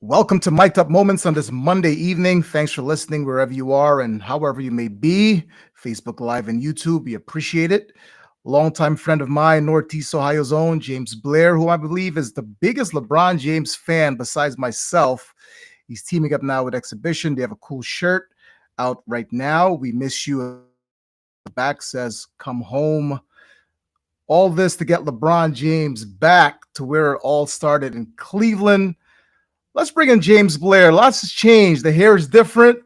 Welcome to Mic'd Up Moments on this Monday evening. Thanks for listening wherever you are and however you may be. Facebook Live and YouTube, we appreciate it. Longtime friend of mine, Northeast Ohio's own James Blair, who I believe is the biggest LeBron James fan besides myself. He's teaming up now with Exhibition. They have a cool shirt out right now. We miss you. The back says, "Come home." All this to get LeBron James back to where it all started in Cleveland. Let's bring in James Blair. Lots has changed. The hair is different,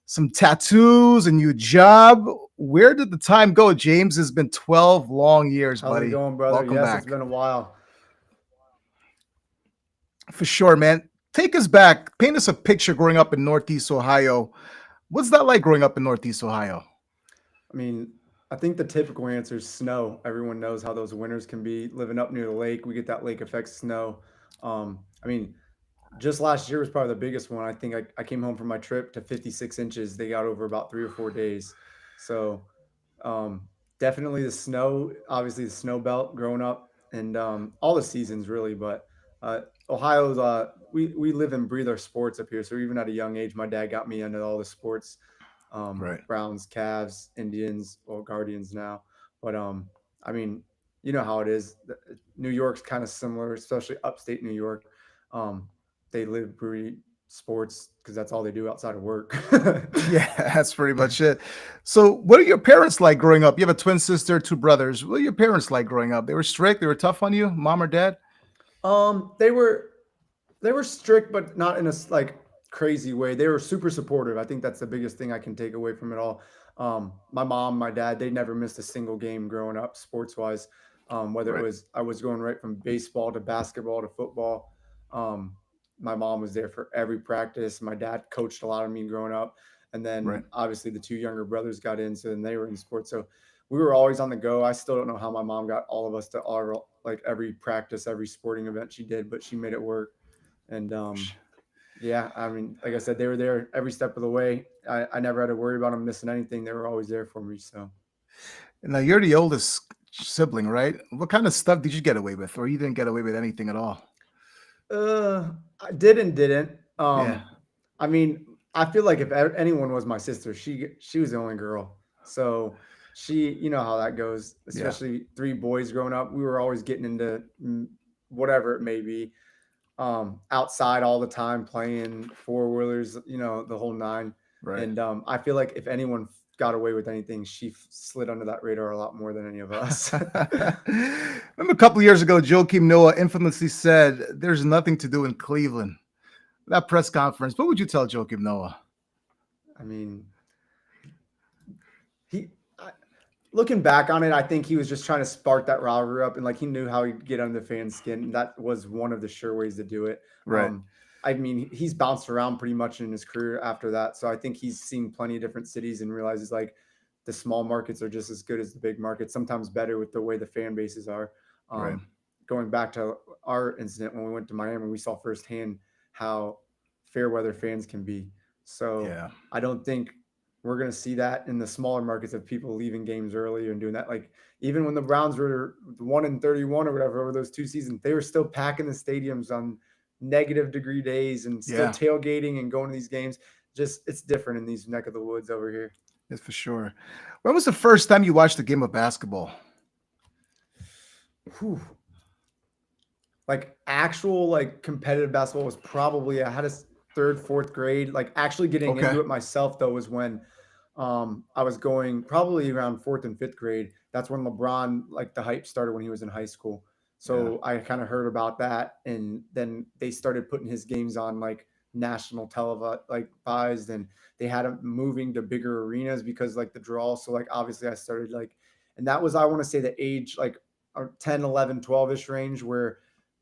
some tattoos, a new job. Where did the time go, James? It's been 12 long years, How's it buddy. going, brother? Welcome Yes, it's back. been a while. For sure, man. Take us back. Paint us a picture growing up in Northeast Ohio. What's that like growing up in Northeast Ohio? I mean, I think the typical answer is snow. Everyone knows how those winters can be. Living up near the lake, we get that lake effect snow. I mean, just last year was probably the biggest one. I think I came home from my trip to 56 inches. They got over about 3 or 4 days. So definitely the snow, obviously the snow belt growing up and all the seasons really. But uh, Ohio's, we live and breathe our sports up here. So even at a young age, my dad got me into all the sports, Right. Browns, Cavs, Indians, well, Guardians now. But I mean, you know how it is. New York's kind of similar, especially upstate New York. Um, they live, breathe sports because that's all they do outside of work. Yeah, that's pretty much it. So, what are your parents like growing up? You have a twin sister, two brothers. What are your parents like growing up? They were strict, they were tough on you, mom or dad? They were strict, but not in a like crazy way. They were super supportive. I think that's the biggest thing I can take away from it all. My mom, my dad, they never missed a single game growing up, sports wise. Whether it Right, was I was going right from baseball to basketball to football. Um, my mom was there for every practice. My dad coached a lot of me growing up, and then right. obviously the two younger brothers got in, so then they were in sports. So we were always on the go. I still don't know how my mom got all of us to all like every practice, every sporting event she did, but she made it work. And yeah, I mean, like I said, they were there every step of the way. I never had to worry about them missing anything. They were always there for me. So Now you're the oldest sibling, right? What kind of stuff did you get away with, or you didn't get away with anything at all? I did and didn't. Yeah, I mean, I feel like if anyone was my sister, she was the only girl. So she, you know how that goes. yeah. Especially three boys growing up, we were always getting into whatever it may be, outside all the time, playing four wheelers, the whole nine. Right. And I feel like if anyone got away with anything, she slid under that radar a lot more than any of us. Remember a couple years ago, Joakim Noah infamously said, "There's nothing to do in Cleveland." That press conference. What would you tell Joakim Noah? I mean, he. Looking back on it, I think he was just trying to spark that rivalry up, and like he knew how he'd get under the fans' skin. And that was one of the sure ways to do it. Right. I mean, he's bounced around pretty much in his career after that, so I think he's seen plenty of different cities and realizes like the small markets are just as good as the big markets, sometimes better with the way the fan bases are. Right. Going back to our incident when we went to Miami, we saw firsthand how fair weather fans can be. So Yeah. I don't think we're going to see that in the smaller markets of people leaving games early and doing that. Like even when the Browns were 1-31 or whatever over those two seasons, they were still packing the stadiums on negative degree days and still Yeah. tailgating and going to these games. Just it's different in these neck of the woods over here. That's for sure. When was the first time you watched a game of basketball? Whew. Like actual like competitive basketball was probably I had a third, fourth grade. Like actually getting Okay. into it myself though was when I was going probably around fourth and fifth grade. That's when LeBron like the hype started when he was in high school. Yeah. So I kind of heard about that, and then they started putting his games on like national televised, and they had him moving to bigger arenas because like the draw. So like obviously I started like, and that was I want to say the age like 10, 11, 12ish range where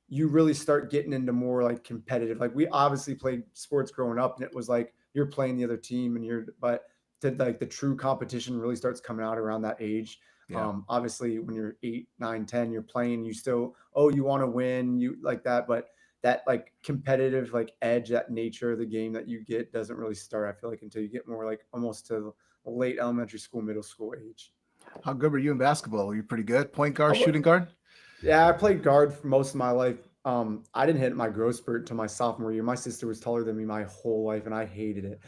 you really start getting into more like competitive. Like we obviously played sports growing up, and it was like you're playing the other team, and but to like the true competition really starts coming out around that age. Yeah. Obviously, when you're 8, 9, 10, you're playing. You still, you want to win, you like that, but that like competitive like edge, that nature of the game that you get doesn't really start. I feel like until you get more like almost to late elementary school, middle school age. How good were you in basketball? Were you pretty good? Point I guard, wa- shooting guard? Yeah, I played guard for most of my life. I didn't hit my growth spurt till my sophomore year. My sister was taller than me my whole life, and I hated it.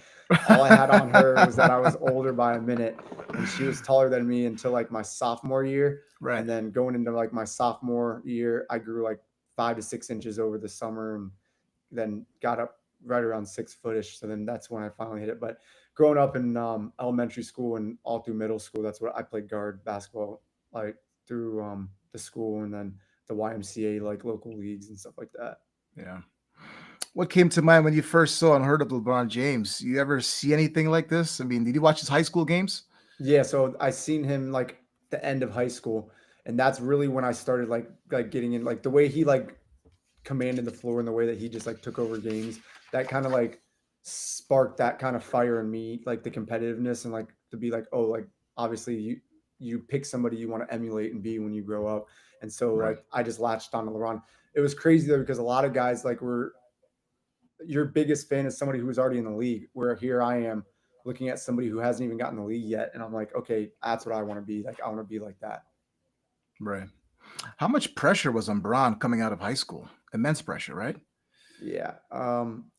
All I had on her was that I was older by a minute, and she was taller than me until like my sophomore year. Right. And then going into like my sophomore year, I grew like 5 to 6 inches over the summer, and then got up right around 6 footish. So then that's when I finally hit it. But growing up in elementary school and all through middle school, that's what I played guard basketball like through the school, and then the YMCA like local leagues and stuff like that. Yeah. What came to mind when you first saw and heard of LeBron James? You ever see anything like this? I mean, did you watch his high school games? Yeah, so I seen him like the end of high school, and that's really when I started like getting in like the way he like commanded the floor and the way that he just like took over games. That kind of like sparked that kind of fire in me, like the competitiveness and like to be like, oh, like obviously you pick somebody you want to emulate and be when you grow up. And so Right. like I just latched on to LeBron. It was crazy though because a lot of guys like were your biggest fan is somebody who was already in the league. Where here I am looking at somebody who hasn't even gotten the league yet, and I'm like, okay, that's what I want to be. Like I want to be like that. Right. How much pressure was on Braun coming out of high school? Immense pressure, right? Yeah.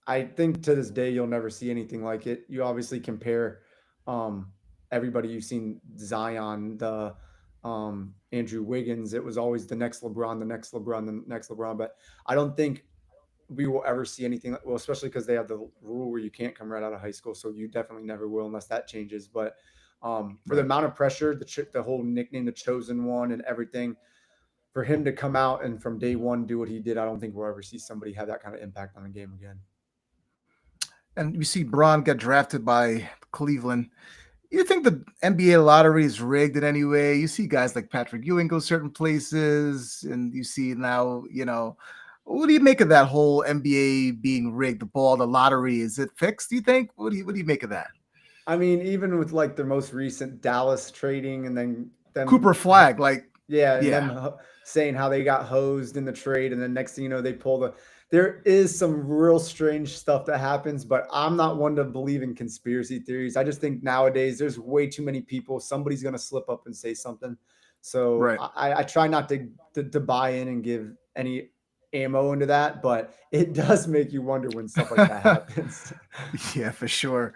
I think to this day you'll never see anything like it. You obviously compare um everybody you've seen Zion, the Andrew Wiggins, it was always the next LeBron, the next LeBron, the next LeBron. But I don't think we will ever see anything well, especially because they have the rule where you can't come right out of high school. So you definitely never will unless that changes. But for the Right. amount of pressure, the whole nickname, the chosen one, and everything, for him to come out and from day one do what he did, I don't think we'll ever see somebody have that kind of impact on the game again. And you see Braun get drafted by Cleveland. You think the NBA lottery is rigged in any way? You see guys like Patrick Ewing go certain places, and you see now, what do you make of that whole NBA being rigged? The ball, the lottery, is it fixed? Do you think? What do you make of that? I mean, even with like the most recent Dallas trading and then Cooper them, Flag, like, yeah, and yeah, them saying how they got hosed in the trade, and then next thing you know, they pull the. There is some real strange stuff that happens, but I'm not one to believe in conspiracy theories. I just think nowadays there's way too many people. Somebody's gonna slip up and say something. So right. I try not to buy in and give any ammo into that, but it does make you wonder when stuff like that happens. Yeah, for sure.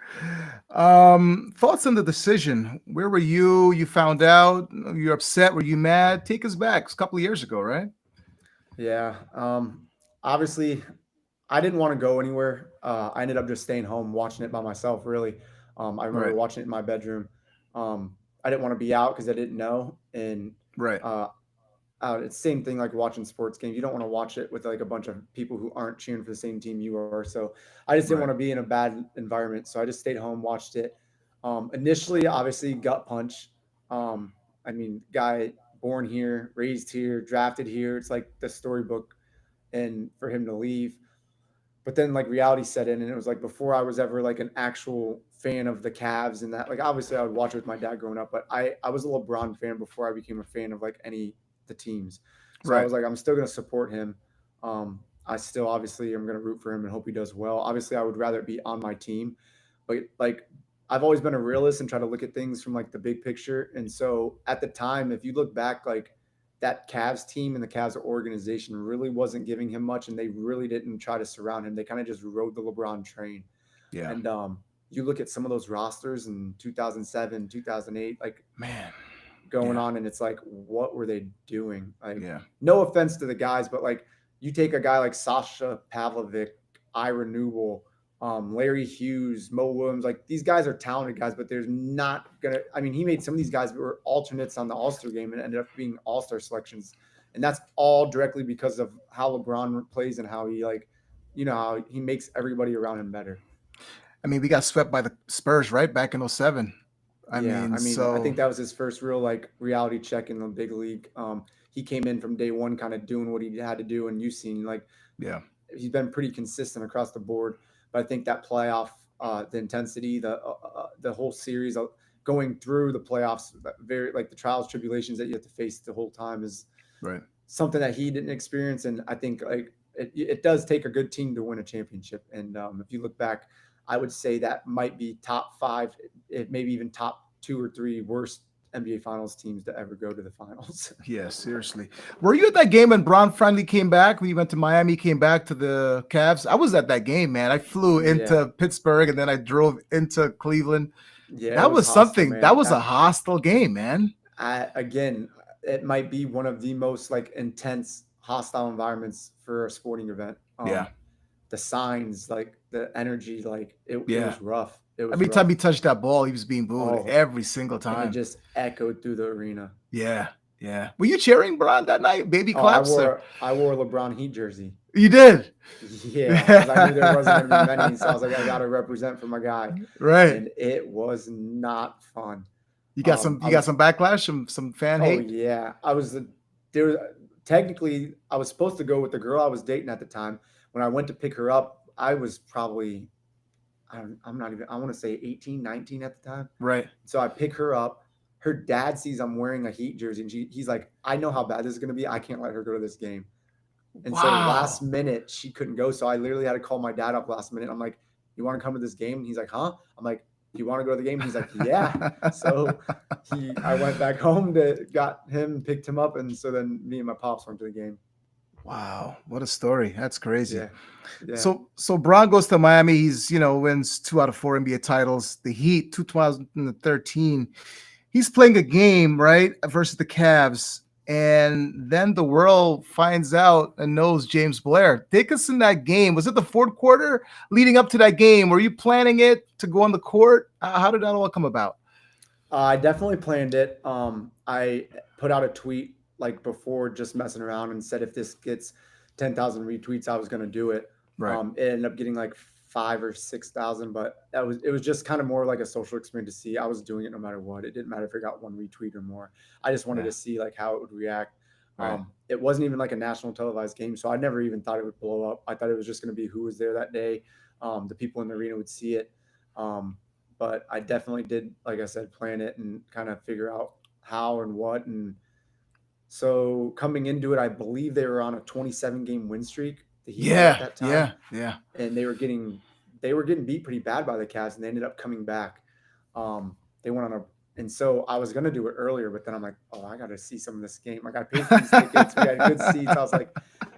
Thoughts on the decision? Where were you? You found out? You're upset? Were you mad? Take us back. It's a couple of years ago, right? Yeah. Obviously, I didn't want to go anywhere. I ended up just staying home watching it by myself, really. I remember Right. watching it in my bedroom. I didn't want to be out because I didn't know. And Right. uh, it's the same thing like watching sports games. You don't want to watch it with like a bunch of people who aren't cheering for the same team you are. So I just didn't want Right. to be in a bad environment. So I just stayed home, watched it. Initially, obviously, gut punch. Um, I mean, guy born here, raised here, drafted here. It's like the storybook, and for him to leave. But then like reality set in, and it was like before I was ever like an actual fan of the Cavs and that. Like obviously I would watch it with my dad growing up, but I was a LeBron fan before I became a fan of like any the teams. So I Right. was like, I'm still gonna support him. I still obviously am gonna root for him and hope he does well. Obviously, I would rather it be on my team, but like I've always been a realist and try to look at things from like the big picture. And so at the time, if you look back, like that Cavs team and the Cavs organization really wasn't giving him much, and they really didn't try to surround him. They kind of just rode the LeBron train. Yeah. And you look at some of those rosters in 2007, 2008, like Man. going Yeah. on, and it's like, what were they doing? Like, Yeah. no offense to the guys, but like you take a guy like Sasha Pavlovic, Ira Newell, Larry Hughes, Mo Williams, like these guys are talented guys, but there's not gonna. I mean, he made some of these guys were alternates on the All Star game and ended up being All Star selections, and that's all directly because of how LeBron plays and how he like, how he makes everybody around him better. I mean, we got swept by the Spurs, right? Back in '07. I Yeah, mean, I mean, I so think that was his first real like reality check in the big league. He came in from day one, kind of doing what he had to do, and you've seen like yeah. he's been pretty consistent across the board. But I think that playoff, the intensity, the whole series, going through the playoffs, very like the trials tribulations that you have to face the whole time is Right. something that he didn't experience. And I think like it does take a good team to win a championship. And if you look back, I would say that might be top five, maybe even top two or three worst NBA Finals teams to ever go to the finals. Yeah, seriously. Were you at that game when Braun finally came back? When he went to Miami, came back to the Cavs? I was at that game, man. I flew Yeah. into Pittsburgh and then I drove into Cleveland. Yeah, it That was was hostile, something. That man. was a hostile game, man. Again, it might be one of the most like intense hostile environments for a sporting event. Yeah, The signs, like the energy, like it yeah. was rough. It was Every time he rough. touched that ball, he was being booed Oh, every single and it time. just echoed through the arena. Yeah, yeah. Were you cheering Braun that night? Baby Oh, claps? I wore a LeBron Heat jersey. You did? Yeah, because I knew there wasn't going to be many, so I was like, I got to represent for my guy, Right. and it was not fun. You got some I was, backlash, some fan oh hate? yeah, technically I was supposed to go with the girl I was dating at the time. When I went to pick her up, I was probably I'm not even, I want to say 18, 19 at the time. Right. So I pick her up. Her dad sees I'm wearing a Heat jersey, and he's like, I know how bad this is going to be. I can't let her go to this game. And so last Wow. minute, she couldn't go. So I literally had to call my dad up last minute. I'm like, you want to come to this game? And he's like, huh? I'm like, do you want to go to the game? And he's like, yeah. So I went back home got him, picked him up. And so then me and my pops went to the game. Wow, what a story. That's crazy. Yeah. Yeah. So Braun goes to Miami. He's, wins 2 out of 4 NBA titles. The Heat, 2013. He's playing a game, right, versus the Cavs. And then the world finds out and knows James Blair. Take us in that game. Was it the fourth quarter leading up to that game? Were you planning it to go on the court? How did that all come about? I definitely planned it. I put out a tweet like before, just messing around, and said if this gets 10,000 retweets, I was going to do it. Right. It ended up getting like 5,000 or 6,000, but it was just kind of more like a social experiment to see. I was doing it no matter what. It didn't matter if it got 1 retweet or more. I just wanted to see like how it would react. Right. It wasn't even like a national televised game, so I never even thought it would blow up. I thought it was just going to be who was there that day. The people in the arena would see it. But I definitely did, like I said, plan it and kind of figure out how and what. And so coming into it, I believe they were on a 27-game win streak. The Heat at that time. Yeah. And they were getting beat pretty bad by the Cavs, and they ended up coming back. They went on and so I was gonna do it earlier, but then I'm like, oh, I gotta see some of this game. Like I paid for these tickets, we had good seats. I was like,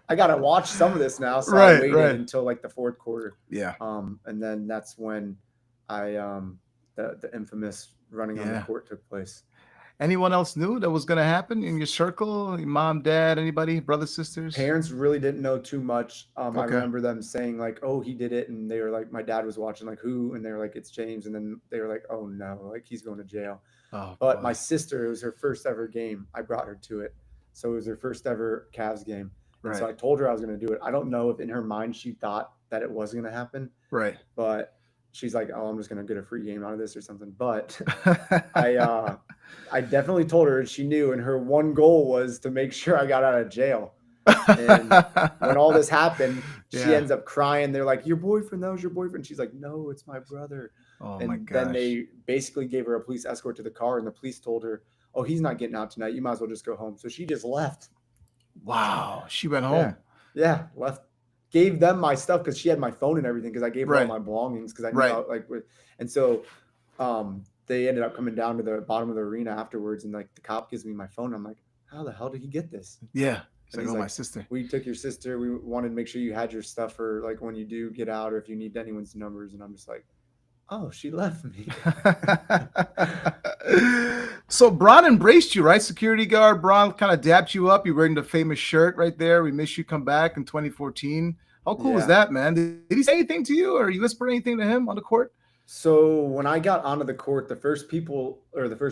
I gotta watch some of this now. So I waited until like the fourth quarter. Yeah. And then that's when the infamous running on the court took place. Anyone else knew that was going to happen in your circle? Your mom, dad, anybody, brothers, sisters? Parents really didn't know too much. I remember them saying like, oh, he did it. And they were like, my dad was watching like who? And they were like, it's James. And then they were like, oh no, like he's going to jail. Oh, but my sister, it was her first ever game. I brought her to it. So it was her first ever Cavs game. And so I told her I was going to do it. I don't know if in her mind she thought that it was going to happen. Right. But she's like, oh, I'm just going to get a free game out of this or something. But I definitely told her, and she knew, and her one goal was to make sure I got out of jail. And when all this happened, she ends up crying. They're like, your boyfriend, that was your boyfriend. She's like, no, it's my brother. Oh, and my gosh. Then they basically gave her a police escort to the car, and the police told her, oh, he's not getting out tonight. You might as well just go home. So she just left. Wow. She went home. Yeah, left. Gave them my stuff because she had my phone and everything because I gave her all my belongings because I knew how, and so they ended up coming down to the bottom of the arena afterwards, and like the cop gives me my phone. I'm like, how the hell did he get this? Yeah. He's like, oh, my sister. We took your sister. We wanted to make sure you had your stuff for like when you do get out or if you need anyone's numbers. And I'm just like, oh, she left me. So Braun embraced you, right? Security guard. Braun kind of dapped you up. You're wearing the famous shirt right there. We miss you. Come back in 2014. How cool was that, man? Did he say anything to you, or you whisper anything to him on the court? So when I got onto the court, the first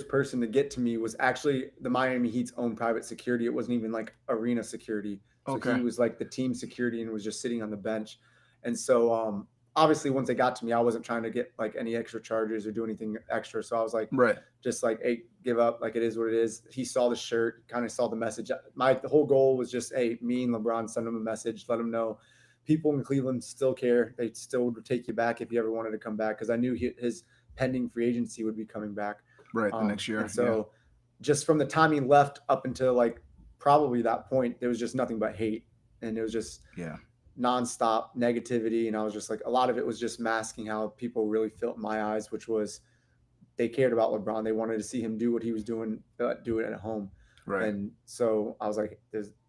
person to get to me was actually the Miami Heat's own private security. It wasn't even like arena security. So he was like the team security and was just sitting on the bench. And so obviously once they got to me, I wasn't trying to get like any extra charges or do anything extra. So I was like, just like, hey, give up. Like it is what it is. He saw the shirt, kind of saw the message. The whole goal was just, hey, me and LeBron send him a message, let him know people in Cleveland still care. They still would take you back if you ever wanted to come back. Cause I knew his pending free agency would be coming back. The next year. And so just from the time he left up until like probably that point, there was just nothing but hate. And it was just they cared about LeBron. They wanted to see him do what he was doing, do it at home. Right. And so I was like,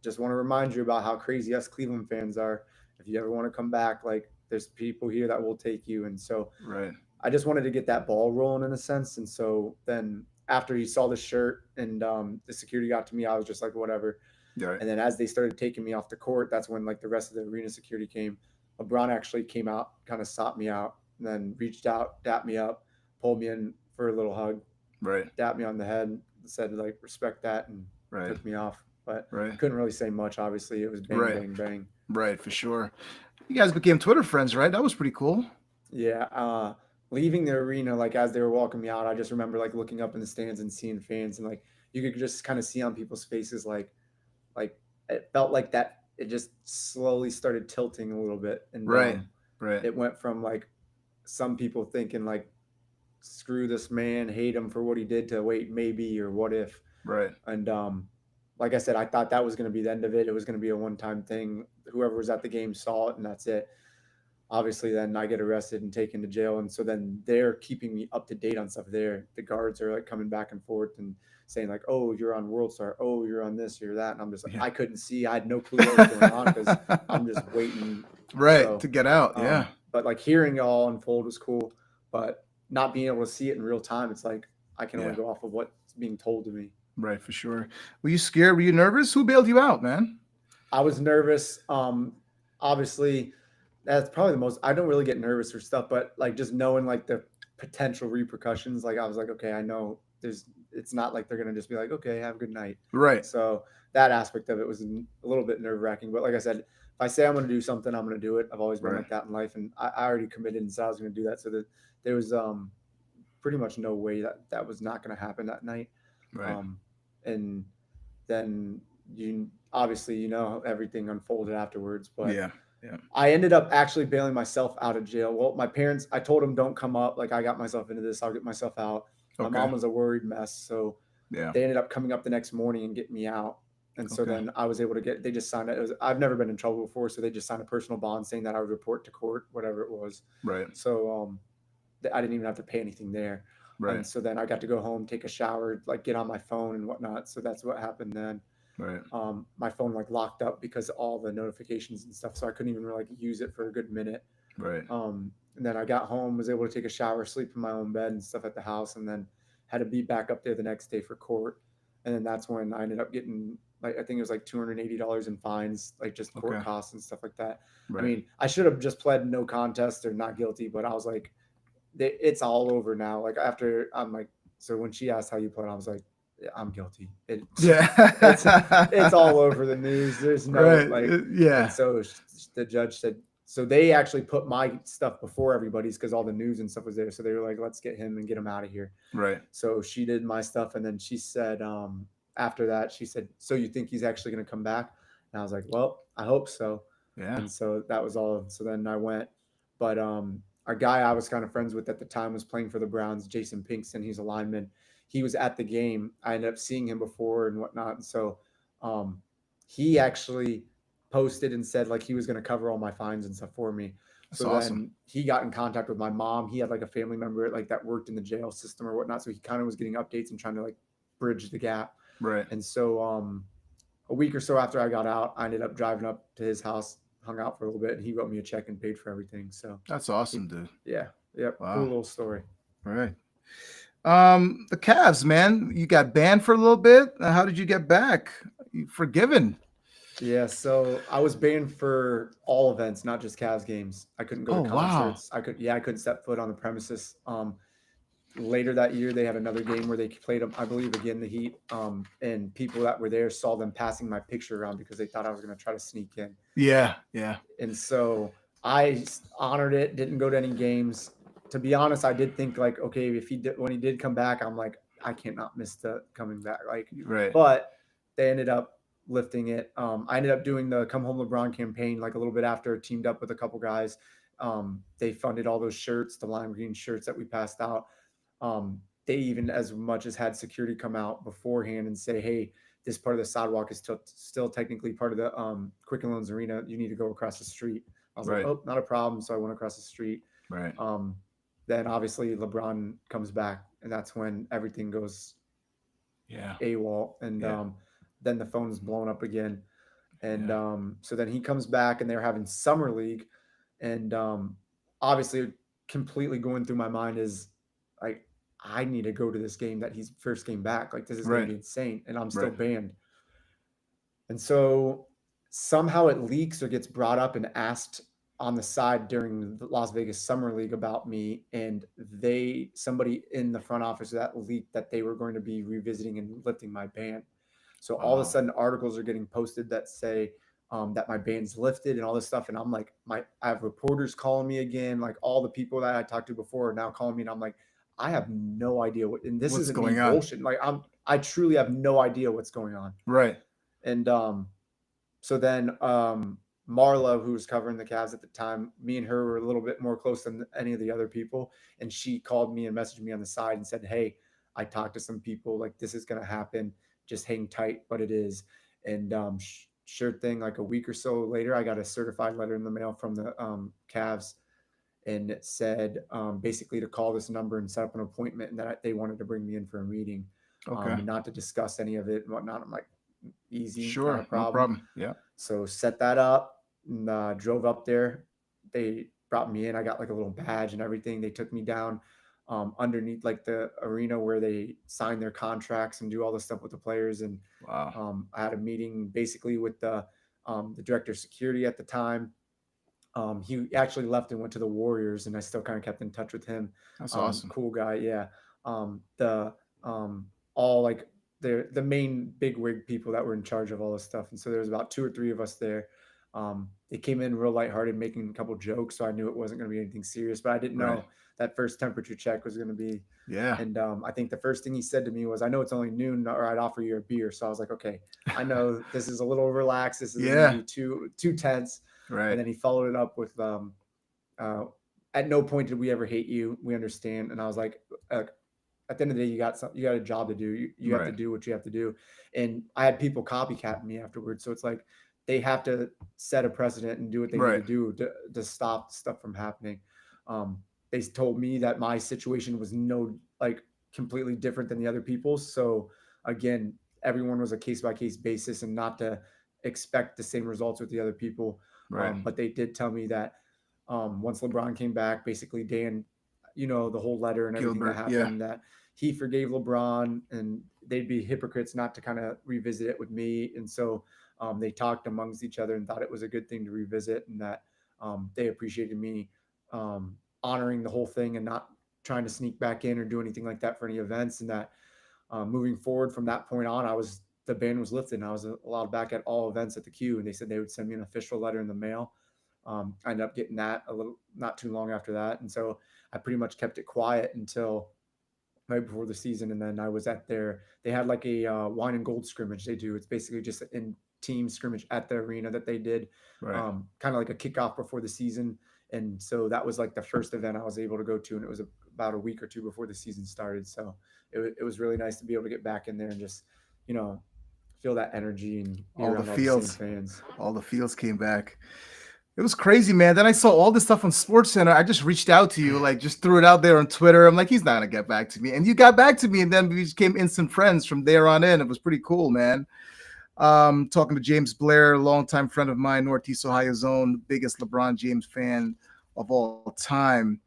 just want to remind you about how crazy us Cleveland fans are. If you ever want to come back, like there's people here that will take you. And so Right. I just wanted to get that ball rolling in a sense. And so then after he saw the shirt and the security got to me, I was just like, whatever. Right. And then as they started taking me off the court, that's when like the rest of the arena security came. LeBron actually came out, kind of sought me out, and then reached out, dapped me up, pulled me in for a little hug, Right. dapped me on the head, said like respect that, and Right. took me off. But Right. couldn't really say much. Obviously, it was bang, Right. bang, bang. Right. For sure. You guys became Twitter friends, right? That was pretty cool. Yeah. Leaving the arena, like as they were walking me out, I just remember like looking up in the stands and seeing fans, and like you could just kind of see on people's faces, like it felt like that. It just slowly started tilting a little bit, and Right. Right. it went from like some people thinking like screw this man, hate him for what he did, to wait, maybe, or what if. Right. And like I said, I thought that was going to be the end of it. It was going to be a one-time thing. Whoever was at the game saw it, and that's it. Obviously, then I get arrested and taken to jail, and so then they're keeping me up to date on stuff. There, the guards are like coming back and forth and saying like, "Oh, you're on World Star. Oh, you're on this, you're that," and I'm just like, Yeah. I couldn't see. I had no clue what was going on because I'm just waiting. Right. So, To get out. Yeah. But like hearing it all unfold was cool, but not being able to see it in real time, it's like I can only Yeah. go off of what's being told to me. Right. For sure. Were you scared? Were you nervous? Who bailed you out, man? I was nervous. Obviously, that's probably the most. I don't really get nervous for stuff, but like just knowing like the potential repercussions, like I was like, okay, I know there's. It's not like they're gonna just be like, okay, have a good night. Right. So that aspect of it was a little bit nerve wracking. But like I said, if I say I'm gonna do something, I'm gonna do it. I've always been Right. like that in life, and I already committed and said I was gonna do that. So that there was pretty much no way that was not gonna happen that night. Right. And then you obviously everything unfolded afterwards, but Yeah. Yeah. I ended up actually bailing myself out of jail. Well, my parents, I told them, don't come up. Like I got myself into this, I'll get myself out. My Okay. mom was a worried mess, so Yeah. they ended up coming up the next morning and getting me out. And so Okay. then I was able to they just signed it. I've never been in trouble before, so they just signed a personal bond saying that I would report to court, whatever it was. Right. So I didn't even have to pay anything there. Right. And so then I got to go home, take a shower, like get on my phone and whatnot. So that's what happened then. Right. My phone like locked up because of all the notifications and stuff, so I couldn't even really like use it for a good minute. Right. And then I got home, was able to take a shower, sleep in my own bed and stuff at the house, and then had to be back up there the next day for court. And then that's when I ended up getting like I think it was like $280 in fines, like just court Okay. costs and stuff like that. Right. I mean, I should have just pled no contest or not guilty, but I was like, it's all over now. Like after I'm like, so when she asked how you pled, I was like, yeah, I'm guilty. Yeah. It's all over the news. There's no Right. like, Yeah. and so the judge said, so they actually put my stuff before everybody's because all the news and stuff was there. So they were like, let's get him and get him out of here. Right. So she did my stuff. And then she said, after that, she said, so you think he's actually going to come back? And I was like, well, I hope so. Yeah. And so that was all. So then I went, but a guy I was kind of friends with at the time was playing for the Browns, Jason Pinkston. He's a lineman. He was at the game. I ended up seeing him before and whatnot. And so he actually posted and said like he was going to cover all my fines and stuff for me. That's So awesome. then he got in contact with my mom. He had like a family member like that worked in the jail system or whatnot. So he kind of was getting updates and trying to like bridge the gap. Right. And so a week or so after I got out, I ended up driving up to his house, hung out for a little bit, and he wrote me a check and paid for everything. So That's awesome, dude. yeah, yep, Wow. cool little story. All right. The Cavs, man, you got banned for a little bit. How did you get back? You forgiven? Yeah, so I was banned for all events, not just Cavs games. I couldn't go to wow. concerts. I couldn't step foot on the premises. Later that year, they had another game where they played them, I believe, again, the Heat. And people that were there saw them passing my picture around because they thought I was going to try to sneak in. Yeah, yeah. And so I honored it, didn't go to any games. To be honest, I did think like, okay, if when he did come back, I'm like, I cannot miss the coming back. Like, Right. but they ended up lifting it. I ended up doing the Come Home LeBron campaign like a little bit after, teamed up with a couple guys. They funded all those shirts, the lime green shirts that we passed out. They even as much as had security come out beforehand and say, hey, this part of the sidewalk is still technically part of the Quicken Loans Arena. You need to go across the street. I was Right. like, oh, not a problem. So I went across the street. Right. then obviously LeBron comes back, and that's when everything goes Yeah. AWOL, and Yeah. then the phone's blown up again. And Yeah. so then he comes back, and they're having summer league, and obviously, completely going through my mind is like, I need to go to this game that he's first game back. Like, this is going to Right. be insane, and I'm still Right. banned. And so somehow it leaks or gets brought up and asked on the side during the Las Vegas Summer League about me, and somebody in the front office of that leaked that they were going to be revisiting and lifting my ban. So all of a Wow. sudden, articles are getting posted that say that my ban's lifted and all this stuff, and I'm like, I have reporters calling me again, like all the people that I talked to before are now calling me, and I'm like, I have no idea what, and this What's isn't me going on? bullshit. Like I truly have no idea what's going on, Right. and so then Marla, who was covering the Cavs at the time, me and her were a little bit more close than any of the other people. And she called me and messaged me on the side and said, "Hey, I talked to some people. Like, this is going to happen. Just hang tight." But it is. And sure thing, like a week or so later, I got a certified letter in the mail from the Cavs. And it said basically to call this number and set up an appointment, and that they wanted to bring me in for a meeting, Okay. and not to discuss any of it and whatnot. I'm like, easy, not a Sure. No problem. problem. Yeah. So set that up, and drove up there. They brought me in. I got like a little badge and everything. They took me down underneath like the arena where they sign their contracts and do all this stuff with the players. And Wow. I had a meeting basically with the director of security at the time. He actually left and went to the Warriors, and I still kind of kept in touch with him. That's awesome. Cool guy, yeah. The all like the main big wig people that were in charge of all this stuff, and so there was about two or three of us there. They came in real lighthearted, making a couple jokes, so I knew it wasn't going to be anything serious, but I didn't Right. know that first temperature check was going to be. Yeah. And I think the first thing he said to me was, "I know it's only noon, or I'd offer you a beer." So I was like, "Okay, I know this is a little relaxed. This isn't going to Yeah. be too tense." And Right. then he followed it up with, uh, "At no point did we ever hate you. We understand." And I was like, "At the end of the day, you got a job to do. You have to Right. do what you have to do." And I had people copycat me afterwards, so it's like they have to set a precedent and do what they need to Right. do to stop stuff from happening. They told me that my situation was no like completely different than the other people's. So again, everyone was a case by case basis, and not to expect the same results with the other people. Right. But they did tell me that once LeBron came back, basically Dan, the whole letter and everything that Gilbert. Yeah. happened, that he forgave LeBron, and they'd be hypocrites not to kind of revisit it with me. And so they talked amongst each other and thought it was a good thing to revisit, and that they appreciated me honoring the whole thing and not trying to sneak back in or do anything like that for any events. And that moving forward from that point on, the ban was lifted, and I was allowed back at all events at the Q. And they said they would send me an official letter in the mail. I ended up getting that a little not too long after that, and so I pretty much kept it quiet until right before the season. And then I was at they had like a wine and gold scrimmage they do. It's basically just in team scrimmage at the arena that they did, Right. kind of like a kickoff before the season. And so that was like the first event I was able to go to, and it was about a week or two before the season started. So it was really nice to be able to get back in there and just, you know, feel that energy and be All the around all the same fields. fans. All the fields came back. It was crazy, man. Then I saw all this stuff on Sports Center. I just reached out to you, like just threw it out there on Twitter. I'm like, he's not gonna get back to me, and you got back to me, and then we became instant friends from there on in. It was pretty cool, man. Talking to James Blair, longtime friend of mine, Northeast Ohio Zone, biggest LeBron James fan of all time.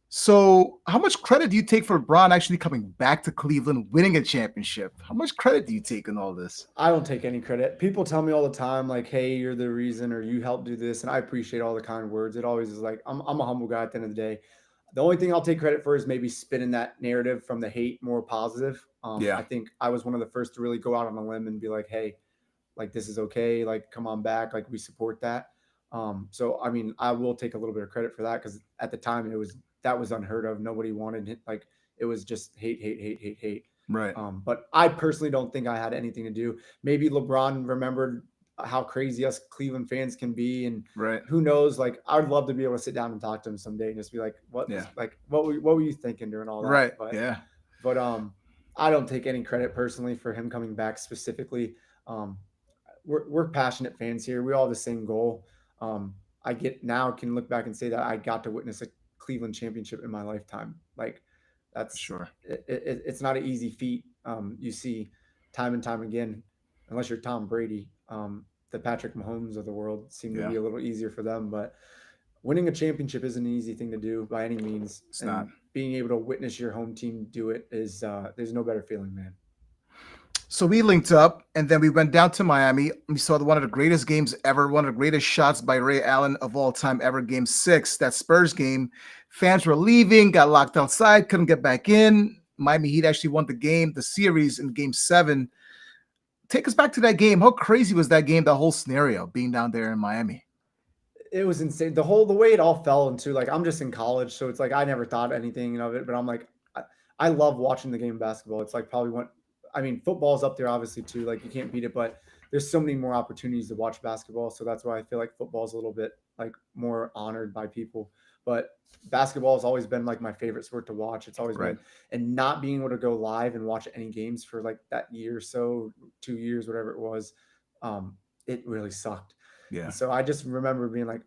So, how much credit do you take for LeBron actually coming back to Cleveland, winning a championship? How much credit do you take in all this? I don't take any credit. People tell me all the time, like, "Hey, you're the reason," or "You helped do this," and I appreciate all the kind words. It always is like I'm a humble guy at the end of the day. The only thing I'll take credit for is maybe spinning that narrative from the hate more positive. I Yeah. think I was one of the first to really go out on a limb and be like, "Hey, like this is okay. Like come on back. Like we support that." So I mean, I will take a little bit of credit for that, because at the time that was unheard of. Nobody wanted it. Like it was just hate, hate, hate, hate, hate. Right. But I personally don't think I had anything to do. Maybe LeBron remembered how crazy us Cleveland fans can be, and Right. who knows? Like, I'd love to be able to sit down and talk to him someday and just be like, Yeah. what were you thinking during all that?" Right. Yeah. But I don't take any credit personally for him coming back specifically. Um, we're passionate fans here. We all have the same goal. I can look back and say that I got to witness a Cleveland championship in my lifetime. Like For that's sure. it's not an easy feat. You see time and time again, unless you're Tom Brady. The Patrick Mahomes of the world seem to Yeah. be a little easier for them, but winning a championship isn't an easy thing to do by any means. It's not. And being able to witness your home team do it is there's no better feeling, man. So we linked up, and then we went down to Miami. We saw one of the greatest games ever, one of the greatest shots by Ray Allen of all time ever, Game 6, that Spurs game. Fans were leaving, got locked outside, couldn't get back in. Miami Heat actually won the series in Game 7. Take us back to that game. How crazy was that game, the whole scenario, being down there in Miami? It was insane. The way it all fell into, like, I'm just in college, so it's like I never thought anything of it, but I'm like, I love watching the game of basketball. It's like probably one. I mean, football's up there obviously too. Like you can't beat it, but there's so many more opportunities to watch basketball. So that's why I feel like football's a little bit like more honored by people. But basketball has always been like my favorite sport to watch. It's always Right. been, and not being able to go live and watch any games for like that year or so, 2 years, whatever it was, it really sucked. Yeah. And so I just remember being like,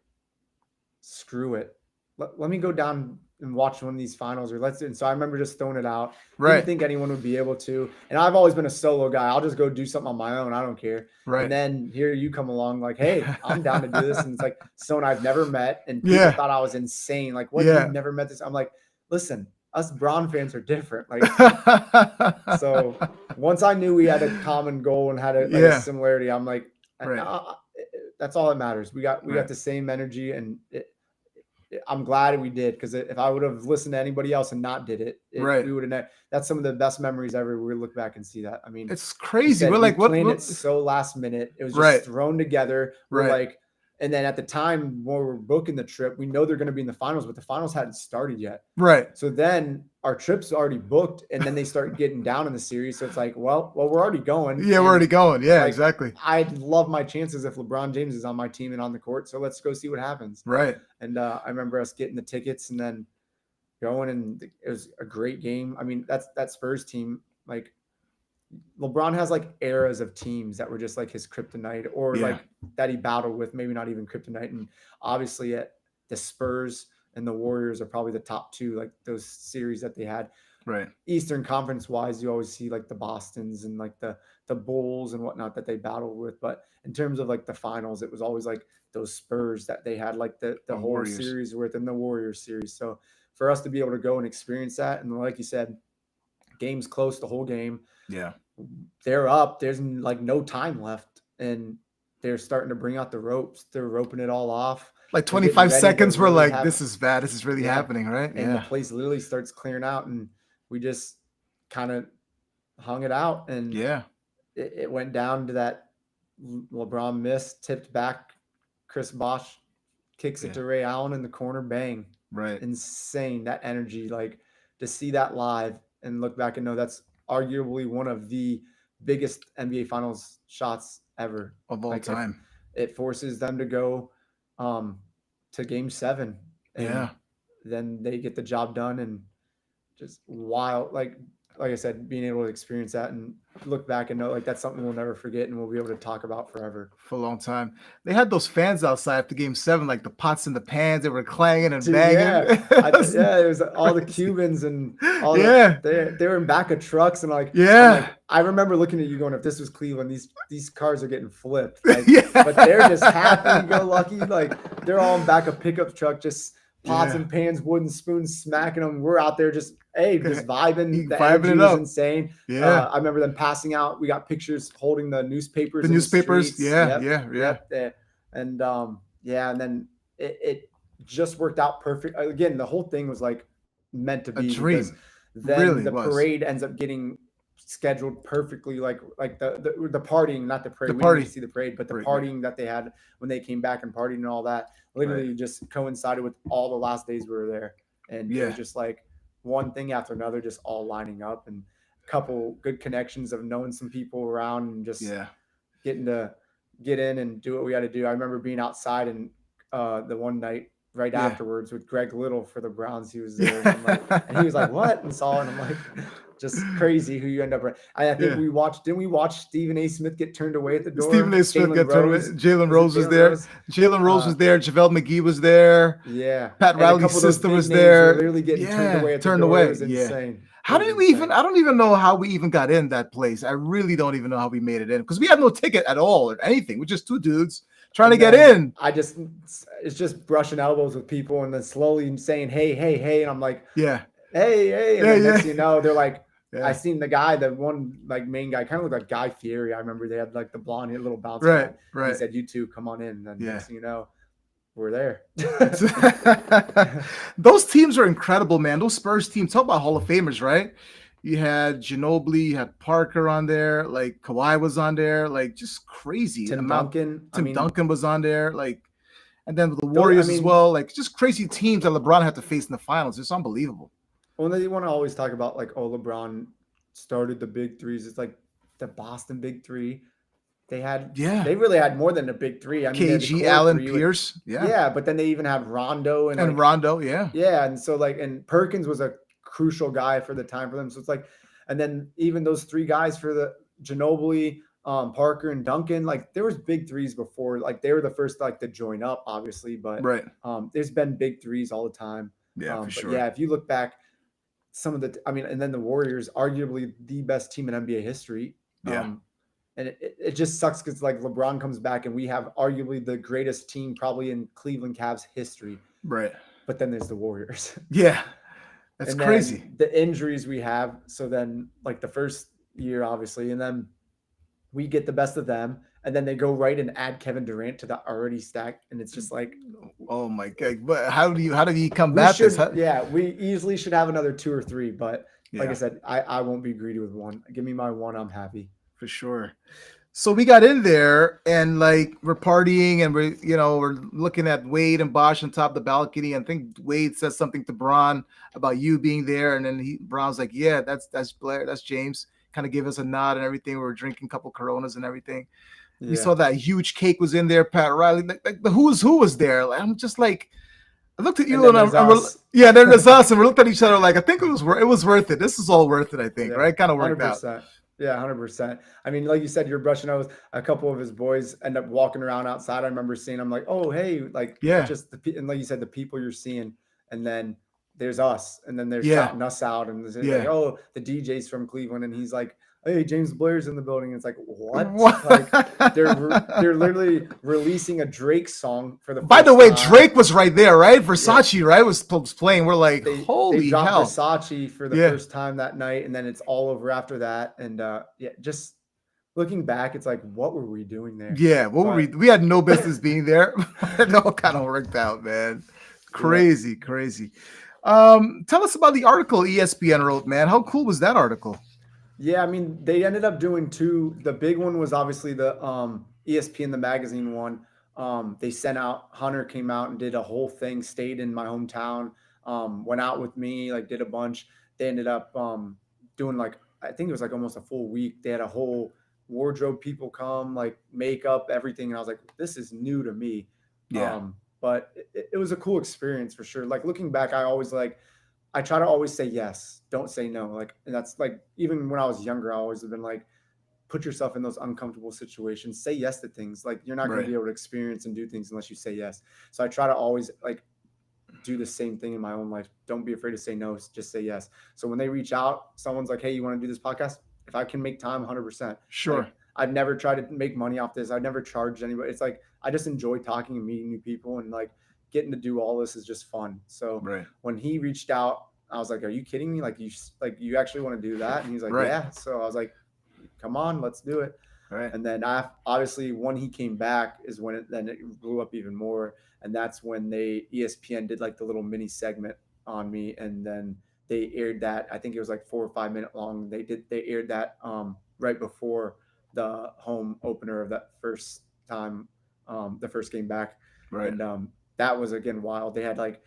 screw it. Let me go down and watch one of these finals, or let's do it. And so I remember just throwing it out. Right. Didn't think anyone would be able to. And I've always been a solo guy. I'll just go do something on my own. I don't care. Right. And then here you come along like, hey, I'm down to do this. And it's like someone I've never met. And people thought I was insane. Like, what? You've never met this? I'm like, listen, us Braun fans are different. Like, so once I knew we had a common goal and had a similarity, I'm like, that's all that matters. We got the same energy, and I'm glad we did, because if I would have listened to anybody else and not did it, we would have. That's some of the best memories ever. We look back and see that. I mean, it's crazy. We're like, planned it so last minute. It was just thrown together. We're like, and then at the time when we're booking the trip, we know they're going to be in the finals, but the finals hadn't started yet. Right. So then our trip's already booked, and then they start getting down in the series. So it's like, well, we're already going. Yeah, we're already going. Yeah, like, exactly. I'd love my chances if LeBron James is on my team and on the court. So let's go see what happens. Right. And I remember us getting the tickets and then going, and it was a great game. I mean, that Spurs team, like, LeBron has like eras of teams that were just like his kryptonite, or like that he battled with, maybe not even kryptonite. And obviously at the Spurs and the Warriors are probably the top two, like those series that they had. Right. Eastern Conference wise, you always see like the Bostons and like the Bulls and whatnot that they battled with. But in terms of like the finals, it was always like those Spurs that they had like the whole Warriors series with, and the Warriors series. So for us to be able to go and experience that, and like you said, game's close the whole game. Yeah. They're up. There's like no time left, and they're starting to bring out the ropes. They're roping it all off. Like 25 seconds, we're like, this is bad. This is really happening, right? And the place literally starts clearing out, and we just kind of hung it out. And it went down to that LeBron miss, tipped back. Chris Bosh kicks it to Ray Allen in the corner. Bang. Right. Insane. That energy, like to see that live and look back and know that's arguably one of the biggest NBA Finals shots ever of all time. It forces them to go to Game 7, and then they get the job done, and just wild. Like I said, being able to experience that and look back and know like that's something we'll never forget, and we'll be able to talk about forever for a long time. They had those fans outside after Game 7, like the pots and the pans. They were clanging and banging. It was all the Cubans and all they were in back of trucks, and I remember looking at you going, if this was Cleveland, these cars are getting flipped. Like, but they're just happy go lucky. Like they're all in back of pickup truck, just pots and pans, wooden spoons, smacking them. We're out there just vibing. The energy was insane. I remember them passing out. We got pictures holding the newspapers. The newspapers. And and then it just worked out perfect. Again, the whole thing was like meant to be a dream. Then really the parade ends up getting scheduled perfectly, like the partying, not the parade. We didn't see the parade, but the partying that they had when they came back and partying and all that literally just coincided with all the last days we were there. And it was just like one thing after another, just all lining up, and a couple good connections of knowing some people around, and just getting to get in and do what we had to do. I remember being outside and the one night right afterwards with Greg Little for the Browns. He was there, and he was like, "What?" and saw it, and I'm like, just crazy who you end up. I think Yeah. we watched. Didn't we watch Stephen A. Smith get turned away at the Stephen door? A. Smith Jalen got turned away. Rose. Jalen Was it Rose was Jalen there. Rose? Jalen Rose Uh, was there. JaVale McGee was there. yeah, Pat and a Riley's couple of those sister big was names were there. literally getting turned Yeah, away at the turned door. It away. was Yeah. insane. How It was did we even? insane. I don't even know how we even got in that place. I really don't even know how we made it in because we had no ticket at all or anything. We're just two dudes trying to And get then in. it's just brushing elbows with people and then slowly saying, hey, hey, hey. And I'm like, Yeah. hey, hey. And Yeah. then next Yeah. thing you know, they're like, I Yeah. seen the guy, the one like main guy, kind of looked like Guy Fieri. I remember they had like the blonde little bounce Right. pad. Right. He said, you two, come on in. And then Yeah. next thing you know, we're there. Those teams are incredible, man. Those Spurs teams, talk about Hall of Famers, right? You had Ginobili, you had Parker on there, like Kawhi was on there, like just crazy. Tim amount. Duncan. Tim Duncan was on there, like, and then the Those- Warriors as well, like just crazy teams that LeBron had to face in the finals. It's unbelievable. When they want to always talk about like, oh, LeBron started the big threes. It's like the Boston big three. They really had more than a big three. I mean, they had the KG, core Allen, three with- Pierce, yeah, but then they even had Rondo and like, Rondo, yeah. yeah, and so like, and Perkins was a crucial guy for the time for them. So it's like, and then even those three guys for the Ginobili, Parker, and Duncan, like there was big threes before. Like they were the first like to join up, obviously, but Right. There's been big threes all the time. Yeah, for But sure. yeah, if you look back, some of the, I mean, and then the Warriors, arguably the best team in NBA history. Yeah. And it just sucks because like LeBron comes back and we have arguably the greatest team probably in Cleveland Cavs history. Right. But then there's the Warriors. Yeah. That's And crazy. then the injuries we have. So then like the first year, obviously, and then we get the best of them. And then they go right and add Kevin Durant to the already stack. And it's just like, Oh my God. But how do you come we back should, this? How- yeah, we easily should have another 2 or 3. But like Yeah. I said, I won't be greedy with one. Give me my one. I'm happy. For sure. So we got in there and like we're partying and we're looking at Wade and Bosch on top of the balcony. And I think Wade says something to Bron about you being there. And then Bron's like, yeah, that's Blair, that's James. Kind of give us a nod and everything. We were drinking a couple Coronas and everything. Yeah. We saw that huge cake was in there. Pat Riley, like the who's who was there. Like, I'm just like, I looked at you and, then and there's us. yeah, then there's us, and we looked at each other like, I think it was worth it. This is all worth it, I think, Yeah, right? Kind of worked 100%. out. Yeah, 100%. I mean, like you said, you're brushing nose. A couple of his boys end up walking around outside. I remember seeing them like, oh, hey, like, Yeah. just and like you said, the people you're seeing, and then there's us, and then they're Yeah. shouting us out, and they're Yeah. like, oh, the DJ's from Cleveland, and he's like, hey, James Blair's in the building. It's like, what? What? Like, they're literally releasing a Drake song for the. By the first way, time. Drake was right there, right? Versace, right, was playing. We're like, They holy dropped hell! Versace for the Yeah. first time that night, and then it's all over after that. And yeah, just looking back, it's like, what were we doing there? Yeah, what were we? We had no business being there. It all kind of worked out, man. Crazy. Tell us about the article ESPN wrote, man. How cool was that article? Yeah, I mean, they ended up doing 2. The big one was obviously the ESPN, the magazine one. They sent out, Hunter came out and did a whole thing, stayed in my hometown, went out with me, like did a bunch. They ended up doing like, I think it was like almost a full week. They had a whole wardrobe people come, like makeup, everything. And I was like, this is new to me. Yeah. But it was a cool experience for sure. Like looking back, I try to always say yes, don't say no. Like, and that's like, even when I was younger, I always have been like, put yourself in those uncomfortable situations, say yes to things. Like you're not going Right. to be able to experience and do things unless you say yes. So I try to always like do the same thing in my own life. Don't be afraid to say no, just say yes. So when they reach out, someone's like, hey, you want to do this podcast? If I can make time, 100%. Sure. Like, I've never tried to make money off this. I've never charged anybody. It's like, I just enjoy talking and meeting new people, and like getting to do all this is just fun. So Right. when he reached out, I was like, are you kidding me? Like you actually want to do that? And he's like, Right. yeah. So I was like, come on, let's do it. Right. And then obviously when he came back is when it blew up even more. And that's when ESPN did like the little mini segment on me. And then they aired that. I think it was like 4 or 5 minute long. They aired that right before the home opener of that first time, the first game back. Right. And that was again wild. They had like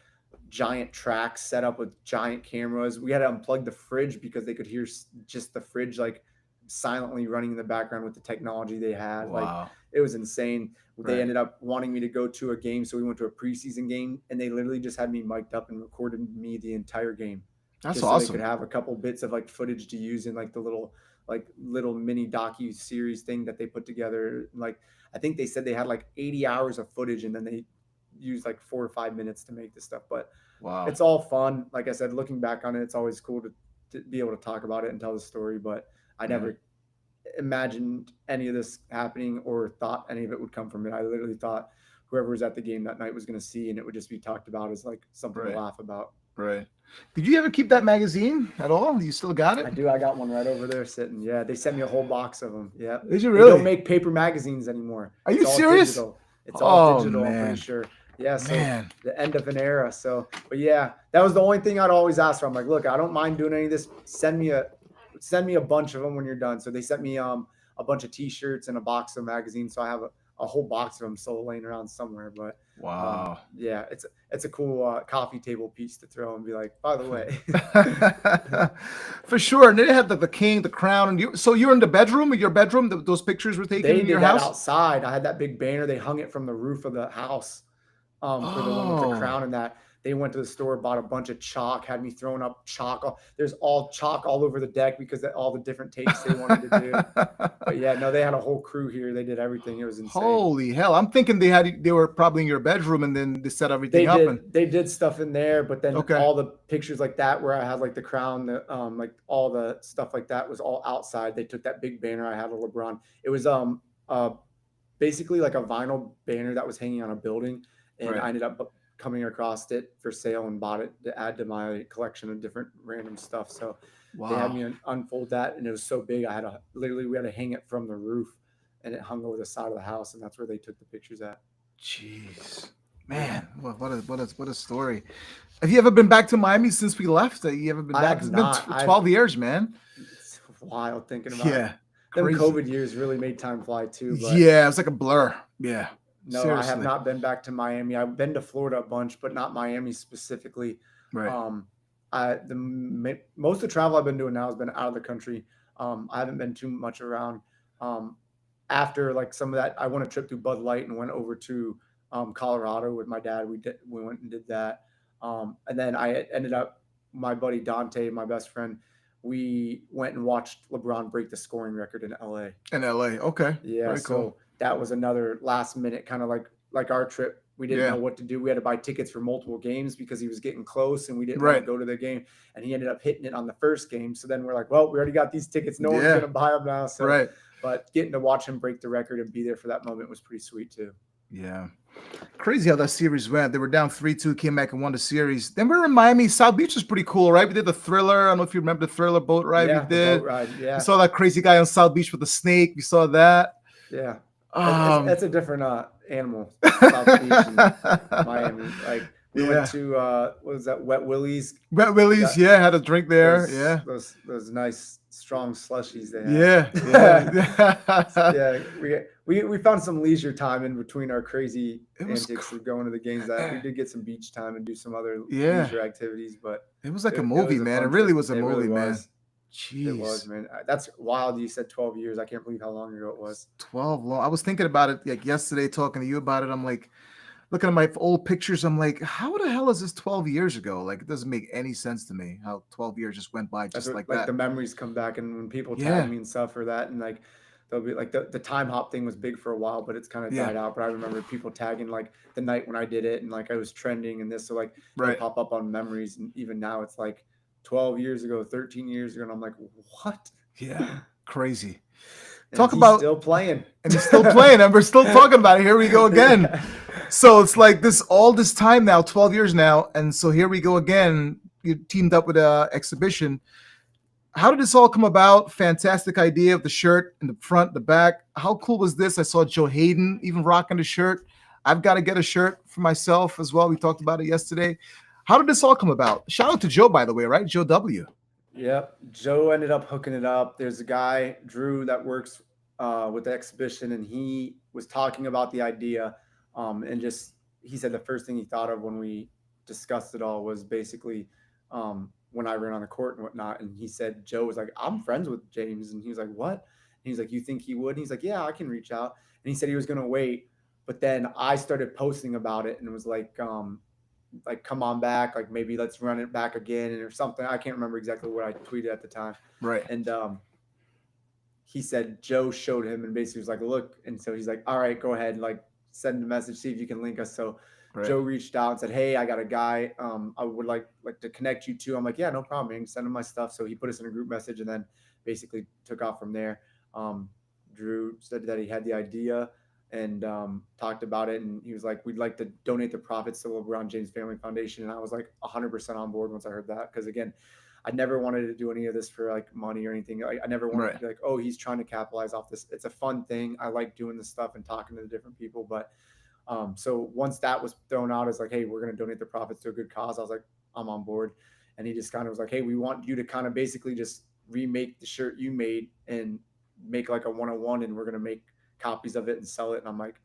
giant tracks set up with giant cameras. We had to unplug the fridge because they could hear just the fridge like silently running in the background with the technology they had. Wow. Like it was insane. They Right. ended up wanting me to go to a game, so we went to a preseason game, and they literally just had me mic'd up and recorded me the entire game. That's just so they could awesome. have a couple bits of like footage to use in like the little mini docu series thing that they put together. Like I think they said they had like 80 hours of footage, and then they used like 4 or 5 minutes to make this stuff. But Wow. it's all fun. Like I said, looking back on it, it's always cool to be able to talk about it and tell the story. But I Yeah. never imagined any of this happening or thought any of it would come from it. I literally thought whoever was at the game that night was going to see, and it would just be talked about as like something to Right. laugh about. Right. Did you ever keep that magazine at all? You still got it? I do. I got one right over there sitting. Yeah, they sent me a whole box of them. Yeah, Did you they don't really? make paper magazines anymore. Are you It's all serious? digital. It's all Oh digital. I'm pretty man. sure. Yeah. So Man. the end of an era. So, but yeah, that was the only thing I'd always ask for. I'm like, look, I don't mind doing any of this. Send me a bunch of them when you're done. So they sent me a bunch of T-shirts and a box of magazines. So I have a whole box of them still laying around somewhere. But Wow. yeah, it's a cool coffee table piece to throw and be like, by the way. For sure. And they had the king, the crown, and so you're in the bedroom, your bedroom. Those pictures were taken They in did your that house. outside. I had that big banner. They hung it from the roof of the house for the one with the Oh, crown and that. They went to the store, bought a bunch of chalk, had me throwing up chalk. There's all chalk all over the deck because of all the different takes they wanted to do. But yeah, no, they had a whole crew here. They did everything. It was insane. holy hell! I'm thinking they were probably in your bedroom and then they set everything They up and did stuff in there, but then okay. all the pictures like that where I had like the crown, like all the stuff like that was all outside. They took that big banner I had of LeBron. It was basically like a vinyl banner that was hanging on a building, and Right. I ended up coming across it for sale and bought it to add to my collection of different random stuff. So they had Wow. me unfold that, and it was so big I had to literally we had to hang it from the roof, and it hung over the side of the house, and that's where they took the pictures at. Jeez. Yeah. Man, what a story. Have you ever been back to Miami since we left? You ever been I back? have It's been not. 12 years, man. It's wild thinking about it. Yeah. Them Crazy. COVID years really made time fly too, but Yeah, it's like a blur. Yeah. no, I have Seriously. not been back to Miami. I've been to Florida a bunch, but not Miami specifically. Right. Um, most of the travel I've been doing now has been out of the country. I haven't been too much around. Um, After like some of that, I went a trip through Bud Light and went over to Colorado with my dad. We went and did that, and then I ended up my buddy Dante, my best friend. We went and watched LeBron break the scoring record in LA. In LA. Okay. Yeah, Very cool. so that was another last minute kind of like our trip. We didn't Yeah. know what to do. We had to buy tickets for multiple games because he was getting close and we didn't want to Right. go to the game. And he ended up hitting it on the first game. So then we're like, well, we already got these tickets. No one's Yeah. gonna buy them now. So, Right. but getting to watch him break the record and be there for that moment was pretty sweet too. Yeah. Crazy how that series went. They were down 3-2, came back and won the series. Then we were in Miami. South Beach was pretty cool, right? We did the Thriller. I don't know if you remember the Thriller boat ride Yeah, we the did. boat ride. We Yeah, saw that crazy guy on South Beach with the snake. We saw that. yeah. Um, That's a different animal. South Beach and Miami. Like we yeah. went to what was that? Wet Willie's. Wet Willie's, Got yeah, had a drink there. those Yeah. those nice strong slushies they Yeah. have. Yeah. Yeah, we found some leisure time in between our crazy It was antics of going to the games. That we did get some beach time and do some other Yeah. leisure activities, but It was like a it movie, was a man. It fun really trip. was a It really movie, man. was. It was, Jeez. man. That's wild. You said 12 years. I can't believe how long ago it was. 12 long. I was thinking about it like yesterday, talking to you about it. I'm like, looking at my old pictures. I'm like, how the hell is this 12 years ago? Like, it doesn't make any sense to me how 12 years just went by That's just what, like like that. the memories come back, and when people Yeah. tag me and stuff for that, and like they'll be like the time hop thing was big for a while, but it's kind of Yeah. died out. But I remember people tagging like the night when I did it, and like I was trending and this, so like it'll Right. pop up on memories, and even now it's like 12 years ago, 13 years ago, and I'm like, what? Yeah. Crazy. And Talk he's about still playing, and he's still playing, and we're still talking about it. Here we go again. So it's like this all this time now, 12 years now, and so here we go again. You teamed up with a exhibition. How did this all come about? Fantastic idea of the shirt in the front, the back. How cool was this? I saw Joe Hayden even rocking the shirt. I've got to get a shirt for myself as well. We talked about it yesterday. How did this all come about? Shout out to Joe, by the way, right? Joe W. Yep. Joe ended up hooking it up. There's a guy, Drew, that works with the exhibition, and he was talking about the idea. And just, he said the first thing he thought of when we discussed it all was basically when I ran on the court and whatnot. And he said, Joe was like, I'm friends with James. And he was like, what? And he's like, you think he would? And he's like, yeah, I can reach out. And he said he was going to wait. But then I started posting about it and it was like, like come on back, like maybe let's run it back again or something. I can't remember exactly what I tweeted at the time. Right. And he said Joe showed him and basically was like, look. And so he's like, all right, go ahead, like send a message, see if you can link us. So Right. Joe reached out and said, hey, I got a guy I would like to connect you to. I'm like, yeah, no problem, man. Send him my stuff. So he put us in a group message and then basically took off from there. Drew said that he had the idea and talked about it. And he was like, we'd like to donate the profits to LeBron James Family Foundation. And I was like 100% on board once I heard that. Because again, I never wanted to do any of this for like money or anything. I never wanted Right. to be like, oh, he's trying to capitalize off this. It's a fun thing. I like doing this stuff and talking to the different people. But so once that was thrown out as like, hey, we're going to donate the profits to a good cause, I was like, I'm on board. And he just kind of was like, hey, we want you to kind of basically just remake the shirt you made and make like a 101, and we're going to make copies of it and sell it. And I'm like,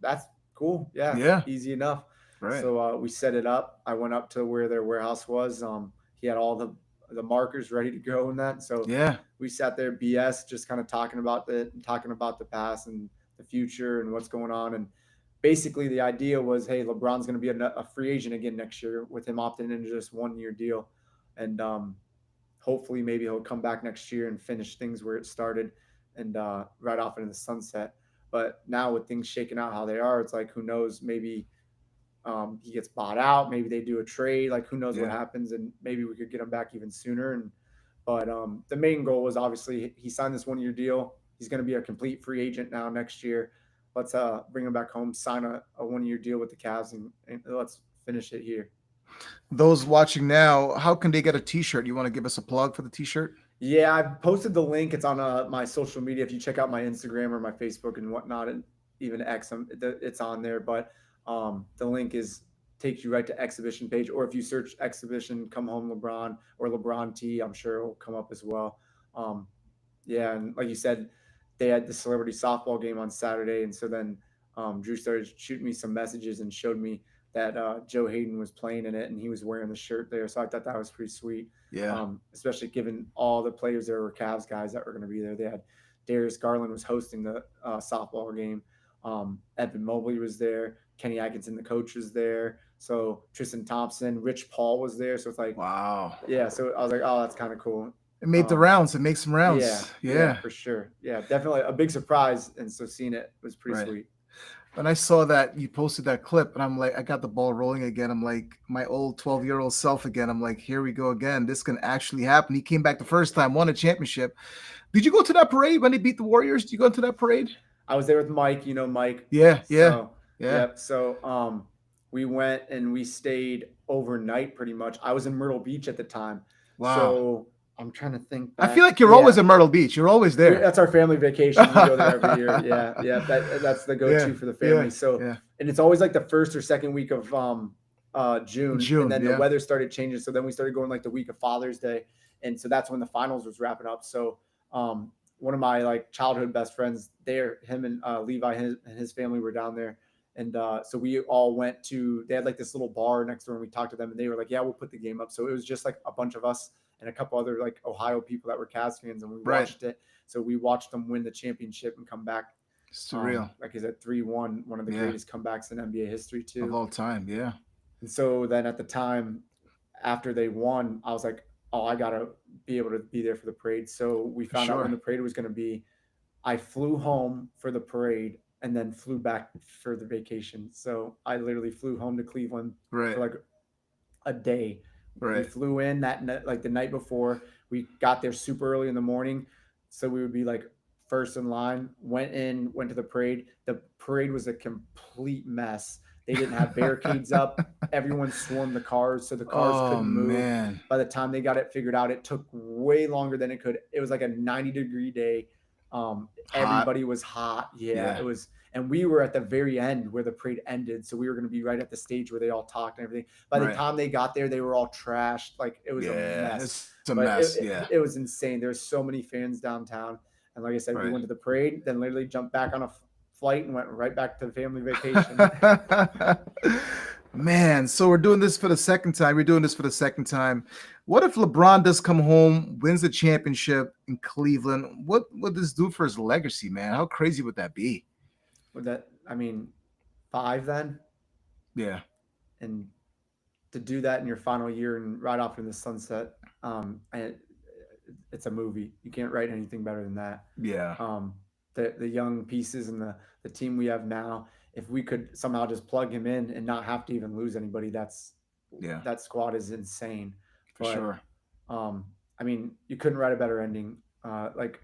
that's cool. Yeah, Yeah. easy enough. Right. So we set it up. I went up to where their warehouse was. He had all the markers ready to go and that. So Yeah. we sat there, BS, just kind of talking about the past and the future and what's going on. And basically, the idea was, hey, LeBron's going to be a free agent again next year with him opting into just 1 year deal, and hopefully maybe he'll come back next year and finish things where it started and right off into the sunset. But now with things shaking out how they are, it's like who knows? Maybe he gets bought out. Maybe they do a trade. Like who knows what Yeah. happens, and maybe we could get him back even sooner. And but the main goal was obviously he signed this 1 year deal. He's going to be a complete free agent now next year. Let's bring him back home, sign a 1 year deal with the Cavs, and let's finish it here. Those watching now, how can they get a T-shirt? You want to give us a plug for the T-shirt? Yeah, I've posted the link. It's on my social media. If you check out my Instagram or my Facebook and whatnot, and even X, it's on there. But the link takes you right to exhibition page. Or if you search exhibition, come home LeBron or LeBron T, I'm sure it'll come up as well. Um, yeah, and like you said, they had the celebrity softball game on Saturday, and so then Drew started shooting me some messages and showed me that Joe Hayden was playing in it, and he was wearing the shirt there. So I thought that was pretty sweet. Yeah. Especially given all the players there were Cavs guys that were going to be there. They had Darius Garland was hosting the softball game. Evan Mobley was there. Kenny Atkinson, the coach, was there. So Tristan Thompson, Rich Paul was there. So it's like, Wow. yeah. So I was like, oh, that's kind of cool. It made the rounds. It makes some rounds. Yeah, for sure. Yeah, definitely a big surprise. And so seeing it was pretty sweet. When I saw that you posted that clip, and I'm like, I got the ball rolling again. I'm like, my old 12-year-old self again. I'm like, here we go again. This can actually happen. He came back the first time, won a championship. Did you go to that parade when they beat the Warriors? Did you go to that parade? I was there with Mike. You know Mike. Yeah. So, Yep. So we went and we stayed overnight pretty much. I was in Myrtle Beach at the time. Wow. So I'm trying to think back. I feel like you're always in Myrtle Beach. You're always there. That's our family vacation. We go there every year. Yeah. That's the go-to for the family. And it's always like the first or second week of June. And then the weather started changing. So then we started going like the week of Father's Day. And so that's when the finals was wrapping up. So one of my like childhood best friends there, him and Levi and his family were down there. And so we all went to, they had like this little bar next door and we talked to them and they were like, yeah, we'll put the game up. So it was just like a bunch of us and a couple other like Ohio people that were Cavs fans, and we watched it. So we watched them win the championship and come back. Surreal. Like is it 3-1, one of the greatest comebacks in NBA history too. Of all time, yeah. And so then at the time, after they won, I was like, oh, I got to be able to be there for the parade. So we found out when the parade was going to be. I flew home for the parade and then flew back for the vacation. So I literally flew home to Cleveland for like a day. We flew in that like the night before. We got there super early in the morning, so we would be like first in line. Went to the parade. The parade was a complete mess. They didn't have barricades up. Everyone swarmed the cars, so the cars couldn't move. Man. By the time they got it figured out, it took way longer than it could. It was like a 90-degree day. Everybody was hot. Yeah, it was. And we were at the very end where the parade ended. So we were going to be right at the stage where they all talked and everything. By the time they got there, they were all trashed. Like it was a mess. It's a mess. It was insane. There were so many fans downtown. And like I said, we went to the parade, then literally jumped back on a flight and went right back to the family vacation. Man, so we're doing this for the second time. What if LeBron does come home, wins the championship in Cleveland? What would this do for his legacy, man? How crazy would that be? Would that, I mean, 5 then? Yeah. And to do that in your final year and ride off in the sunset, and it's a movie. You can't write anything better than that. Yeah, Um, the young pieces and the team we have now, if we could somehow just plug him in and not have to even lose anybody, yeah, that squad is insane. for But sure. um, I mean, you couldn't write a better ending. Like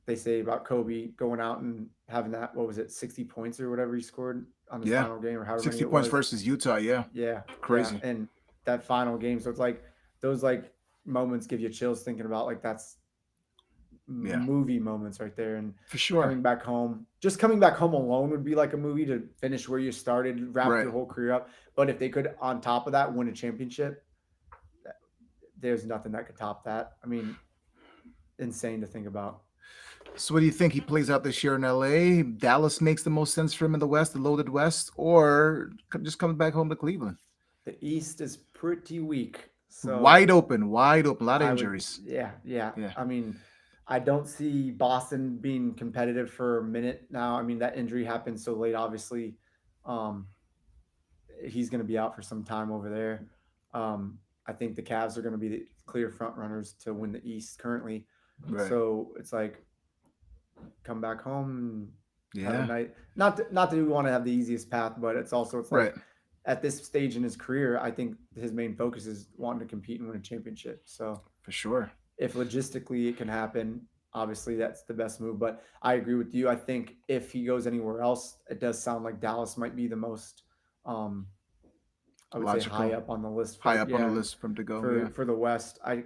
they say about Kobe going out and having that, what was it, 60 points or whatever he scored on his Yeah, final game or however many 60 it points was. versus Utah. Yeah, Yeah, yeah, crazy. and that final game. So it's like those like moments give you chills thinking about like that's Yeah, movie moments right there. And for sure. coming back home, just coming back home alone would be like a movie to finish where you started, wrap Right. your whole career up. But if they could, on top of that, win a championship, there's nothing that could top that. I mean, insane to think about. So, what do you think? He plays out this year in LA. Dallas makes the most sense for him in the West, the loaded West, or just comes back home to Cleveland? The East is pretty weak, so Wide open, wide open. A lot of I would, injuries. yeah, yeah. Yeah. I mean, I don't see Boston being competitive for a minute now. I mean, that injury happened so late. Obviously, um, he's going to be out for some time over there. I think the Cavs are going to be the clear front runners to win the East currently. Right. So it's like come back home, have a Yeah. night. Not that we want to have the easiest path, but it's Right. like at this stage in his career, I think his main focus is wanting to compete and win a championship. So For sure. if logistically it can happen, obviously that's the best move. But I agree with you. I think if he goes anywhere else, it does sound like Dallas might be the most, um, I would say, high Logical. up on the list High for up on the list for him to go. Yeah. for the West. I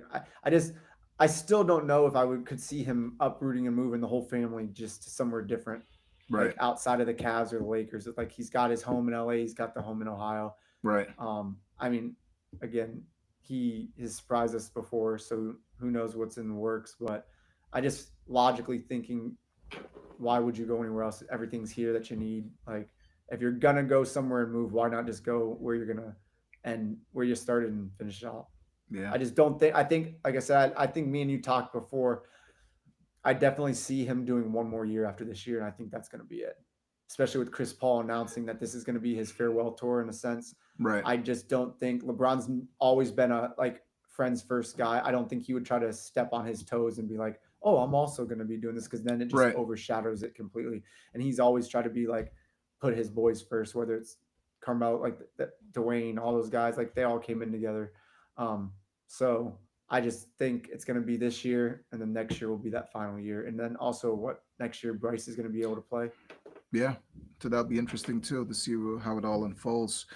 just I still don't know if I would could see him uprooting and moving the whole family just to somewhere different, Right. like outside of the Cavs or the Lakers. Like he's got his home in LA, he's got the home in Ohio. Right. I mean, again, he has surprised us before, so who knows what's in the works. But I just logically thinking, why would you go anywhere else? Everything's here that you need. Like, if you're gonna go somewhere and move, why not just go where you're gonna and where you started and finish it off? Yeah. I just don't think. I think, like I said, I think me and you talked before. I definitely see him doing one more year after this year, and I think that's going to be it. Especially with Chris Paul announcing that this is going to be his farewell tour in a sense. Right. I just don't think LeBron's always been a like friends first guy. I don't think he would try to step on his toes and be like, "Oh, I'm also going to be doing this," because then it just Right. overshadows it completely. And he's always tried to be like, put his boys first, whether it's Carmelo, like Dwayne, all those guys, like they all came in together. So I just think it's going to be this year, and then next year will be that final year, and then also what next year Bryce is going to be able to play. Yeah. So that'll be interesting too to see how it all unfolds.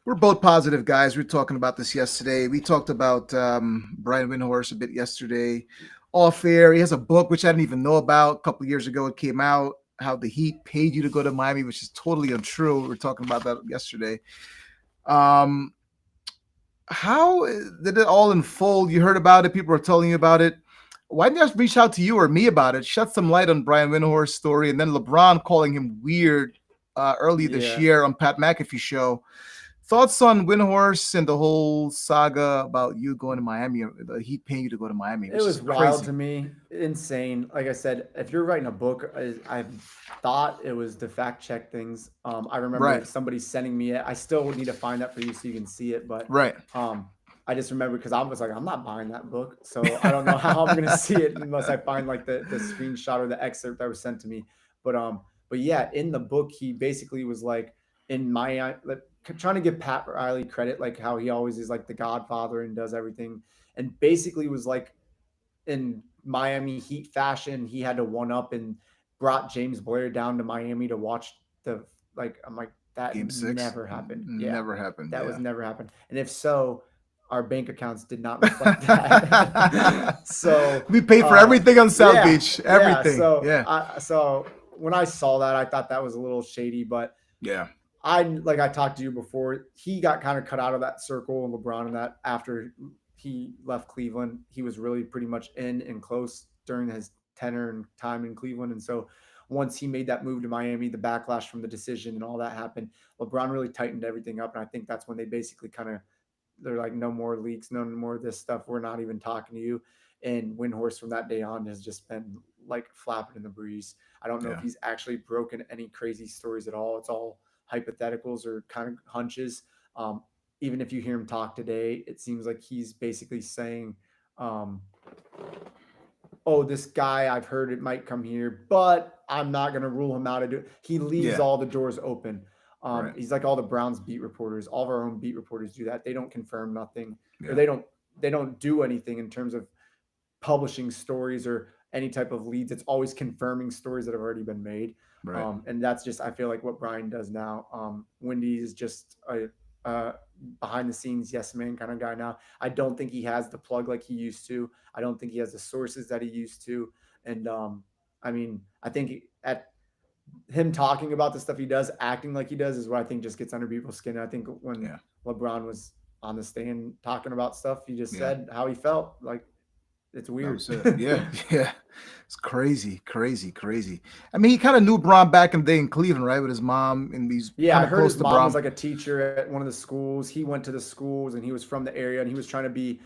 We're both positive guys. We were talking about this yesterday. We talked about Brian Windhorst a bit yesterday. Off air, he has a book which I didn't even know about. A couple of years ago, it came out. How the Heat paid you to go to Miami, which is totally untrue. We were talking about that yesterday. Um, how did it all unfold? You heard about it. People were telling you about it. Why didn't you just reach out to you or me about it? Shed some light on Brian Windhorst's story, and then LeBron calling him weird early this Yeah, year on Pat McAfee show. Thoughts on Windhorst and the whole saga about you going to Miami, the Heat paying you to go to Miami, it which is was wild crazy. to me, insane. Like I said, if you're writing a book, I thought it was to fact check things. I remember Right, somebody sending me it. I still would need to find that for you so you can see it, but right. um, I just remember because I was like, I'm not buying that book, so I don't know how I'm gonna see it unless I find like the screenshot or the excerpt that was sent to me. But yeah, in the book, he basically was like, in my like, trying to give Pat Riley credit, like how he always is like the Godfather and does everything, and basically was like in Miami Heat fashion, he had to one up and brought James Blair down to Miami to watch the like. I'm like, that Game six never happened. Yeah, never happened. that was Yeah. never happened. And if so, our bank accounts did not reflect that. So We pay for everything on South yeah, Beach. yeah. Everything. Yeah. So when I saw that, I thought that was a little shady, but Yeah. I talked to you before. He got kind of cut out of that circle, and LeBron and that after he left Cleveland, he was really pretty much in and close during his tenure and time in Cleveland. And so once he made that move to Miami, the backlash from the decision and all that happened, LeBron really tightened everything up. And I think that's when they basically kind of they're like, no more leaks, no more of this stuff. We're not even talking to you. And Windhorst from that day on has just been like flapping in the breeze. I don't know if Yeah. he's actually broken any crazy stories at all. It's all hypotheticals or kind of hunches. Um, even if you hear him talk today, it seems like he's basically saying, um, "Oh, this guy, I've heard it might come here, but I'm not going to rule him out." He leaves Yeah. all the doors open. Right. He's like all the Browns beat reporters. All of our own beat reporters do that. They don't confirm nothing, or Yeah. they don't do anything in terms of publishing stories or any type of leads. It's always confirming stories that have already been made. Right. And that's just, I feel like, what Brian does now. Wendy is just a behind the scenes yes man kind of guy now. I don't think he has the plug like he used to. I don't think he has the sources that he used to. And I mean, I think at him talking about the stuff he does, acting like he does, is what I think just gets under people's skin. I think when Yeah. LeBron was on the stand talking about stuff, he just Yeah. said how he felt. Like, it's That weird. was it. Yeah. Yeah. It's crazy, crazy, crazy. I mean, he kind of knew Braun back in the day in Cleveland, right? With his mom, and he's Yeah, kind I of heard close his to mom was Braun. like a teacher at one of the schools. He went to the schools and he was from the area and he was trying to be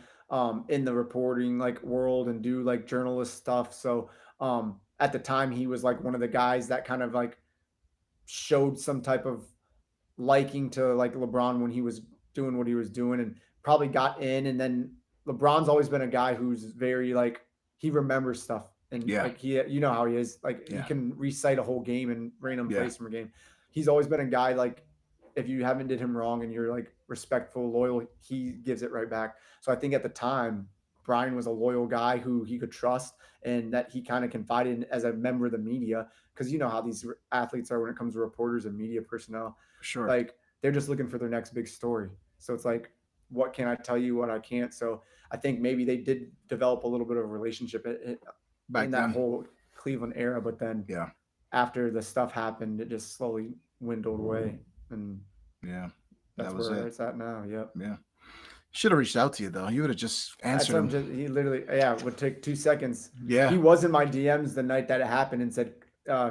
in the reporting like world and do like journalist stuff. So at the time he was like one of the guys that kind of like showed some type of liking to like LeBron when he was doing what he was doing and probably got in. And then LeBron's always been a guy who's very like, he remembers stuff and Yeah. like you know how he is, like he Yeah. can recite a whole game and random Yeah. plays from a game. He's always been a guy like, if you haven't did him wrong and you're like respectful, loyal, he gives it right back. So I think at the time Brian was a loyal guy who he could trust and that he kind of confided in as a member of the media, because you know how these athletes are when it comes to reporters and media personnel. For sure. Like, they're just looking for their next big story. So it's like, what can I tell you, what I can't? So I think maybe they did develop a little bit of a relationship in Back that then. whole Cleveland era. But then Yeah. after the stuff happened, it just slowly dwindled away. And Yeah. That that's was where it. it's at now. Yep. Yeah. Should have reached out to you though. You would have just That's answered what I'm him. just, he literally, yeah, would take 2 seconds. He Yeah. was in my DMs the night that it happened and said,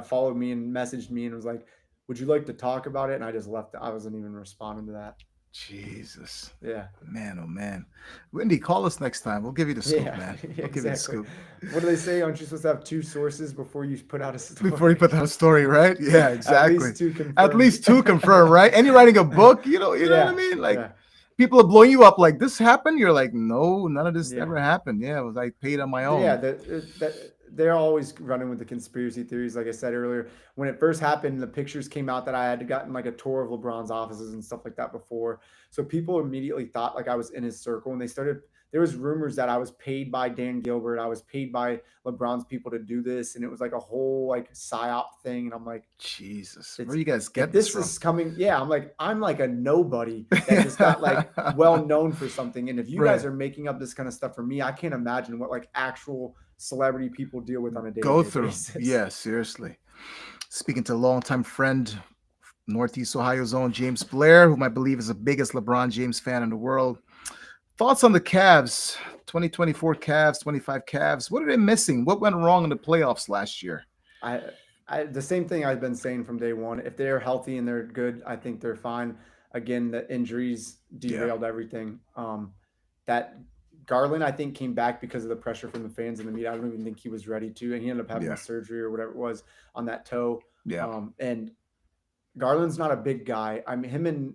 followed me and messaged me and was like, would you like to talk about it? And I just left. I wasn't even responding to that. Jesus. Yeah. Man, oh man. Wendy, call us next time. We'll give you the scoop, Yeah, man. yeah, We'll give you the exactly. scoop. What do they say? Aren't you supposed to have two sources before you put out a story? Before you put that story, right? Yeah, At exactly. least two confirmed. At least two confirmed, right? And you're writing a book, you know what I Yeah, mean? Like yeah, people are blowing you up like this happened. You're like, no, none of this yeah. ever happened. Yeah, it was I paid on my Yeah, own. that they're always running with the conspiracy theories. Like I said earlier, when it first happened, the pictures came out that I had gotten like a tour of LeBron's offices and stuff like that before. So people immediately thought like I was in his circle, and they started. There was rumors that I was paid by Dan Gilbert, I was paid by LeBron's people to do this, and it was like a whole like psyop thing. And I'm like, Jesus. Where it's do you guys if get this this from? is coming, yeah, I'm like a nobody that just got like well known for something. And if you Right. guys are making up this kind of stuff for me, I can't imagine what like actual celebrity people deal with on a Go day-to-day through. basis. Yeah, seriously. Speaking to longtime friend, Northeast Ohio Zone, James Blair, whom I believe is the biggest LeBron James fan in the world. Thoughts on the Cavs, 2024 Cavs, 25 Cavs. What are they missing? What went wrong in the playoffs last year? I the same thing I've been saying from day one. If they're healthy and they're good, I think they're fine. Again, the injuries Yeah. derailed everything. That Garland, I think, came back because of the pressure from the fans in the media. I don't even think he was ready to, and he ended up having Yeah. the surgery or whatever it was on that toe. Yeah. And Garland's not a big guy. I mean, him and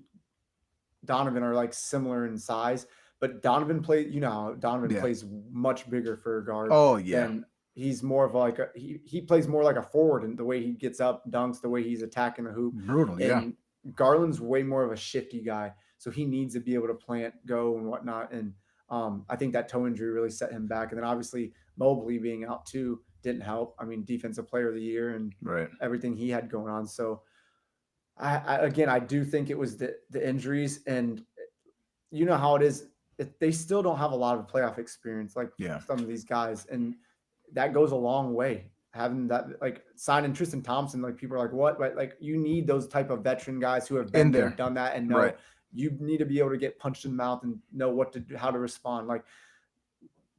Donovan are like similar in size, but Donovan plays. You know, how Donovan Yeah. plays much bigger for a guard Oh, yeah. than he's more of like he plays more like a forward in the way he gets up, dunks, the way he's attacking the hoop. Brutal. Yeah. And Garland's way more of a shifty guy, so he needs to be able to plant, go, and whatnot. And I think that toe injury really set him back. And then obviously Mobley being out too didn't help. I mean, defensive player of the year and Right. everything he had going on. So I do think it was the injuries, and you know how it is. They still don't have a lot of playoff experience like Yeah. some of these guys, and that goes a long way. Having that, like signing Tristan Thompson, like people are like, what? But like you need those type of veteran guys who have been In there, there. done that, and know Right. you need to be able to get punched in the mouth and know what to do, how to respond. Like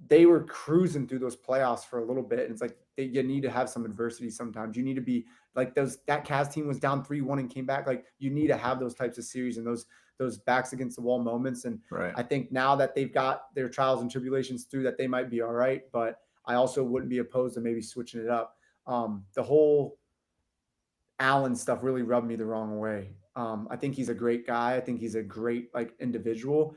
they were cruising through those playoffs for a little bit, and it's like you need to have some adversity sometimes. You need to be like that Cavs team was down 3-1 and came back. Like you need to have those types of series and those backs against the wall moments. And Right. I think now that they've got their trials and tribulations through, that they might be all right. But I also wouldn't be opposed to maybe switching it up. The whole Allen stuff really rubbed me the wrong way. I think he's a great guy. I think he's a great like individual.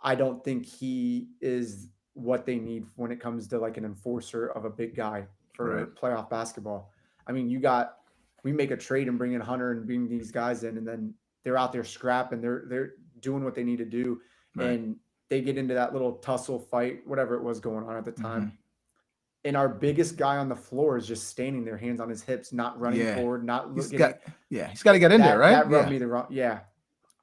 I don't think he is what they need when it comes to like an enforcer of a big guy Right. for playoff basketball. I mean, we make a trade and bring in Hunter and bring these guys in, and then they're out there scrapping. They're doing what they need to do, Right. and they get into that little tussle fight, whatever it was going on at the Mhm. time. And our biggest guy on the floor is just standing there, hands on his hips, not running Yeah. forward, not He's getting got he's got to get in there, that. right? That rubbed Yeah. me the wrong. Yeah,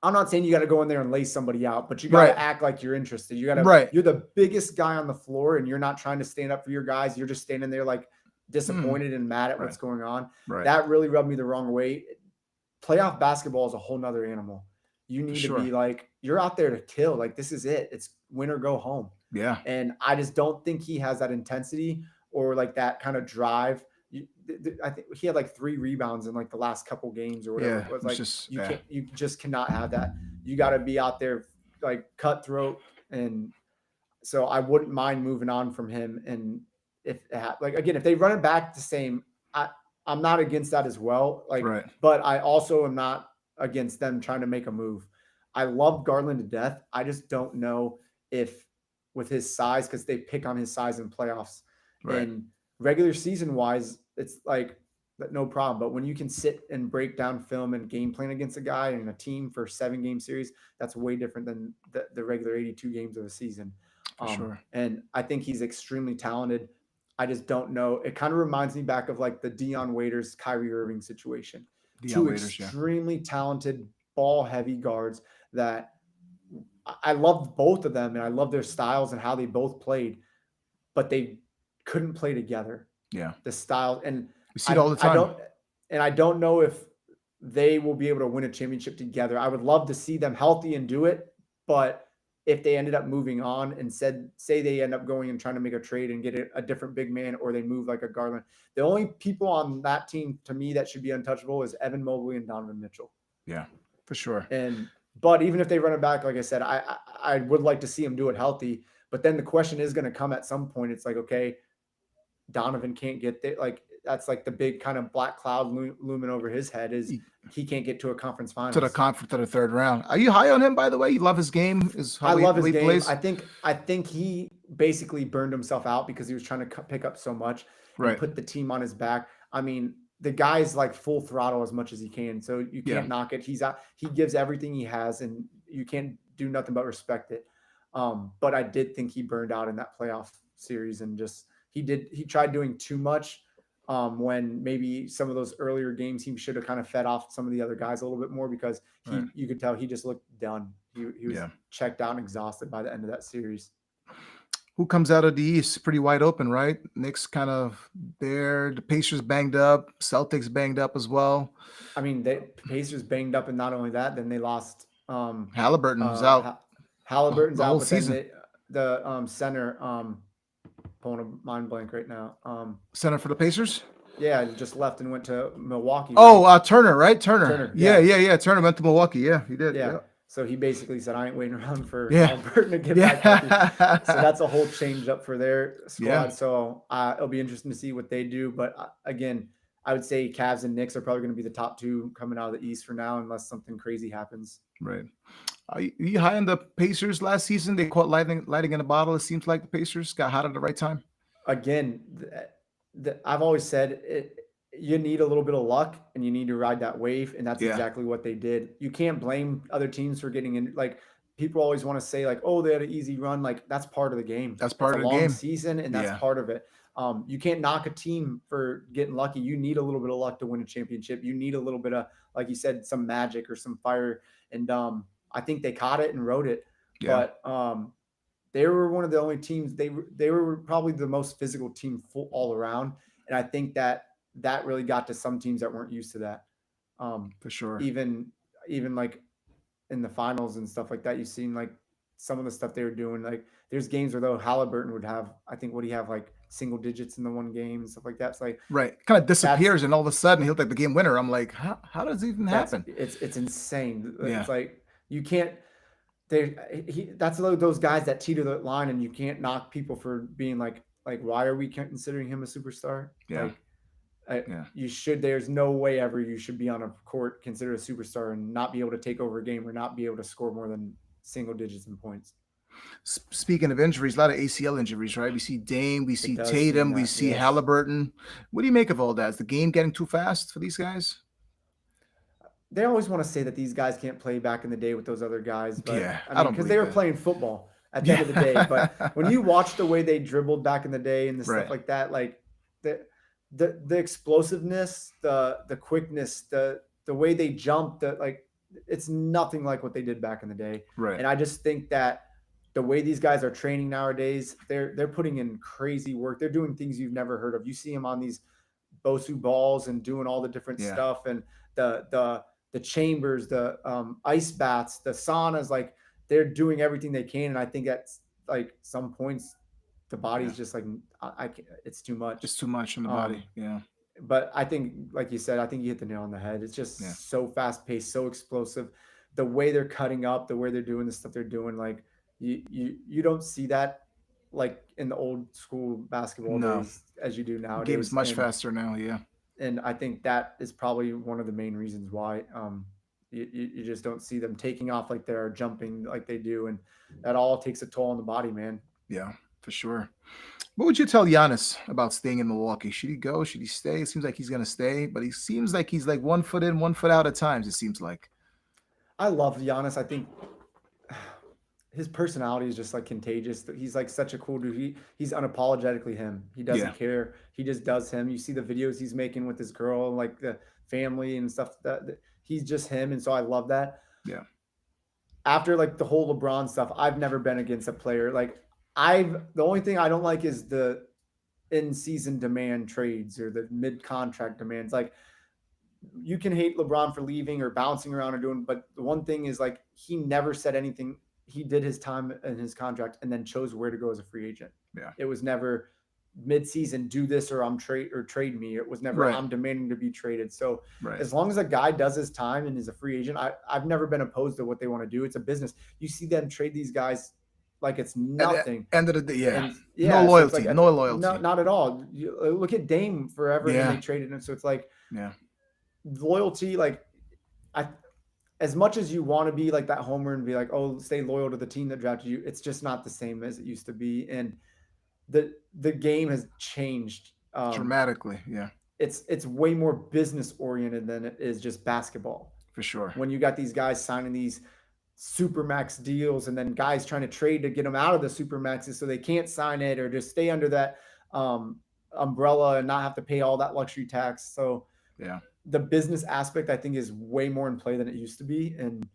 I'm not saying you got to go in there and lay somebody out, but you got Right. to act like you're interested. Right. You're the biggest guy on the floor and you're not trying to stand up for your guys. You're just standing there like disappointed and mad at Right. what's going on. Right. That really rubbed me the wrong way. Playoff basketball is a whole nother animal. You need to be like, you're out there to kill. Like, this is it. It's win or go home. Yeah. And I just don't think he has that intensity or like that kind of drive. I think he had like 3 rebounds in like the last couple games or whatever. Yeah. It was It's like just you just cannot have that. You got to be out there like cutthroat. And so I wouldn't mind moving on from him. And if like again, if they run it back the same, I'm not against that as well. Like, right. but I also am not against them trying to make a move. I love Garland to death. I just don't know if with his size, because they pick on his size in playoffs. Right. And regular season wise, it's like no problem. But when you can sit and break down film and game plan against a guy and a team for 7-game series, that's way different than the regular 82 games of a season. For sure. And I think he's extremely talented. I just don't know. It kind of reminds me back of like the Dion Waiters, Kyrie Irving situation. Two extremely talented ball heavy guards that I loved both of them and I love their styles and how they both played, but they couldn't play together. Yeah. The style, and we see it all the time. I don't know if they will be able to win a championship together. I would love to see them healthy and do it, but if they ended up moving on and say they end up going and trying to make a trade and get a different big man, or they move like a Garland, the only people on that team to me that should be untouchable is Evan Mobley and Donovan Mitchell. Yeah, for sure. But even if they run it back, like I said, I would like to see him do it healthy. But then the question is going to come at some point. It's like, okay, Donovan can't get there. Like, that's like the big kind of black cloud looming over his head is he can't get to a conference finals. To the third round. Are you high on him, by the way? You love his game? I love his game. Plays? I think he basically burned himself out because he was trying to pick up so much and put the team on his back. I mean, the guy's like full throttle as much as he can. So you can't knock it. He gives everything he has and you can't do nothing but respect it. But I did think he burned out in that playoff series and just, he tried doing too much. When maybe some of those earlier games he should have kind of fed off some of the other guys a little bit more because you could tell he just looked done. He was checked out and exhausted by the end of that series. Who comes out of the East pretty wide open, right? Knicks kind of there. The Pacers banged up. Celtics banged up as well. I mean, the Pacers banged up, and not only that, then they lost. Halliburton was out. Halliburton's the out, whole but season. Then the center. Pulling a mind blank right now. Center for the Pacers? Yeah, just left and went to Milwaukee. Oh, Turner, right? Turner. Yeah. Turner went to Milwaukee. Yeah, he did. Yeah. So he basically said, I ain't waiting around for Halliburton to get back healthy. So that's a whole change up for their squad. Yeah. So it'll be interesting to see what they do. But again, I would say Cavs and Knicks are probably going to be the top 2 coming out of the East for now, unless something crazy happens. Right. Are you high on the Pacers last season? They caught lightning in a bottle. It seems like the Pacers got hot at the right time. Again, I've always said you need a little bit of luck and you need to ride that wave. And that's exactly what they did. You can't blame other teams for getting in. Like, people always want to say like, oh, they had an easy run. Like, that's part of the game. That's part of the long game. Season, and that's part of it. You can't knock a team for getting lucky. You need a little bit of luck to win a championship. You need a little bit of, like you said, some magic or some fire. And I think they caught it and rode it. Yeah. But they were one of the only teams. They were probably the most physical team all around. And I think that really got to some teams that weren't used to that. For sure. Even like in the finals and stuff like that, you've seen like some of the stuff they were doing. Like, there's games where though Halliburton would have, I think, would he have like single digits in the one game and stuff like that. It's like kind of disappears and all of a sudden he'll take the game winner. I'm like, how does it even happen? It's insane. It's like you can't. That's those guys that teeter the line, and you can't knock people for being like why are we considering him a superstar? Yeah. Yeah. You should. There's no way ever you should be on a court considered a superstar and not be able to take over a game or not be able to score more than single digits in points. Speaking of injuries, a lot of ACL injuries, right? We see Dame, we It see does seem Tatum, we that, see yes. Halliburton. What do you make of all that? Is the game getting too fast for these guys? They always want to say that these guys can't play back in the day with those other guys, but Yeah, I I mean, don't because they believe were it. playing football at the end Yeah. of the day. But when you watch the way they dribbled back in the day and the stuff Right. like that, like the the explosiveness, the quickness, the way they jumped, like it's nothing like what they did back in the day. Right. And I just think that the way these guys are training nowadays, they're putting in crazy work. They're doing things you've never heard of. You see them on these Bosu balls and doing all the different Yeah. stuff and the chambers, the ice baths, the saunas. Like they're doing everything they can, and I think at like some points the Yeah. body's just like I can't, it's too much. It's too much in the Um, body. Yeah. but I think, like you said, I think you hit the nail on the head. It's Yeah. just so fast paced, so explosive. The way they're cutting up, the way they're doing the stuff they're doing, like you don't see that like in the old school basketball No. days as you do The game is nowadays. much faster now. Yeah. And I think that is probably one of the main reasons why you just don't see them taking off like they're jumping like they do, and that all takes a toll on the body, man. Yeah, for sure. What would you tell Giannis about staying in Milwaukee? Should he go? Should he stay? It seems like he's gonna stay, but he seems like he's like 1 foot in, 1 foot out at times. It seems like. I love Giannis. I think his personality is just like contagious. He's like such a cool dude. He's unapologetically him. He Yeah. doesn't care. He just does him. You see the videos he's making with his girl, like the family and stuff. That he's just him, and so I love that. Yeah. After like the whole LeBron stuff, I've never been against a player. Like the only thing I don't like is the in season demand trades or the mid contract demands. Like you can hate LeBron for leaving or bouncing around or doing, but the one thing is like he never said anything. He did his time in his contract and then chose where to go as a free agent. Yeah. It was never mid-season do this or trade me. It was never Right. I'm demanding to be traded. So Right. as long as a guy does his time and is a free agent, I've never been opposed to what they want to do. It's a business. You see them trade these guys like it's At the nothing. end of the day, yeah. And No yeah, so it's loyalty. like No no, loyalty. not at all. You, look at Dame forever, and then Yeah. they traded him. So it's like Yeah. loyalty. Like I, as much as you want to be like that homer and be like, oh, stay loyal to the team that drafted you, it's just not the same as it used to be. And the game has changed. Dramatically. Yeah. It's way more business oriented than it is just basketball. For sure. When you got these guys signing these super max deals and then guys trying to trade to get them out of the super maxes so they can't sign it or just stay under that umbrella and not have to pay all that luxury tax. So Yeah. the business aspect I think is way more in play than it used to be. And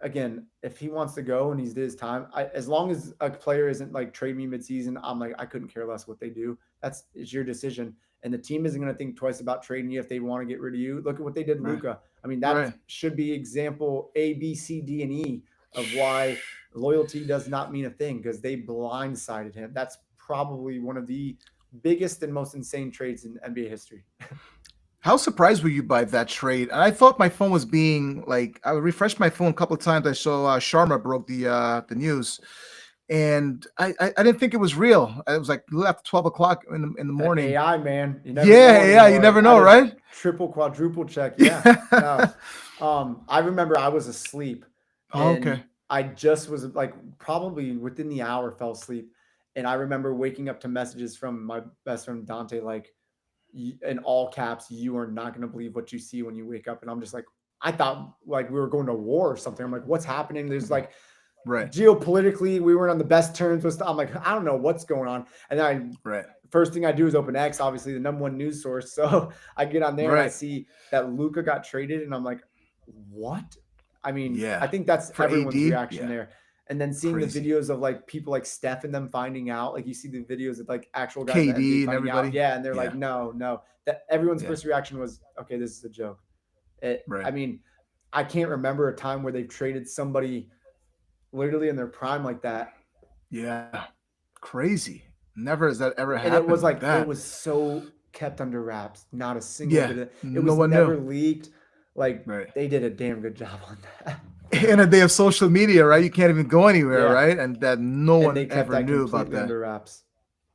again, if he wants to go and he's did his time, as long as a player isn't like trade me midseason, I'm like I couldn't care less what they do. It's your decision, and the team isn't going to think twice about trading you if they want to get rid of you. Look at what they did, Right. Luka. I mean, that Right. should be example A, B, C, D, and E of why loyalty does not mean a thing because they blindsided him. That's probably one of the biggest and most insane trades in NBA history. How surprised were you by that trade? And I thought my phone was being like I refreshed my phone a couple of times. I saw Sharma broke the news, and I didn't think it was real. It was like after 12 o'clock in the morning. AI, man. You Yeah, know yeah, you anymore. never I know, did right? Triple, quadruple check. Yeah. No. I remember I was asleep. Oh, And okay. I just was like probably within the hour fell asleep. And I remember waking up to messages from my best friend Dante, like in all caps, you are not going to believe what you see when you wake up. And I'm just like, I thought like we were going to war or something. I'm like, what's happening? There's like Right. geopolitically, we weren't on the best terms with I'm like, I don't know what's going on. And then Right. first thing I do is open X, obviously the number one news source. So I get on there and I Right. see that Luka got traded, and I'm like, what? I mean, Yeah. I think that's For everyone's AD? reaction Yeah. there. And then seeing Crazy. the videos of like people like Steph and them finding out, like you see the videos of like actual guys in the KD NBA and finding out. everybody. Yeah, and they're Yeah. like, no. That everyone's Yeah. first reaction was, okay, this is a joke. I Right. mean, I can't remember a time where they've traded somebody literally in their prime like that. Yeah. Crazy. Never has that ever And happened it was like that. it was so kept under wraps. Not a single Yeah. bit of it. It No was one never knew. leaked. Like Right. they did a damn good job on that. In a day of social media, right? You can't even go anywhere, Yeah. right? And that no And one they kept ever that knew about completely that. under wraps.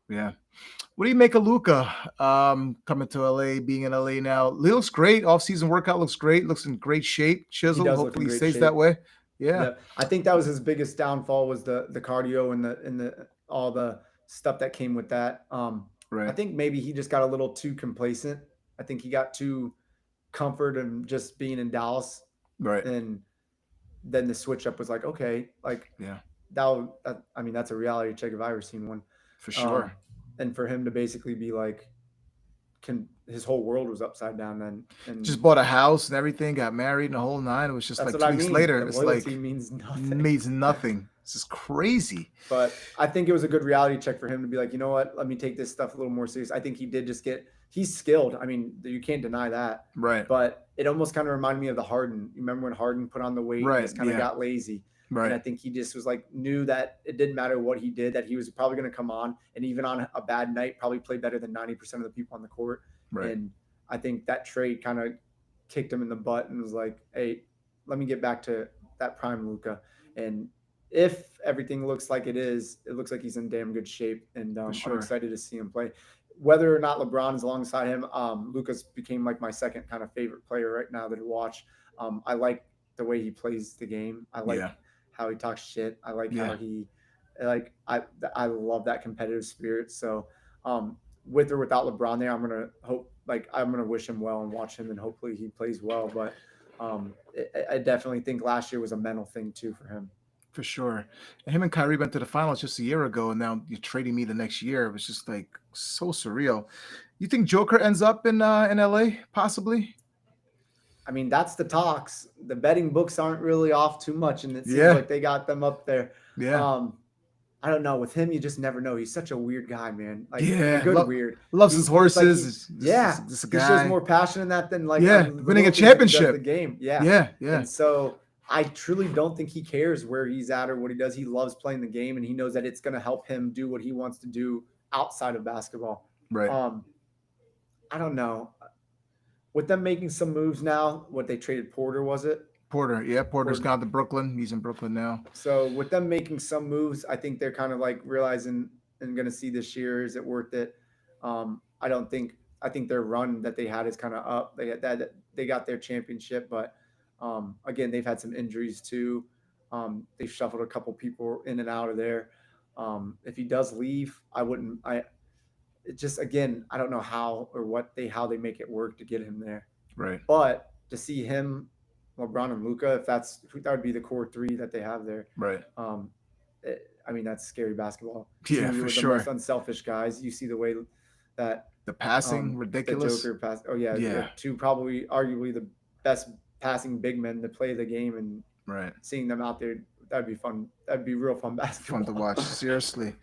Yeah. What do you make of Luca coming to LA, being in LA now? He looks great. Off-season workout looks great. Looks in great shape. He Chisel. does look in Hopefully he great stays that shape. way. Yeah. Yeah, I think that was his biggest downfall was the cardio and the all the stuff that came with that. I Right. think maybe he just got a little too complacent. I think he got too comfort and just being in Dallas, Right. and then the switch up was like, okay, like Yeah. I mean, that's a reality check if I ever seen one. For sure. Um, and for him to basically be like, his whole world was upside down then, Just and bought a house and everything, got married and the whole nine. It was just that's like what two I weeks mean. later. The It's loyalty like means nothing. means nothing. It's just crazy. But I think it was a good reality check for him to be like, you know what, let me take this stuff a little more serious. I think he did just he's skilled. I mean, you can't deny that. Right. But it almost kind of reminded me of the Harden. You remember when Harden put on the weight and Right. just kind of Yeah. got lazy? And Right. I think he just was like, knew that it didn't matter what he did, that he was probably going to come on and even on a bad night, probably play better than 90% of the people on the court. Right. And I think that trade kind of kicked him in the butt and was like, hey, let me get back to that prime Luka. And if everything looks like it looks like he's in damn good shape. And For I'm sure. excited to see him play. Whether or not LeBron is alongside him, Luka's became like my second kind of favorite player right now to watch. I like the way he plays the game. I like Yeah. how he talks shit. I like Yeah. how he like I love that competitive spirit. So with or without LeBron there, I'm gonna wish him well and watch him, and hopefully he plays well. But I definitely think last year was a mental thing too for him. For sure. And him and Kyrie went to the finals just a year ago, and now you're trading me the next year. It was just like so surreal. You think Joker ends up in LA, possibly? I mean, that's the talks. The betting books aren't really off too much, and it seems Yeah. like they got them up there. Yeah. Um, I don't know. With him, you just never know. He's such a weird guy, man. Like a Yeah. good weird. Loves He his seems like horses. he, Just, yeah, just a he shows guy. more passion in that than like Yeah. on the Winning a little things that he does the championship. game. Yeah, Yeah. Yeah. and so I truly don't think he cares where he's at or what he does. He loves playing the game, and he knows that it's going to help him do what he wants to do outside of basketball. Right. Um, I don't know. With them making some moves now, what they traded Porter, was it? Porter. Yeah. Porter's Porter. gone to Brooklyn. He's in Brooklyn now. So with them making some moves, I think they're kind of like realizing and going to see this year, is it worth it? I don't think. I think their run that they had is kind of up. They got their championship, but again, they've had some injuries too. They've shuffled a couple people in and out of there. If he does leave, I wouldn't. It just, again, I don't know how or how they make it work to get him there. Right. But to see him, LeBron and Luca, if that would be the core three that they have there. Right. I mean, that's scary basketball. Yeah, Two for of the sure. most unselfish guys. You see the way that The passing, the ridiculous. Joker passed. Oh yeah, Yeah. two probably arguably the best passing big men to play the game, and Right. seeing them out there, that'd be fun. That'd be real fun basketball. Fun to watch. Seriously.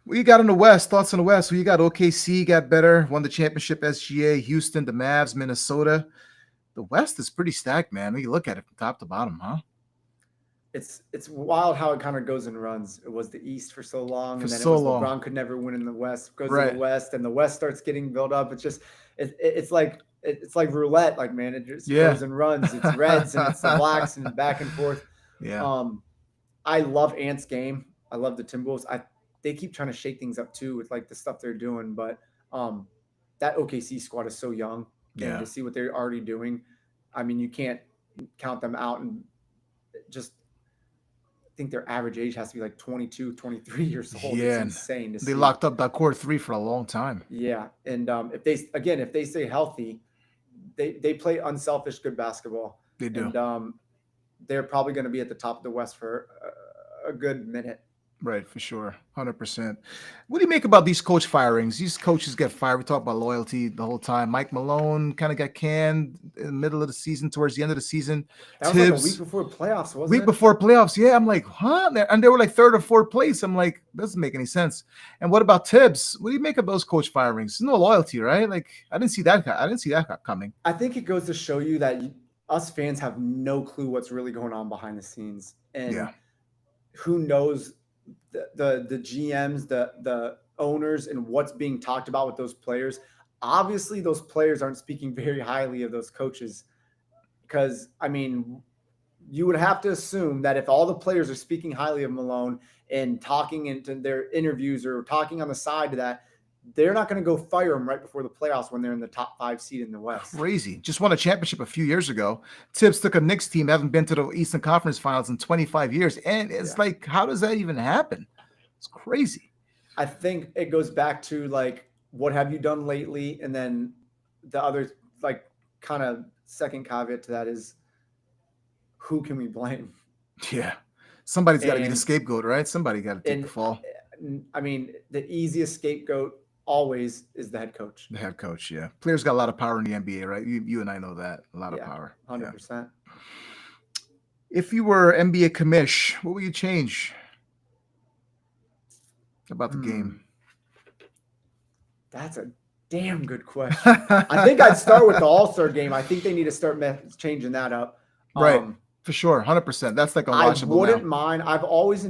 What you got in the West? Thoughts on the West? Well, you got OKC, got better, won the championship, SGA, Houston, the Mavs, Minnesota. The West is pretty stacked, man. When you look at it from top to bottom, huh? It's wild how it kind of goes and runs. It was the East for so long, For and then so it was long. LeBron could never win in the West. Goes to Right. the West, and the West starts getting built up. It's just it's like roulette. Like, man, it just Yeah. goes and runs. It's Reds and it's the Blacks and back and forth. Yeah. I love Ant's game. I love the Timberwolves. They keep trying to shake things up too with like the stuff they're doing, but that OKC squad is so young, and Yeah. to see what they're already doing, I mean, you can't count them out. And just, I think their average age has to be like 22, 23 years old. Yeah, It's insane to see. They locked up that core three for a long time. Yeah, and if they stay healthy, they play unselfish good basketball. They do. And they're probably going to be at the top of the West for a good minute. Right, for sure. 100%. What do you make about these coach firings? These coaches get fired. We talk about loyalty the whole time. Mike Malone kind of got canned in the middle of the season, towards the end of the season. That was like a Tibbs, week before playoffs, wasn't week it? before playoffs. Yeah, I'm like, huh? And they were like third or fourth place. I'm like, doesn't make any sense. And what about Tibbs? What do you make of those coach firings? There's no loyalty, right? Like, I didn't see that coming. I think it goes to show you that us fans have no clue what's really going on behind the scenes, and Yeah. who knows the GMs, the owners, and what's being talked about with those players. Obviously, those players aren't speaking very highly of those coaches, because, I mean, you would have to assume that if all the players are speaking highly of Malone and talking into their interviews or talking on the side of that, they're not going to go fire him right before the playoffs when they're in the top 5 seed in the West. Crazy. Just won a championship a few years ago. Tibbs took a Knicks team, haven't been to the Eastern Conference Finals in 25 years. And it's like, how does that even happen? It's crazy. I think it goes back to like, what have you done lately? And then the other like kind of second caveat to that is, who can we blame? Yeah. Somebody's got to be the scapegoat, right? Somebody got to take the fall. I mean, the easiest scapegoat always is the head coach. The head coach, yeah. Players got a lot of power in the NBA, right? You and I know that. A lot of power. 100%. Yeah. If you were NBA commish, what would you change about the game? That's a damn good question. I think I'd start with the All-Star game. I think they need to start changing that up. Right. For sure. 100%. That's like a watchable. I wouldn't mind. I've always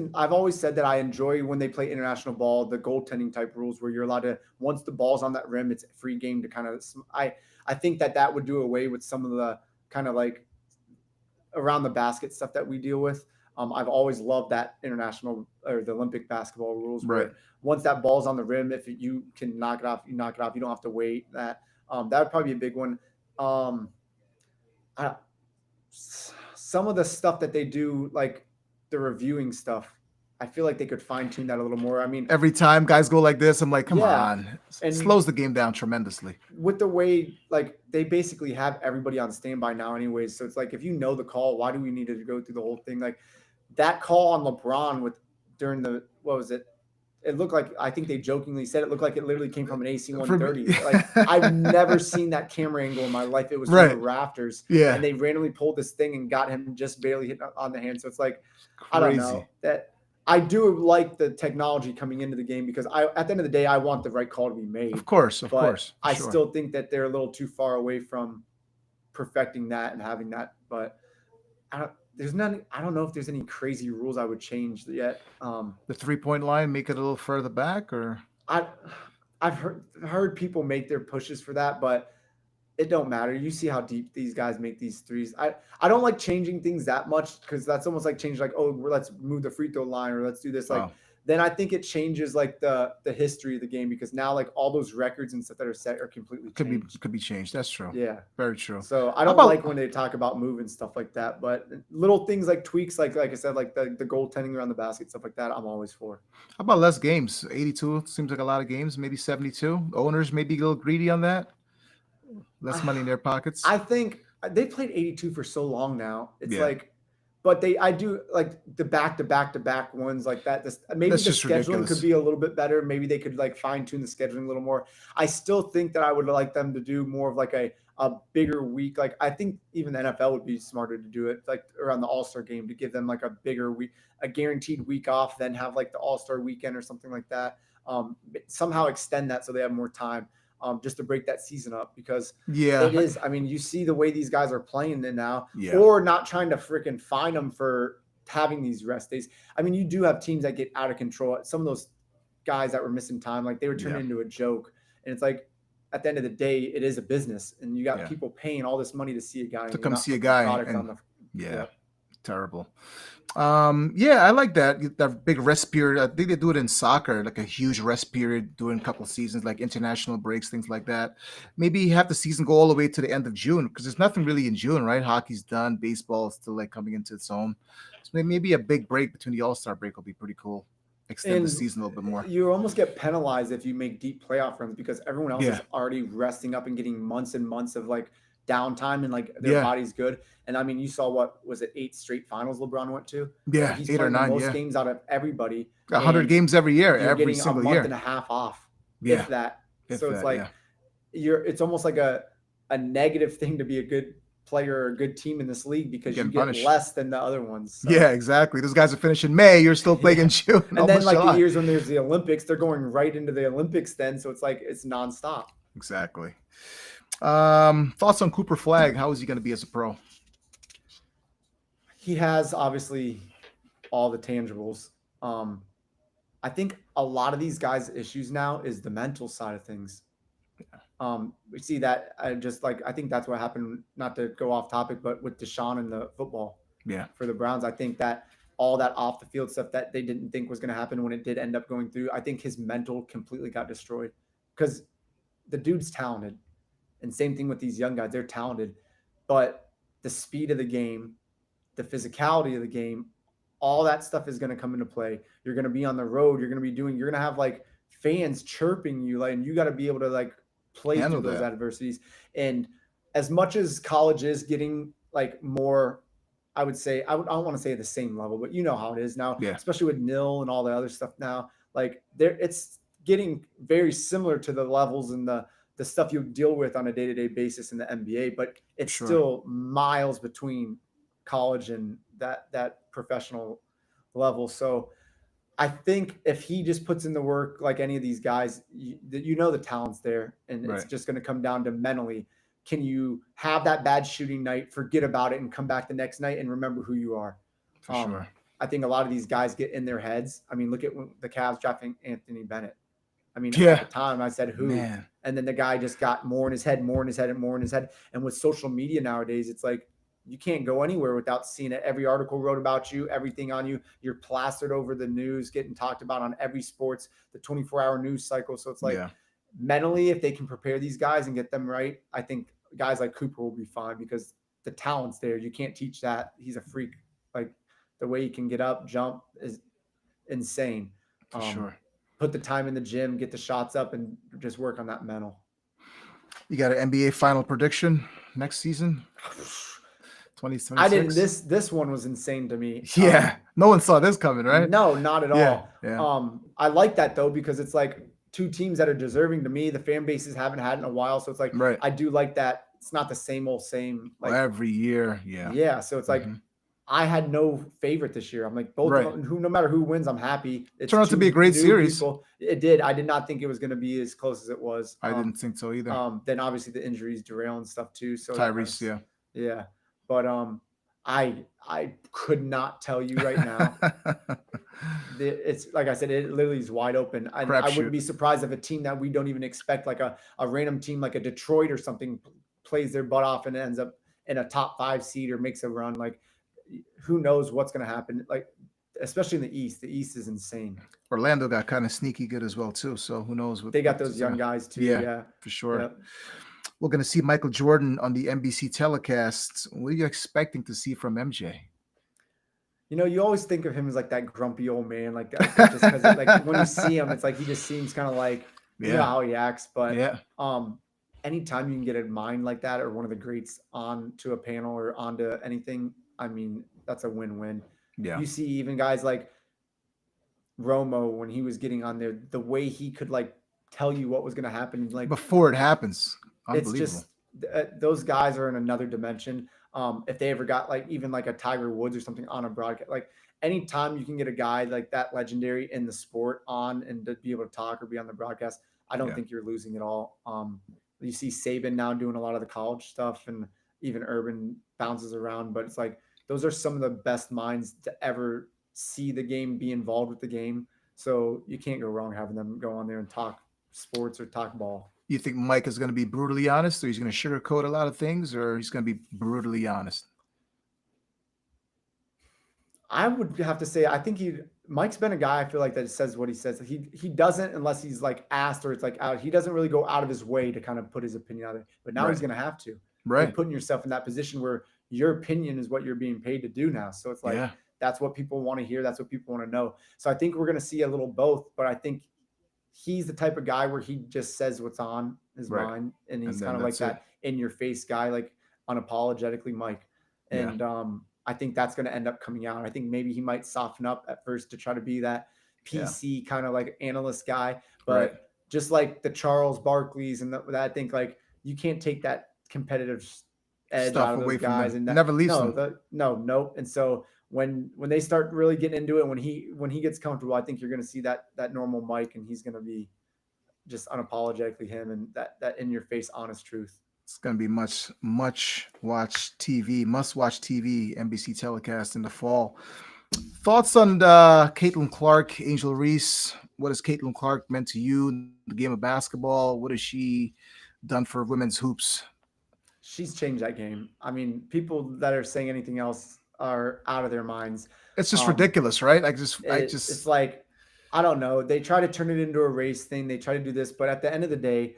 said that I enjoy when they play international ball, the goaltending type rules where you're allowed to, once the ball's on that rim, it's a free game to kind of, I think that would do away with some of the kind of like around the basket stuff that we deal with. I've always loved that international or the Olympic basketball rules. Right. Once that ball's on the rim, if you can knock it off, you knock it off. You don't have to wait. That would probably be a big one. Some of the stuff that they do, like the reviewing stuff, I feel like they could fine tune that a little more. I mean, every time guys go like this, I'm like, come on. It slows the game down tremendously. With the way, like, they basically have everybody on standby now anyways. So it's like, if you know the call, why do we need to go through the whole thing? Like that call on LeBron during the, what was it? It looked like, I think they jokingly said it looked like it literally came from an AC-130. Like I've never seen that camera angle in my life. It was from the rafters. Yeah. And they randomly pulled this thing and got him just barely hit on the hand. So it's like, I don't know. That I do like the technology coming into the game because at the end of the day, I want the right call to be made. Of course. I still think that they're a little too far away from perfecting that and having that. But I don't know if there's any crazy rules I would change yet. The 3-point line, make it a little further back, or I've heard people make their pushes for that, but it don't matter. You see how deep these guys make these threes. I don't like changing things that much because that's almost like changing, like, oh, let's move the free throw line or let's do this. Like then I think it changes like the history of the game because now like all those records and stuff that are set are completely changed. Could be changed. That's true. Yeah, very true. So I don't like when they talk about moving stuff like that, but little things like tweaks, like I said, like the goaltending around the basket, stuff like that, I'm always for. How about less games? 82 seems like a lot of games. Maybe 72. Owners may be a little greedy on that. Less money in their pockets. I think they played 82 for so long now. It's like. But I do like the back-to-back ones like that. Maybe the scheduling could be a little bit better. Maybe they could like fine-tune the scheduling a little more. I still think that I would like them to do more of like a bigger week. Like I think even the NFL would be smarter to do it like around the All-Star game to give them like a bigger week, a guaranteed week off, then have like the All-Star weekend or something like that. Somehow extend that so they have more time. Just to break that season up because it is. I mean, you see the way these guys are playing now, or not trying to freaking fine them for having these rest days. I mean, you do have teams that get out of control. Some of those guys that were missing time, like they were turning into a joke. And it's like, at the end of the day, it is a business, and you got people paying all this money to see a guy. To come see a guy. Terrible. I like that big rest period. I think they do it in soccer, like a huge rest period during a couple of seasons, like international breaks, things like that. Maybe have the season go all the way to the end of June because there's nothing really in June, right? Hockey's done, baseball is still like coming into its own. So maybe a big break between the All-Star break will be pretty cool. Extend the season a little bit more. You almost get penalized if you make deep playoff runs because everyone else is already resting up and getting months and months of like downtime and like their body's good. And I mean, you saw what was it, 8 straight finals LeBron went to? Yeah, he's 8 or 9. Most games out of everybody. 100 games every year, every single year. A month and a half off. If that. So it's like it's almost like a negative thing to be a good player or a good team in this league because you get less than the other ones. So. Yeah, exactly. Those guys are finishing May. You're still playing in June. And then like July. The years when there's the Olympics, they're going right into the Olympics then. So it's like it's nonstop. Exactly. Thoughts on Cooper Flagg? How is he going to be as a pro? He has obviously all the tangibles. I think a lot of these guys' issues now is the mental side of things. We see that I think that's what happened, not to go off topic, but with Deshaun and the football for the Browns. I think that all that off the field stuff that they didn't think was going to happen when it did end up going through, I think his mental completely got destroyed. because the dude's talented, and same thing with these young guys, they're talented, but the speed of the game, the physicality of the game, all that stuff is going to come into play. You're going to be on the road. You're going to have like fans chirping you, like, and you got to be able to like play Handle through those that. adversities. And as much as college is getting like more, I would say, I don't want to say the same level, but you know how it is now, Yeah, especially with nil and all the other stuff now. Like there, it's getting very similar to the levels and the stuff you deal with on a day to day basis in the NBA, but it's sure. still miles between college and that professional level. So I think if he just puts in the work like any of these guys, you know the talent's there, and it's Right. just going to come down to mentally. Can you have that bad shooting night, forget about it, and come back the next night and remember who you are? For Um, sure. I think a lot of these guys get in their heads. I mean, look at when the Cavs drafting Anthony Bennett. I mean, at the Yeah, time I said who, man. and then the guy just got more in his head, more in his head, and more in his head. And with social media nowadays, it's like you can't go anywhere without seeing it. Every article wrote about you, everything on you. You're plastered over the news, getting talked about on every sports, the 24-hour news cycle. So it's like Yeah, mentally, if they can prepare these guys and get them right, I think guys like Cooper will be fine because the talent's there. You can't teach that. He's a freak. Like the way he can get up, jump is insane. for Um, sure. put the time in the gym, get the shots up, and just work on that mental. You got an NBA final prediction next season, I didn't. 2026? This one was insane to me. Yeah, no one saw this coming, right? No, not at Yeah, all. yeah. I like that though because it's like two teams that are deserving to me. The fan bases haven't had in a while, so it's like Right. I do like that. It's not the same old same. Well, Like every year, yeah. yeah, so it's like Hmm. I had no favorite this year. I'm like both of Right. them. Who no matter who wins, I'm happy. It's Turned out to be a two great new series. people. It did. I did not think it was going to be as close as it was. I didn't think so either. Then obviously the injuries derail and stuff too. So that Tyrese, hurts. yeah. Yeah. But I could not tell you right now. It's like I said, it literally is wide open. I wouldn't Crapshoot. be surprised if a team that we don't even expect, like a random team like a Detroit or something, plays their butt off and ends up in a top 5 seed or makes a run. Like who knows what's gonna happen? Like especially in the East. The East is insane. Orlando got kind of sneaky good as well too. So who knows what They got what's those young gonna. guys too. Yeah, Yeah. for sure. Yep. We're gonna see Michael Jordan on the NBC telecast. What are you expecting to see from MJ? You know, you always think of him as like that grumpy old man, like just because like when you see him, it's like he just seems kind of like you know Yeah, how he acts. But yeah, anytime you can get a mind like that or one of the greats on to a panel or onto anything, I mean, that's a win-win. yeah. You see even guys like Romo when he was getting on there, the way he could like tell you what was going to happen, like Before it happens, it's unbelievable. just those guys are in another dimension. If they ever got like even like a Tiger Woods or something on a broadcast, like anytime you can get a guy like that legendary in the sport on and to be able to talk or be on the broadcast, I don't Yeah, think you're losing at all. You see Saban now doing a lot of the college stuff and even Urban bounces around, but it's like those are some of the best minds to ever see the game, be involved with the game. So you can't go wrong having them go on there and talk sports or talk ball. you think Mike is going to be brutally honest, or he's going to sugarcoat a lot of things, or he's going to be brutally honest? I would have to say I think Mike's been a guy I feel like that says what he says. He doesn't unless he's like asked or it's like out. He doesn't really go out of his way to kind of put his opinion out there. But now Right, he's gonna have to. You're right. putting yourself in that position where your opinion is what you're being paid to do now. So it's like Yeah, that's what people want to hear. That's what people want to know. So I think we're gonna see a little both, but I think he's the type of guy where he just says what's on his right. mind and And he's then kind of like that's it. that in your face guy, like unapologetically Mike. Yeah, And I think that's going to end up coming out. I think maybe he might soften up at first to try to be that yeah. PC kind of like analyst guy, Right. but just like the Charles Barkleys and that I think like you can't take that competitive edge Stuff out of away those from guys them. and that Never leaves them. nope. And so when they start really getting into it, when he gets comfortable, I think you're going to see that normal Mike, and he's going to be just unapologetically him and that in your face honest truth. It's going to be much must watch TV, NBC telecast in the fall. Thoughts on Caitlin Clark, Angel Reese? What has Caitlin Clark meant to you in the game of basketball? What has she done for women's hoops? She's changed that game. I mean, people that are saying anything else are out of their minds. It's just Um, ridiculous, right? I it's just like I don't know. They try to turn it into a race thing. They try to do this, but at the end of the day,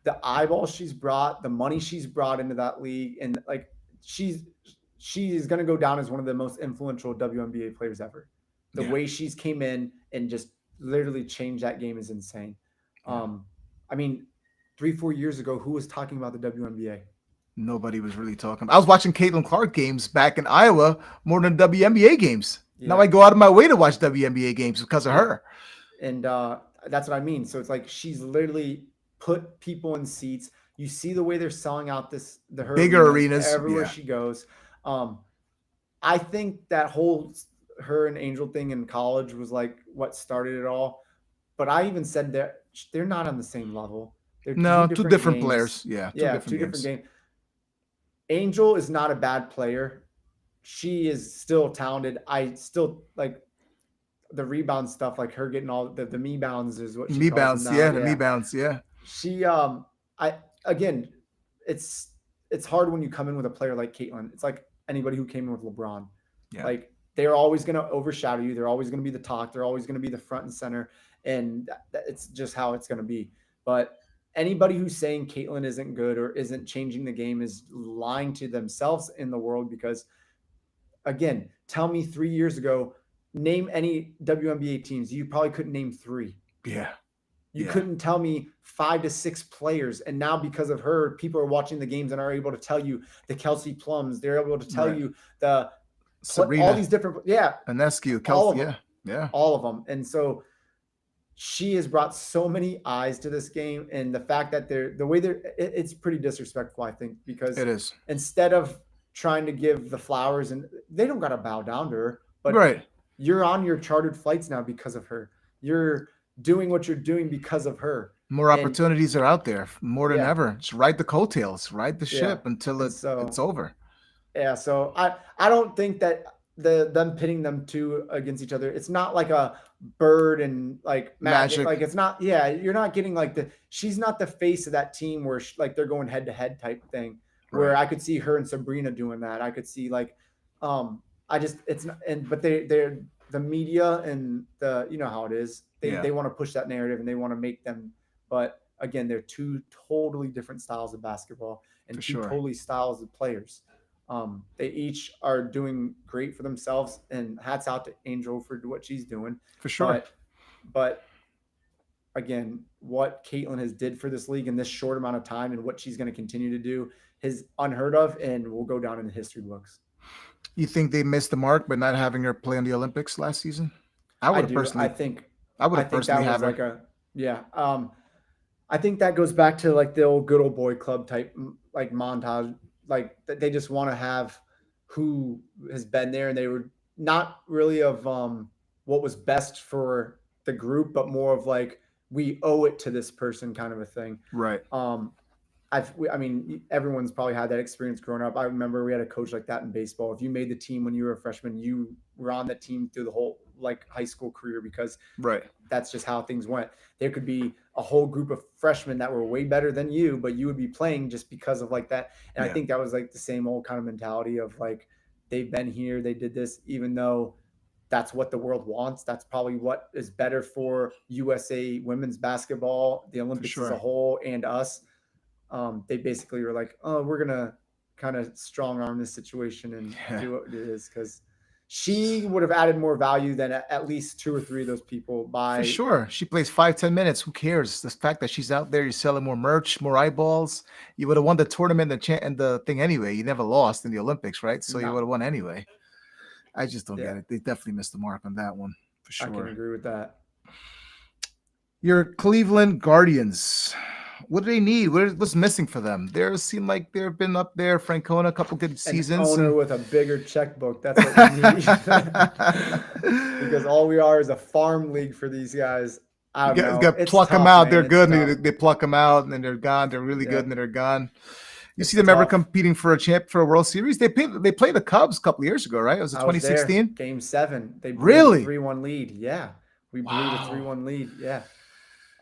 the eyeballs she's brought, the money she's brought into that league, and like she's she is going to go down as one of the most influential WNBA players ever. The Yeah. way she's came in and just literally changed that game is insane. Yeah. Um, I mean, 3-4 years ago, who was talking about the WNBA? Nobody was really talking. I was watching Caitlin Clark games back in Iowa more than WNBA games. Now Yeah, I go out of my way to watch WNBA games because of yeah, her. and that's what I mean. So it's like she's literally put people in seats. You see the way they're selling out her Bigger arenas arenas. everywhere Yeah. she goes. Um, I think that whole her and Angel thing in college was like what started it all. But I even said that they're not on the same level. They're two No, two different different games. players. Yeah, two Yeah, different two different games. games. Angel is not a bad player. She is still talented. I still like the rebound stuff, like her getting all the me bounds is what she Me calls them bounce. now. Yeah, the me Yeah. bounce. Yeah. She I again it's it's hard when you come in with a player like Caitlin. It's like anybody who came in with LeBron. Yeah. Like they're always going to overshadow you. They're always going to be the talk. They're always going to be the front and center, and it's just how it's going to be. But anybody who's saying Caitlyn isn't good or isn't changing the game is lying to themselves in the world because, again, tell me 3 years ago, name any WNBA teams. You probably couldn't name three. Yeah. You Yeah. couldn't tell me 5 to 6 players. And now because of her, people are watching the games and are able to tell you the Kelsey Plums. They're able to tell Right. you all Sabrina these different, yeah, Ionescu. all Kelsey. of them, Yeah. Yeah. all of them. And so she has brought so many eyes to this game. And the fact that it's pretty disrespectful, I think, because It is. instead of trying to give the flowers, and they don't got to bow down to her, but Right. you're on your chartered flights now because of her. You're doing what you're doing because of her. More And opportunities are out there more than yeah, ever. Just ride the coattails, ride the yeah. ship until And it's so over. yeah, so I don't think that them pitting them two against each other. It's not like a Bird and like Magic. Magic. Like it's not. Yeah, you're not getting like she's not the face of that team where like they're going head to head type thing. Where Right. I could see her and Sabrina doing that. I could see like, I just it's not. And but they're the media and the how it is. Yeah. They want to push that narrative and they want to make them. But again, they're two totally different styles of basketball and For two sure. totally styles of players. They each are doing great for themselves, and hats out to Angel for what she's doing. For sure. But again, what Caitlin has did for this league in this short amount of time, and what she's going to continue to do, is unheard of, and will go down in the history books. You think they missed the mark by not having her play in the Olympics last season? I would have personally. I would have personally that was have her. like a yeah. I think that goes back to like the old good old boy club type like montage. Like they just want to have who has been there, and they were not really of what was best for the group, but more of like we owe it to this person kind of a thing. Right. I mean, everyone's probably had that experience growing up. I remember we had a coach like that in baseball. If you made the team when you were a freshman, you were on that team through the whole like high school career because Right. that's just how things went. There could be a whole group of freshmen that were way better than you, but you would be playing just because of like that. And Yeah. I think that was like the same old kind of mentality of like, they've been here, they did this, even though that's what the world wants. That's probably what is better for USA women's basketball, the Olympics as sure. a whole, and us. They basically were like, oh, we're going to kind of strong arm this situation and Yeah. do what it is. Cause she would have added more value than at least 2 or 3 of those people by For sure. She plays 5-10 minutes. Who cares? The fact that she's out there, you're selling more merch, more eyeballs. You would have won the tournament and the thing anyway. You never lost in the Olympics, right? So you No. would have won anyway. I just don't Yeah. get it. They definitely missed the mark on that one for I can sure. agree with that. Your Cleveland Guardians. What do they need? What's missing for them? They seem like they've been up there. Francona, a couple good seasons. An owner with a bigger checkbook. That's what we need. Because all we are is a farm league for these guys. I don't know. Got It's pluck them tough, out. man. They're It's good. tough. And they pluck them out, and then they're gone. They're really Yeah. good, and then they're gone. You It's see them ever tough. competing for a World Series? They played the Cubs a couple of years ago, right? Was it I was there. 2016? Game 7. They blew Really? the 3-1 lead. Yeah. We blew the Wow. 3-1 lead. Yeah.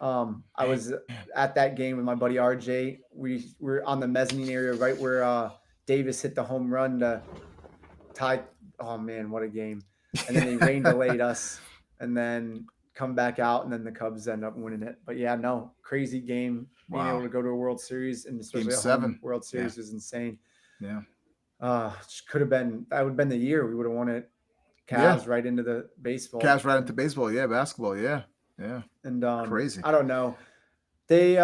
I was at that game with my buddy RJ. We were on the mezzanine area right where Davis hit the home run to tie. Oh man, what a game. And then they rain delayed us. And then come back out, and then the Cubs end up winning it. But yeah, no, crazy game. Being able Wow. to go to a World Series, and Game especially a home 7. World Yeah. Series, was insane. Yeah. Could have been, that would have been the year we would have won it. Yeah. Cavs right into the baseball. Cavs right into baseball. Yeah. Basketball. Yeah. Yeah. And Crazy. I don't know. They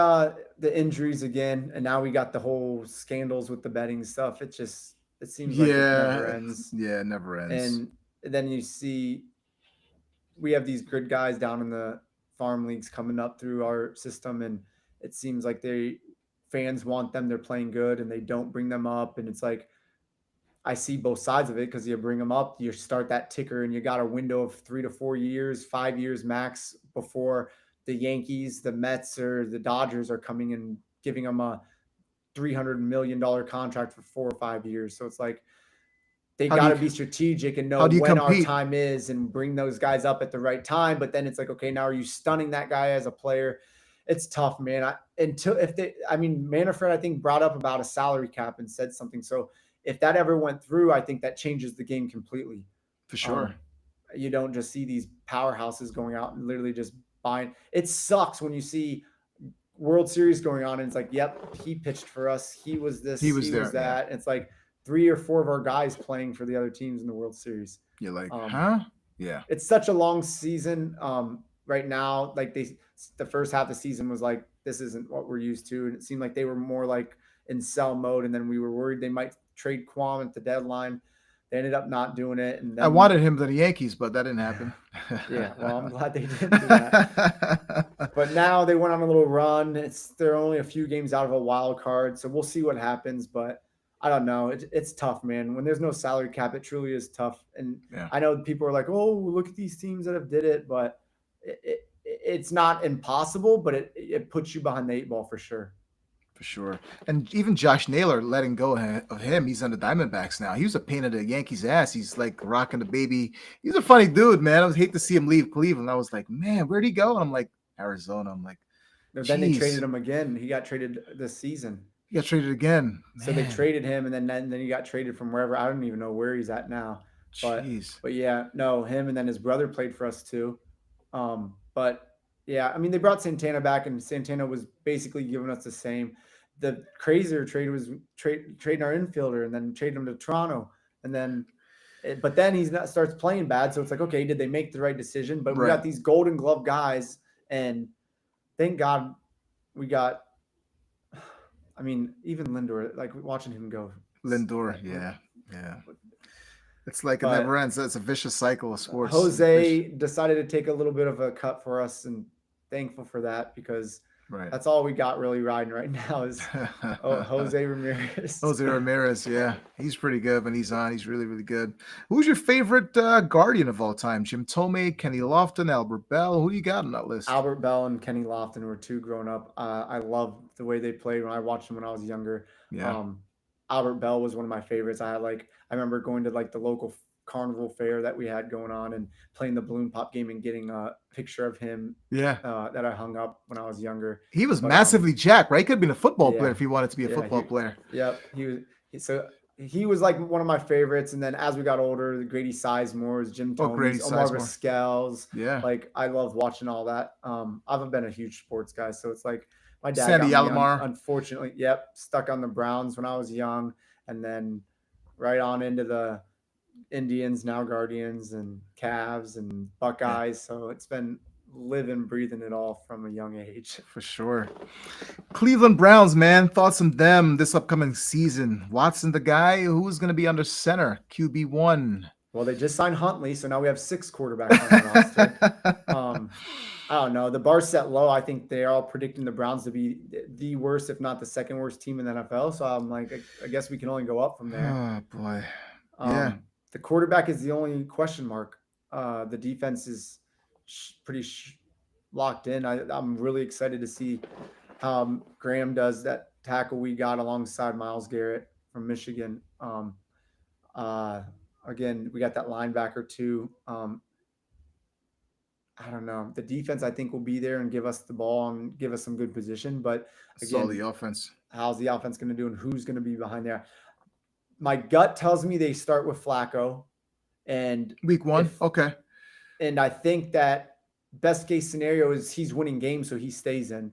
the injuries again, and now we got the whole scandals with the betting stuff. It seems like it never Yeah. ends. Yeah. It never ends. And then you see we have these good guys down in the farm leagues coming up through our system, and it seems like fans want them. They're playing good, and they don't bring them up. And it's like, I see both sides of it, because you bring them up, you start that ticker, and you got a window of 3 to 4 years, 5 years max before the Yankees, the Mets, or the Dodgers are coming and giving them a $300 million contract for 4 or 5 years. So it's like, they got to be strategic and know when our time is, and bring those guys up at the right time. But then it's like, okay, now are you stunning that guy as a player? It's tough, man. Manfred, I think, brought up about a salary cap and said something. So if that ever went through, I think that changes the game completely. For sure. You don't just see these powerhouses going out and literally just buying. It sucks when you see World Series going on, and it's like, yep, he pitched for us. He was this, he was that. Yeah. It's like 3 or 4 of our guys playing for the other teams in the World Series. You're like, huh? Yeah. It's such a long season. Right now, like the first half of the season was like, this isn't what we're used to. And it seemed like they were more like in sell mode. And then we were worried they might trade Kwame at the deadline. They ended up not doing it. And then, I wanted him to the Yankees, but that didn't happen. Yeah, well, I'm glad they didn't do that. But now they went on a little run. They're only a few games out of a wild card, so we'll see what happens. But I don't know. It's tough, man. When there's no salary cap, it truly is tough. And yeah. I know people are like, "Oh, look at these teams that have did it," but it's not impossible. But it puts you behind the 8 ball for sure. For sure. And even Josh Naylor, letting go of him, he's on the Diamondbacks now. He was a pain in the Yankees' ass. He's like rocking the baby. He's a funny dude, man. I would hate to see him leave Cleveland. I was like, man, where'd he go? And I'm like, Arizona. I'm like, then they traded him again. He got traded this season. He got traded again. Man. So they traded him, and then he got traded from wherever. I don't even know where he's at now. But yeah, no, him and then his brother played for us too. But yeah, I mean, they brought Santana back, and Santana was basically giving us the same. The crazier trade was trading our infielder, and then trading him to Toronto, and then, but then starts playing bad. So it's like, okay, did they make the right decision? But we got these Golden Glove guys, and thank God we got. I mean, even Lindor, like watching him go. Lindor, yeah. It's like it never ends. It's a vicious cycle of sports. Jose decided to take a little bit of a cut for us, and thankful for that, because that's all we got really riding right now is Jose Ramirez. Jose Ramirez, yeah. He's pretty good when he's on. He's really, really good. Who's your favorite Guardian of all time? Jim Thome, Kenny Lofton, Albert Bell? Who you got on that list? Albert Bell and Kenny Lofton were 2 growing up. I love the way they played when I watched them when I was younger. Yeah. Albert Bell was one of my favorites. I remember going to like the local carnival fair that we had going on and playing the balloon pop game and getting a picture of him that I hung up when I was younger. He was massively jacked, right? He could have been a football player if he wanted to be a football player. Yep. He was like one of my favorites. And then as we got older, the Grady Sizemores, Jim Thome, Omar Vizquel's. Yeah. Like I loved watching all that. I've been a huge sports guy. So it's like my dad Sandy Alomar. Unfortunately, stuck on the Browns when I was young, and then right on into the Indians, now Guardians, and Cavs and Buckeyes. So it's been living, breathing it all from a young age. For sure. Cleveland Browns, man. Thoughts on them this upcoming season? Watson, the guy who's going to be under center, QB1. Well, they just signed Huntley, so now we have 6 quarterbacks on the roster. I don't know. The bar's set low. I think they're all predicting the Browns to be the worst, if not the second worst team in the NFL. So I'm like, I guess we can only go up from there. Oh, boy. Yeah. The quarterback is the only question mark. The defense is pretty locked in. I'm really excited to see how Graham does that tackle we got alongside Myles Garrett from Michigan. Again, we got that linebacker too. I don't know. The defense, I think, will be there and give us the ball and give us some good position. But again, the offense. How's the offense going to do, and who's going to be behind there? My gut tells me they start with Flacco, and week 1. Okay. And I think that best case scenario is he's winning games, so he stays in.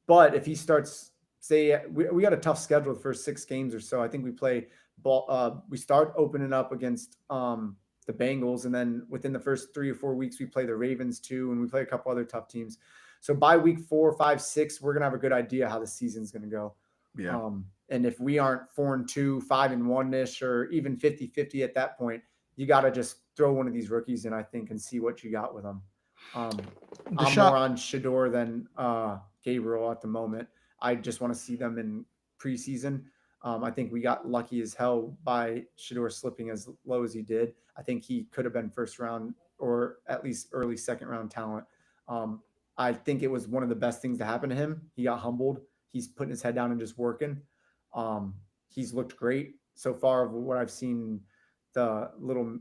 But if he starts, say, we got a tough schedule the first 6 games or so. I think we play ball. We start opening up against the Bengals, and then within the first 3 or 4 weeks, we play the Ravens too, and we play a couple other tough teams. So by week 4, 5, 6, we're gonna have a good idea how the season's gonna go. Yeah. And if we aren't 4-2, 5-1-ish, or even 50-50 at that point, you got to just throw one of these rookies in, I think, and see what you got with them. I'm more on Shedeur than Gabriel at the moment. I just want to see them in preseason. I think we got lucky as hell by Shedeur slipping as low as he did. I think he could have been first round or at least early second round talent. I think it was one of the best things to happen to him. He got humbled. He's putting his head down and just working. He's looked great so far of what I've seen, the little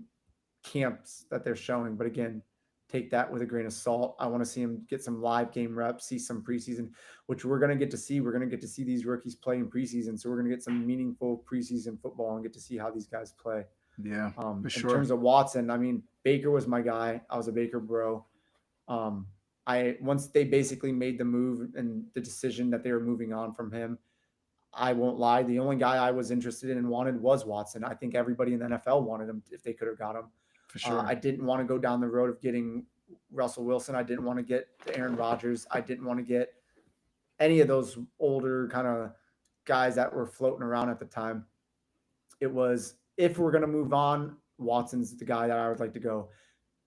camps that they're showing. But again, take that with a grain of salt. I want to see him get some live game reps, see some preseason, which we're going to get to see. We're going to get to see these rookies play in preseason. So we're going to get some meaningful preseason football and get to see how these guys play. Yeah, for sure. In terms of Watson, I mean, Baker was my guy. I was a Baker bro. Once they basically made the move and the decision that they were moving on from him, I won't lie. The only guy I was interested in and wanted was Watson. I think everybody in the NFL wanted him if they could have got him. For sure. I didn't want to go down the road of getting Russell Wilson. I didn't want to get Aaron Rodgers. I didn't want to get any of those older kind of guys that were floating around at the time. It was, if we're going to move on, Watson's the guy that I would like to go.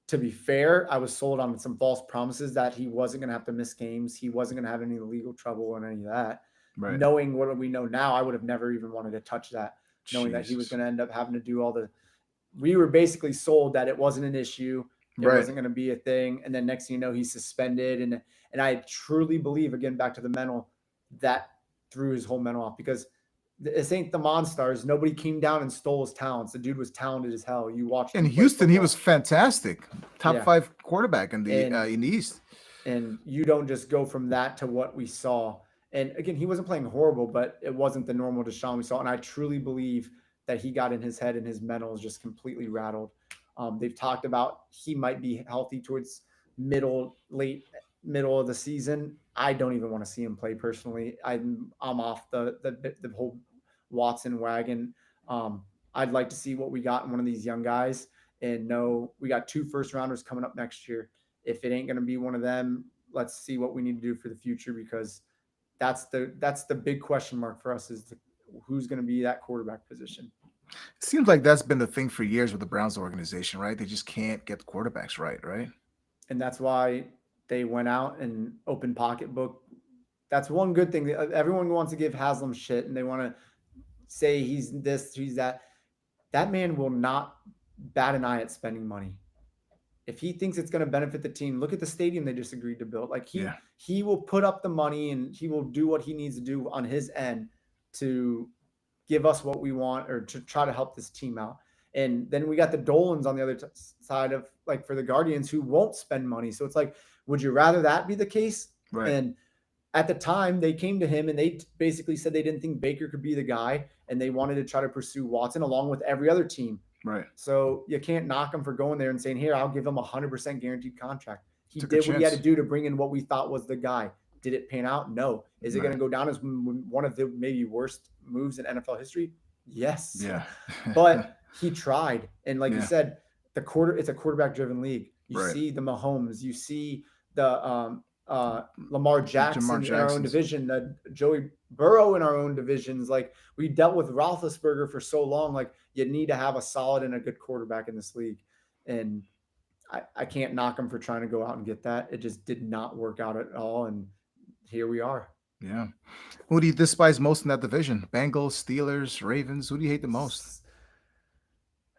To be fair, I was sold on some false promises that he wasn't going to have to miss games. He wasn't going to have any legal trouble and any of that. Right. Knowing what we know now, I would have never even wanted to touch that, knowing that he was going to end up having to do all the – we were basically sold that it wasn't an issue. It wasn't going to be a thing. And then next thing you know, he's suspended. And I truly believe, again, back to the mental, that threw his whole mental off, because this ain't the Monstars. Nobody came down and stole his talents. The dude was talented as hell. You watched in Houston, he was fantastic. Top 5 quarterback in the East. And you don't just go from that to what we saw. And again, he wasn't playing horrible, but it wasn't the normal Deshaun we saw. And I truly believe that he got in his head and his mental is just completely rattled. They've talked about he might be healthy towards late middle of the season. I don't even want to see him play personally. I'm off the whole Watson wagon. I'd like to see what we got in one of these young guys, and know we got 2 first rounders coming up next year. If it ain't going to be one of them, let's see what we need to do for the future, because that's the big question mark for us, is who's going to be that quarterback position. It seems like that's been the thing for years with the Browns organization, right? They just can't get the quarterbacks right? And that's why they went out and opened pocketbook. That's one good thing. Everyone wants to give Haslam shit, and they want to say he's this, he's that. That man will not bat an eye at spending money. If he thinks it's going to benefit the team, look at the stadium they just agreed to build. Like he will put up the money, and he will do what he needs to do on his end to give us what we want, or to try to help this team out. And then we got the Dolans on the other side of, like, for the Guardians, who won't spend money. So it's like, would you rather that be the case? Right. And at the time, they came to him and they basically said they didn't think Baker could be the guy, and they wanted to try to pursue Watson along with every other team. Right. So you can't knock him for going there and saying, here, I'll give him 100% guaranteed contract. He did what he had to do to bring in what we thought was the guy. Did it pan out? No. Is it going to go down as one of the maybe worst moves in NFL history? Yes. Yeah. But he tried. And like you said, it's a quarterback-driven league. You see the Mahomes. You see the Lamar Jackson in our own division, the Joey Burrow in our own divisions. Like, we dealt with Roethlisberger for so long. Like, you need to have a solid and a good quarterback in this league. And I can't knock him for trying to go out and get that. It just did not work out at all. And here we are. Yeah. Who do you despise most in that division? Bengals, Steelers, Ravens? Who do you hate the most?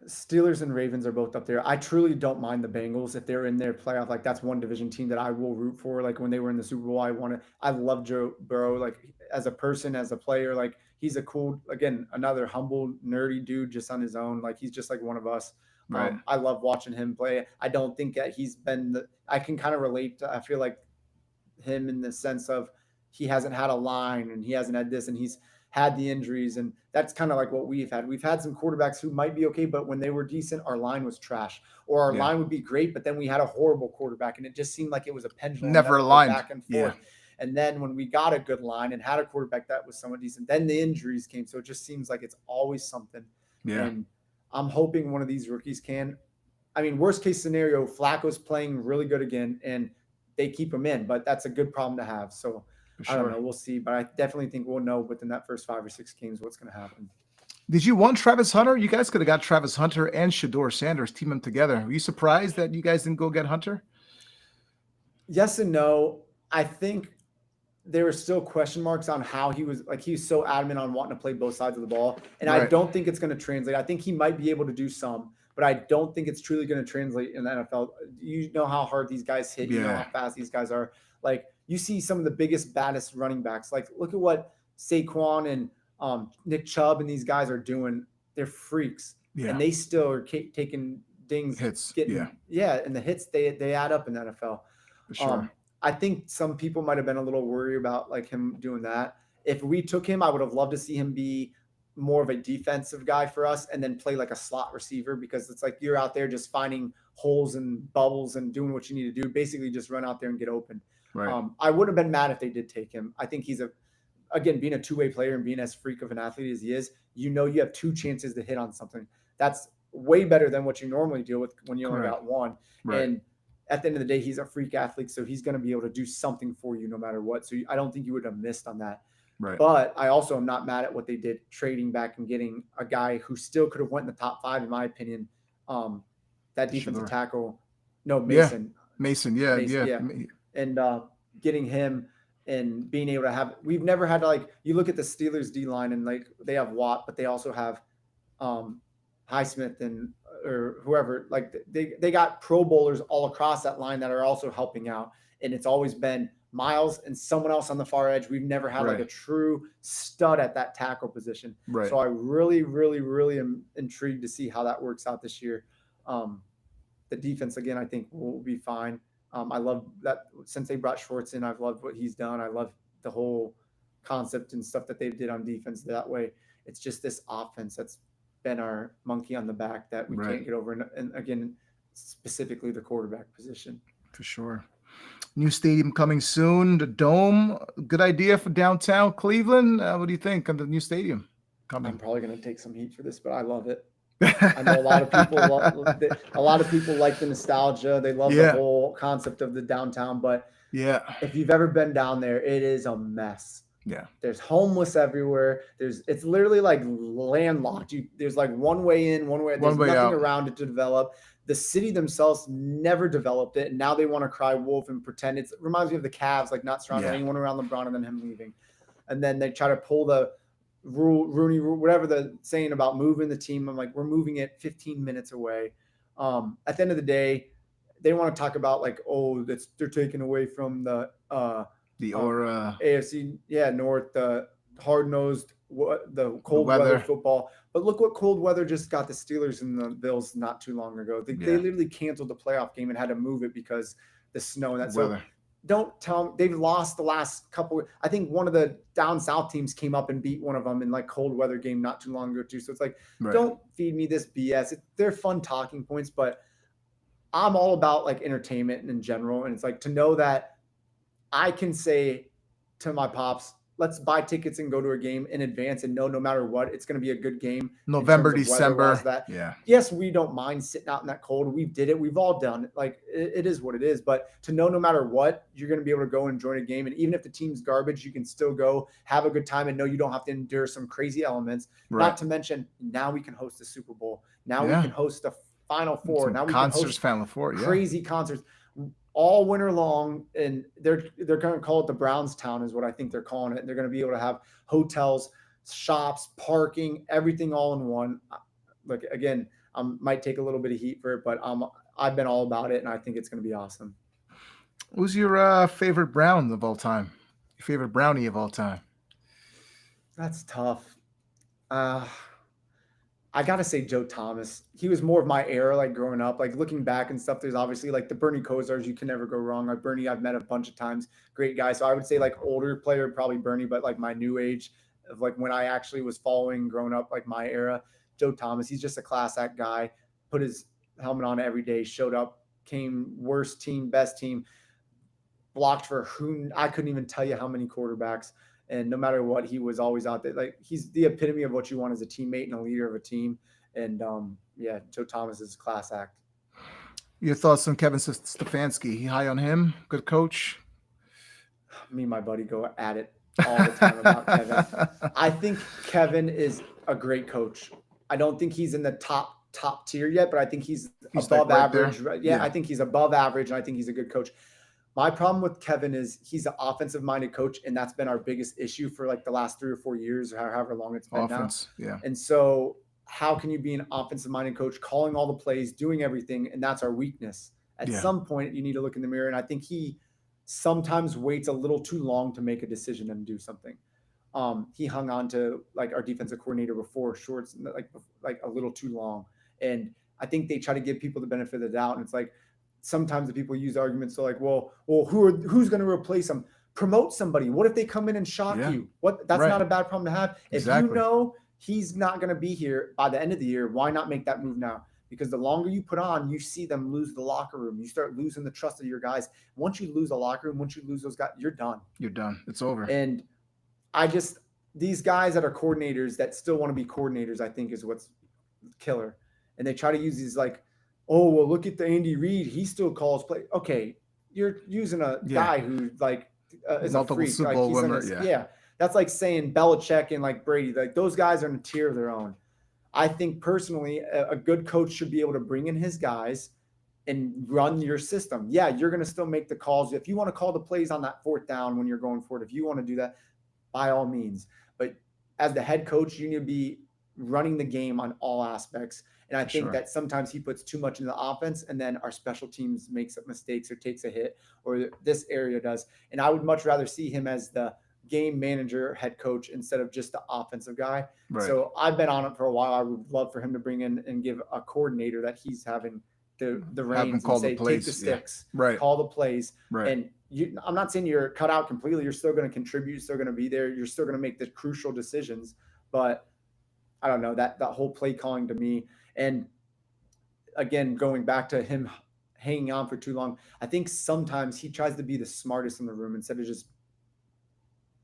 Steelers and Ravens are both up there. I truly don't mind the Bengals if they're in their playoff. Like, that's one division team that I will root for. Like, when they were in the Super Bowl, I love Joe Burrow, like, as a person, as a player. Like, he's a cool, again, another humble, nerdy dude just on his own. Like, he's just like one of us. Right. I love watching him play. I don't think that he's been I can kind of relate to, I feel like, him in the sense of he hasn't had a line and he hasn't had this, and had the injuries. And that's kind of like what we've had. We've had some quarterbacks who might be okay, but when they were decent, our line was trash, or our line would be great, but then we had a horrible quarterback, and it just seemed like it was a pendulum Never that would go aligned. back and forth. And then when we got a good line and had a quarterback that was somewhat decent, then the injuries came. So it just seems like it's always something. And I'm hoping one of these rookies can. I mean, worst case scenario, Flacco's playing really good again, and they keep him in, but that's a good problem to have. So I don't know. We'll see. But I definitely think we'll know within that first 5 or 6 games what's going to happen. Did you want Travis Hunter? You guys could have got Travis Hunter and Shedeur Sanders, team them together. Were you surprised that you guys didn't go get Hunter? Yes and no. I think there were still question marks on how he was so adamant on wanting to play both sides of the ball. And I don't think it's going to translate. I think he might be able to do some, but I don't think it's truly going to translate in the NFL. You know how hard these guys hit. You know how fast these guys are. Like, you see some of the biggest, baddest running backs. Like, look at what Saquon and Nick Chubb and these guys are doing. They're freaks. And they still are taking dings. Hits. And the hits, they add up in the NFL. For sure. I think some people might have been a little worried about like him doing that. If we took him, I would have loved to see him be more of a defensive guy for us and then play like a slot receiver, because it's like you're out there just finding holes and bubbles and doing what you need to do. Basically just run out there and get open. I would have been mad if they did take him. I think he's being a two-way player and being as freak of an athlete as he is, you have 2 chances to hit on something. That's way better than what you normally deal with when you only got one. And at the end of the day, he's a freak athlete, so he's going to be able to do something for you no matter what. So I don't think you would have missed on that. But I also am not mad at what they did, trading back and getting a guy who still could have went in the top 5, in my opinion. That defensive tackle, Mason. Mason. And getting him and being able to have – we've never had to, like – you look at the Steelers D-line and, like, they have Watt, but they also have Highsmith and – or whoever, like they got Pro Bowlers all across that line that are also helping out. And it's always been Miles and someone else on the far edge. We've never had like a true stud at that tackle position. So I really, really, really am intrigued to see how that works out this year. The defense, again, I think will be fine. I love that since they brought Schwartz in, I've loved what he's done. I love the whole concept and stuff that they did on defense that way. It's just this offense that's been our monkey on the back that we can't get over. And again, specifically the quarterback position. For sure. New stadium coming soon. The Dome, good idea for downtown Cleveland. What do you think of the new stadium coming? I'm probably going to take some heat for this, but I love it. I know a lot of people like the nostalgia. They love the whole concept of the downtown, but if you've ever been down there, it is a mess. There's homeless everywhere. It's literally like landlocked. There's like one way in, one way. There's nothing around it to develop. The city themselves never developed it, and now they want to cry wolf and pretend. It reminds me of the Cavs, like not surrounding anyone around LeBron and then him leaving. And then they try to pull the Rooney rule, whatever the saying about moving the team. I'm like, we're moving it 15 minutes away. At the end of the day, they want to talk about like, they're taking away from the AFC North, the hard-nosed, the cold weather football. But look what cold weather just got the Steelers and the Bills not too long ago. They literally canceled the playoff game and had to move it because the snow and that. So don't tell them they've lost the last couple. I think one of the down south teams came up and beat one of them in like cold weather game not too long ago too. So it's like, don't feed me this BS. They're fun talking points, but I'm all about like entertainment in general. And it's like to know that I can say to my pops, let's buy tickets and go to a game in advance and know no matter what, it's going to be a good game. November, December. Yes, we don't mind sitting out in that cold. We did it. We've all done it. Like it is what it is. But to know no matter what, you're going to be able to go and join a game. And even if the team's garbage, you can still go have a good time and know you don't have to endure some crazy elements. Not to mention, now we can host the Super Bowl. Now we can host the Final Four. Now we can host Final Four. Crazy concerts all winter long, and they're going to call it the Brownstown is what I think they're calling it. They're going to be able to have hotels, shops, parking, everything all in one. Look, again, might take a little bit of heat for it, but I've been all about it, and I think it's going to be awesome. Who's your favorite Brown of all time? Your favorite Brownie of all time? That's tough. I got to say Joe Thomas. He was more of my era, like growing up, like looking back and stuff. There's obviously like the Bernie Kosars. You can never go wrong. Like Bernie, I've met a bunch of times. Great guy. So I would say like older player, probably Bernie, but like my new age, of like when I actually was following growing up, like my era. Joe Thomas, he's just a class act guy, put his helmet on every day, showed up, came worst team, best team, blocked for who I couldn't even tell you how many quarterbacks. And no matter what, he was always out there. Like he's the epitome of what you want as a teammate and a leader of a team. And yeah, Joe Thomas is a class act. Your thoughts on Kevin Stefanski? He high on him? Good coach? Me and my buddy go at it all the time about Kevin. I think Kevin is a great coach. I don't think he's in the top tier yet, but I think he's above like right average. there? Yeah, I think he's above average, and I think he's a good coach. My problem with Kevin is he's an offensive-minded coach, and that's been our biggest issue for like the last 3 or 4 years, or however long it's been Offense, now. yeah. And so how can you be an offensive-minded coach, calling all the plays, doing everything, and that's our weakness? At some point, you need to look in the mirror, and I think he sometimes waits a little too long to make a decision and do something. He hung on to like our defensive coordinator before Shorts like a little too long, and I think they try to give people the benefit of the doubt, and it's like sometimes the people use arguments so like, well, who's going to replace him? Promote somebody. What if they come in and shock you? That's not a bad problem to have. Exactly. If you know he's not going to be here by the end of the year, why not make that move now? Because the longer you put on, you see them lose the locker room. You start losing the trust of your guys. Once you lose the locker room, once you lose those guys, you're done. You're done. It's over. And these guys that are coordinators that still want to be coordinators, I think is what's killer. And they try to use these like, oh, well, look at the Andy Reid. He still calls play. Okay, you're using a guy who like is multiple a freak. Super Like, Bowl he's winner. yeah, that's like saying Belichick and like Brady. Like those guys are in a tier of their own. I think personally, a good coach should be able to bring in his guys and run your system. Yeah, you're going to still make the calls. If you want to call the plays on that 4th down when you're going for it, if you want to do that, by all means. But as the head coach, you need to be running the game on all aspects. And I think that sometimes he puts too much in the offense, and then our special teams makes up mistakes or takes a hit, or this area does. And I would much rather see him as the game manager, head coach, instead of just the offensive guy. Right. So I've been on it for a while. I would love for him to bring in and give a coordinator that he's having the reins and say, take the sticks, call the plays. And I'm not saying you're cut out completely. You're still going to contribute. You're still going to be there. You're still going to make the crucial decisions. But I don't know, that whole play calling to me. And again, going back to him hanging on for too long, I think sometimes he tries to be the smartest in the room instead of just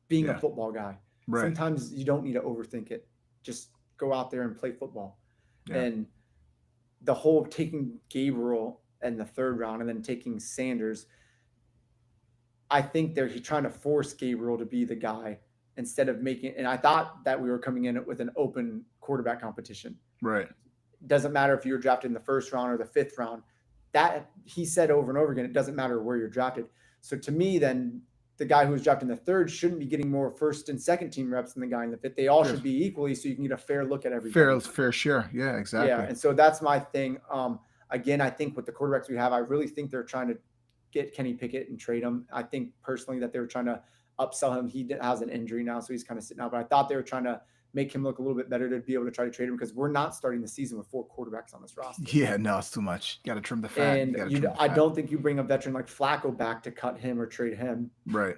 being a football guy. Sometimes you don't need to overthink it. Just go out there and play football. And the whole taking Gabriel in the 3rd round and then taking Sanders, I think he's trying to force Gabriel to be the guy instead of making, and I thought that we were coming in with an open quarterback competition. Right. Doesn't matter if you were drafted in the 1st round or the 5th round. That he said over and over again, it doesn't matter where you're drafted. So to me, then the guy who was drafted in the 3rd shouldn't be getting more 1st and 2nd team reps than the guy in the 5th. They all should be equally, so you can get a fair look at everything. Fair share. Yeah, exactly. Yeah, and so that's my thing. Again, I think with the quarterbacks we have, I really think they're trying to get Kenny Pickett and trade him. I think personally that they were trying to upsell him. He has an injury now, so he's kind of sitting out. But I thought they were trying to make him look a little bit better to be able to try to trade him, because we're not starting the season with 4 quarterbacks on this roster. Yeah, no, it's too much. You got to trim the fat. And I don't think you bring a veteran like Flacco back to cut him or trade him. Right.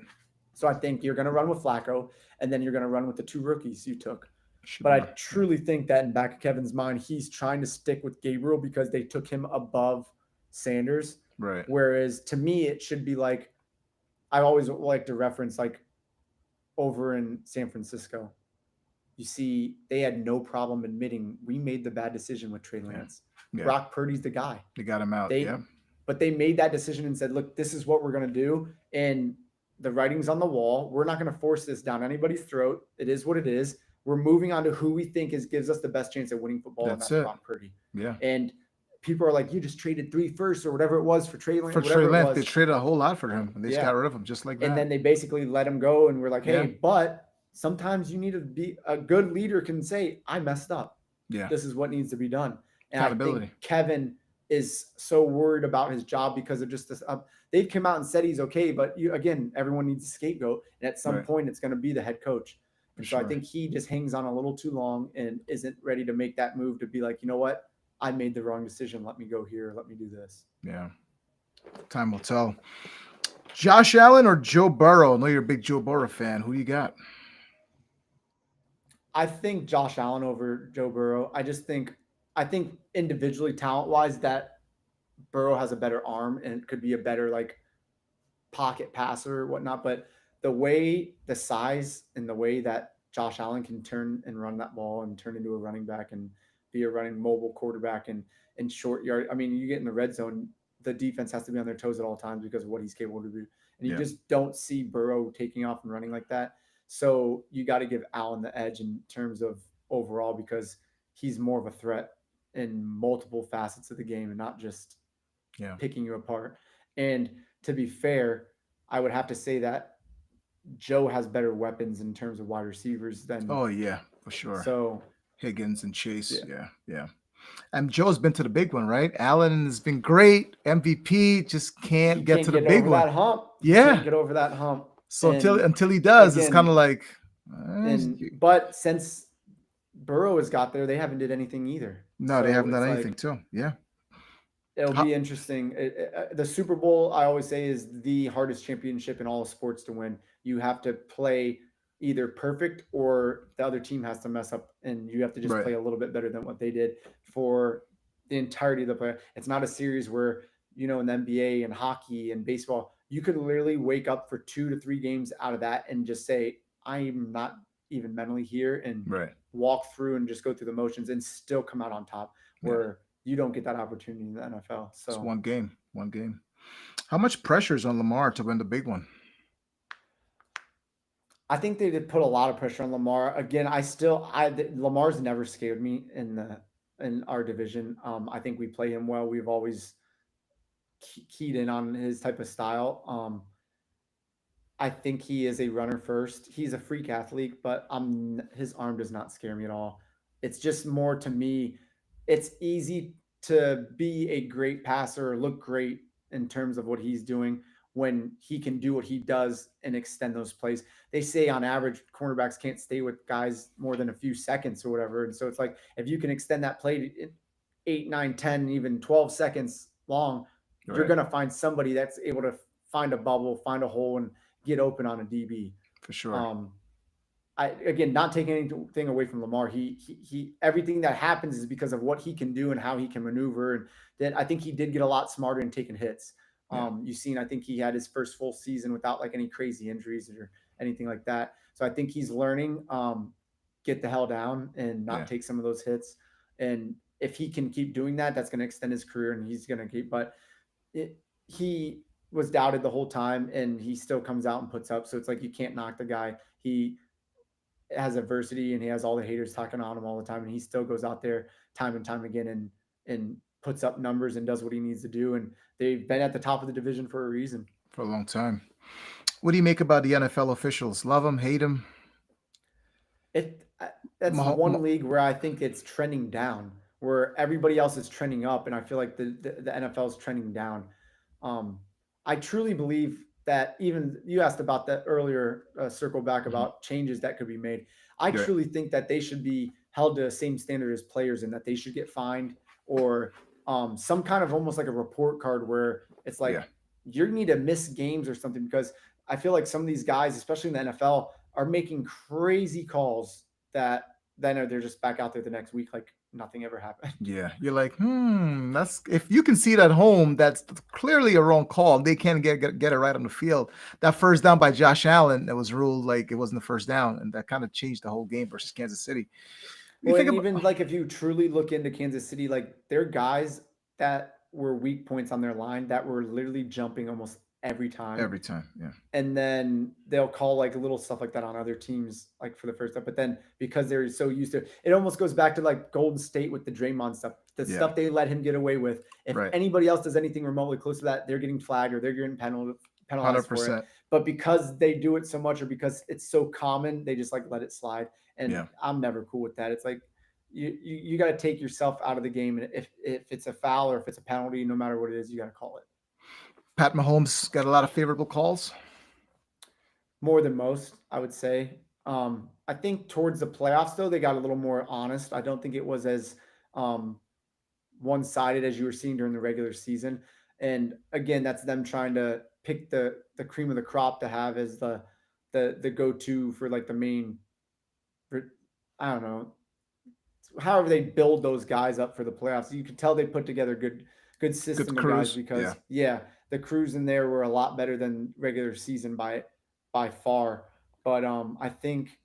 So I think you're going to run with Flacco, and then you're going to run with the 2 rookies you took. But I truly think that in back of Kevin's mind, he's trying to stick with Gabriel because they took him above Sanders. Right. Whereas to me, it should be like, I always like to reference like over in San Francisco. You see, they had no problem admitting we made the bad decision with Trey Lance. Yeah. Brock Purdy's the guy. They got him out. But they made that decision and said, look, this is what we're going to do. And the writing's on the wall. We're not going to force this down anybody's throat. It is what it is. We're moving on to who we think gives us the best chance at winning football. That's and that's Brock Purdy. Yeah. And people are like, you just traded 3 firsts or whatever it was for Trey Lance. They traded a whole lot for him. And they just got rid of him just like that. And then they basically let him go. And we're like, hey, but sometimes you need to be a good leader can say, I messed up. Yeah. This is what needs to be done. And I think Kevin is so worried about his job because of just this. They've come out and said he's okay, but everyone needs a scapegoat. And at some point, it's going to be the head coach. And so I think he just hangs on a little too long and isn't ready to make that move to be like, you know what? I made the wrong decision. Let me go here. Let me do this. Yeah. Time will tell. Josh Allen or Joe Burrow? I know you're a big Joe Burrow fan. Who you got? I think Josh Allen over Joe Burrow. I think individually talent wise that Burrow has a better arm and could be a better like pocket passer or whatnot. But the way the size and the way that Josh Allen can turn and run that ball and turn into a running back and be a running mobile quarterback and in short yard. I mean, you get in the red zone, the defense has to be on their toes at all times because of what he's capable to do. And you Yeah. just don't see Burrow taking off and running like that. So you got to give Allen the edge in terms of overall because he's more of a threat in multiple facets of the game and not just Yeah. picking you apart. And to be fair, I would have to say that Joe has better weapons in terms of wide receivers than Oh yeah, for sure. so. Higgins and Chase. Yeah, Yeah, yeah. And Joe's been to the big one, right? Allen has been great. MVP just he can't get can't to the get big over one. that hump. He can't Yeah. get over that hump. So until And until he does, it's kind of again, like, and but since Burrow has got there, they haven't did anything either. no, they So haven't it's done anything like too. Yeah. it'll How, be interesting. The Super Bowl, I always say, is the hardest championship in all of sports to win. You have to play either perfect or the other team has to mess up, and you have to just right. play a little bit better than what they did for the entirety of the play. It's not a series where, in the NBA and hockey and baseball, you could literally wake up for 2 to 3 games out of that and just say, I'm not even mentally here and Right. walk through and just go through the motions and still come out on top. Yeah. Where you don't get that opportunity in the NFL. It's So one game. One game. How much pressure is on Lamar to win the big one? I think they did put a lot of pressure on Lamar. Again, Lamar's never scared me in our division. I think we play him well. We've always keyed in on his type of style. I think he is a runner first. He's a freak athlete, but his arm does not scare me at all. It's just more to me. It's easy to be a great passer or look great in terms of what he's doing when he can do what he does and extend those plays. They say on average, cornerbacks can't stay with guys more than a few seconds or whatever. And so it's like if you can extend that play to 8, 9, 10, even 12 seconds long, you're Right. going to find somebody that's able to find a bubble, find a hole, and get open on a DB. For sure. Um, I again not taking anything away from Lamar. He everything that happens is because of what he can do and how he can maneuver. And then I think he did get a lot smarter in taking hits. Yeah. You've seen, I think he had his first full season without like any crazy injuries or anything like that. So I think he's learning, get the hell down and not Yeah. take some of those hits. And if he can keep doing that, that's going to extend his career and he's going to keep. But he was doubted the whole time and he still comes out and puts up. So it's like you can't knock the guy. He has adversity and he has all the haters talking on him all the time and he still goes out there time and time again and puts up numbers and does what he needs to do. And they've been at the top of the division for a reason. For a long time. What do you make about the NFL officials? Love them, hate them? It That's one league where I think it's trending down, where everybody else is trending up, and I feel like the NFL is trending down. Um, I truly believe that even you asked about that earlier, circle back Mhm. about changes that could be made. I Yeah. truly think that they should be held to the same standard as players, and that they should get fined or some kind of almost like a report card where it's Yeah. like you need to miss games or something because I feel like some of these guys, especially in the NFL, are making crazy calls that then they're just back out there the next week like nothing ever happened. Yeah. You're like, that's if you can see it at home, that's clearly a wrong call. They can't get it right on the field. That first down by Josh Allen, that was ruled like it wasn't the first down, and that kind of changed the whole game versus Kansas City. You Well, think and about even like if you truly look into Kansas City, like they're guys that were weak points on their line that were literally jumping almost every time. every time. Yeah. And then they'll call like little stuff like that on other teams, like for the first time. But then because they're so used to it, it almost goes back to like Golden State with the Draymond stuff, the Yeah. stuff they let him get away with. If Right. anybody else does anything remotely close to that, they're getting flagged or they're getting penalized for it. 100%. But because they do it so much or because it's so common, they just like let it slide. And Yeah. I'm never cool with that. It's like you got to take yourself out of the game, and if it's a foul or if it's a penalty, no matter what it is, you got to call it. Pat Mahomes got a lot of favorable calls. More than most, I would say. I think towards the playoffs, though, they got a little more honest. I don't think it was as um, one sided as you were seeing during the regular season. And again, that's them trying to pick the cream of the crop to have as the go to for like the main I don't know, however they build those guys up for the playoffs. You could tell they put together good Good system of guys cruise. Yeah, because yeah, the crews in there were a lot better than regular season by far. But I think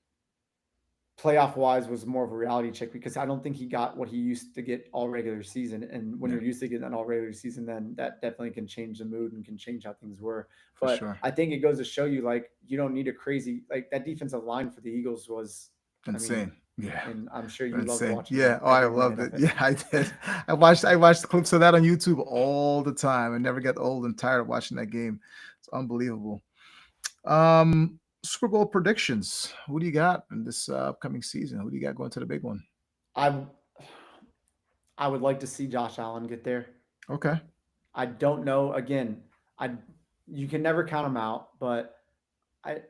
playoff wise was more of a reality check because I don't think he got what he used to get all regular season. And when yeah, you're used to getting that all regular season, then that definitely can change the mood and can change how things were. for But sure. I think it goes to show you like you don't need a crazy like that defensive line for the Eagles was, I mean, Insane. Yeah. and I'm sure you loved Insane. watching Yeah. them Oh, I every loved minute it. of it. Yeah, I did. I watched the clips of that on YouTube all the time. I never get old and tired of watching that game. It's unbelievable. Super Bowl predictions. Who do you got in this upcoming season? Who do you got going to the big one? I I would like to see Josh Allen get there. Okay. I don't know. Again, I you can never count him out, but I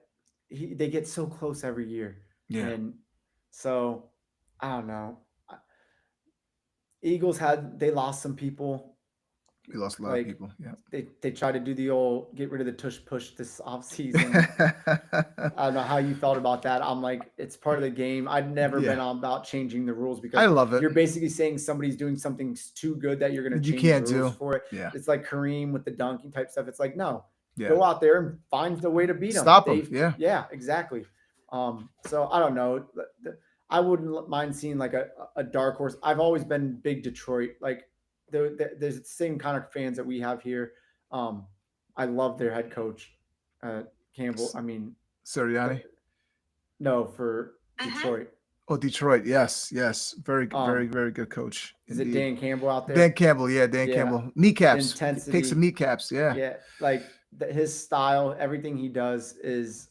they get so close every year, Yeah. and so I don't know. Eagles had they lost some people. We lost a lot of Like people. Yeah. they tried to do the old get rid of the tush push this offseason. I don't know how you felt about that. I'm like, it's part of the game. I've never been Yeah. on about changing the rules I because love it. you're basically saying somebody's doing something too good that you're going to You change the can't rules do. for it. Yeah. It's like Kareem with the dunking type stuff. It's like, no, Yeah. go out there and find the way to beat them. Stop them. Yeah. Yeah, exactly. So I don't know. I wouldn't mind seeing like a dark horse. I've always been big Detroit. Like there's the same kind of fans that we have here. Um, I love their head coach, Campbell. S- I mean, the, Sirianni. no, for Detroit. Oh, Detroit. Yes. Yes. Very, very, Um, very good coach is it indeed. Dan Campbell out Dan there? Campbell. Yeah. Dan Yeah, Campbell. the Kneecaps. Take some intensity. kneecaps. Yeah. Yeah, like his style, everything he does is,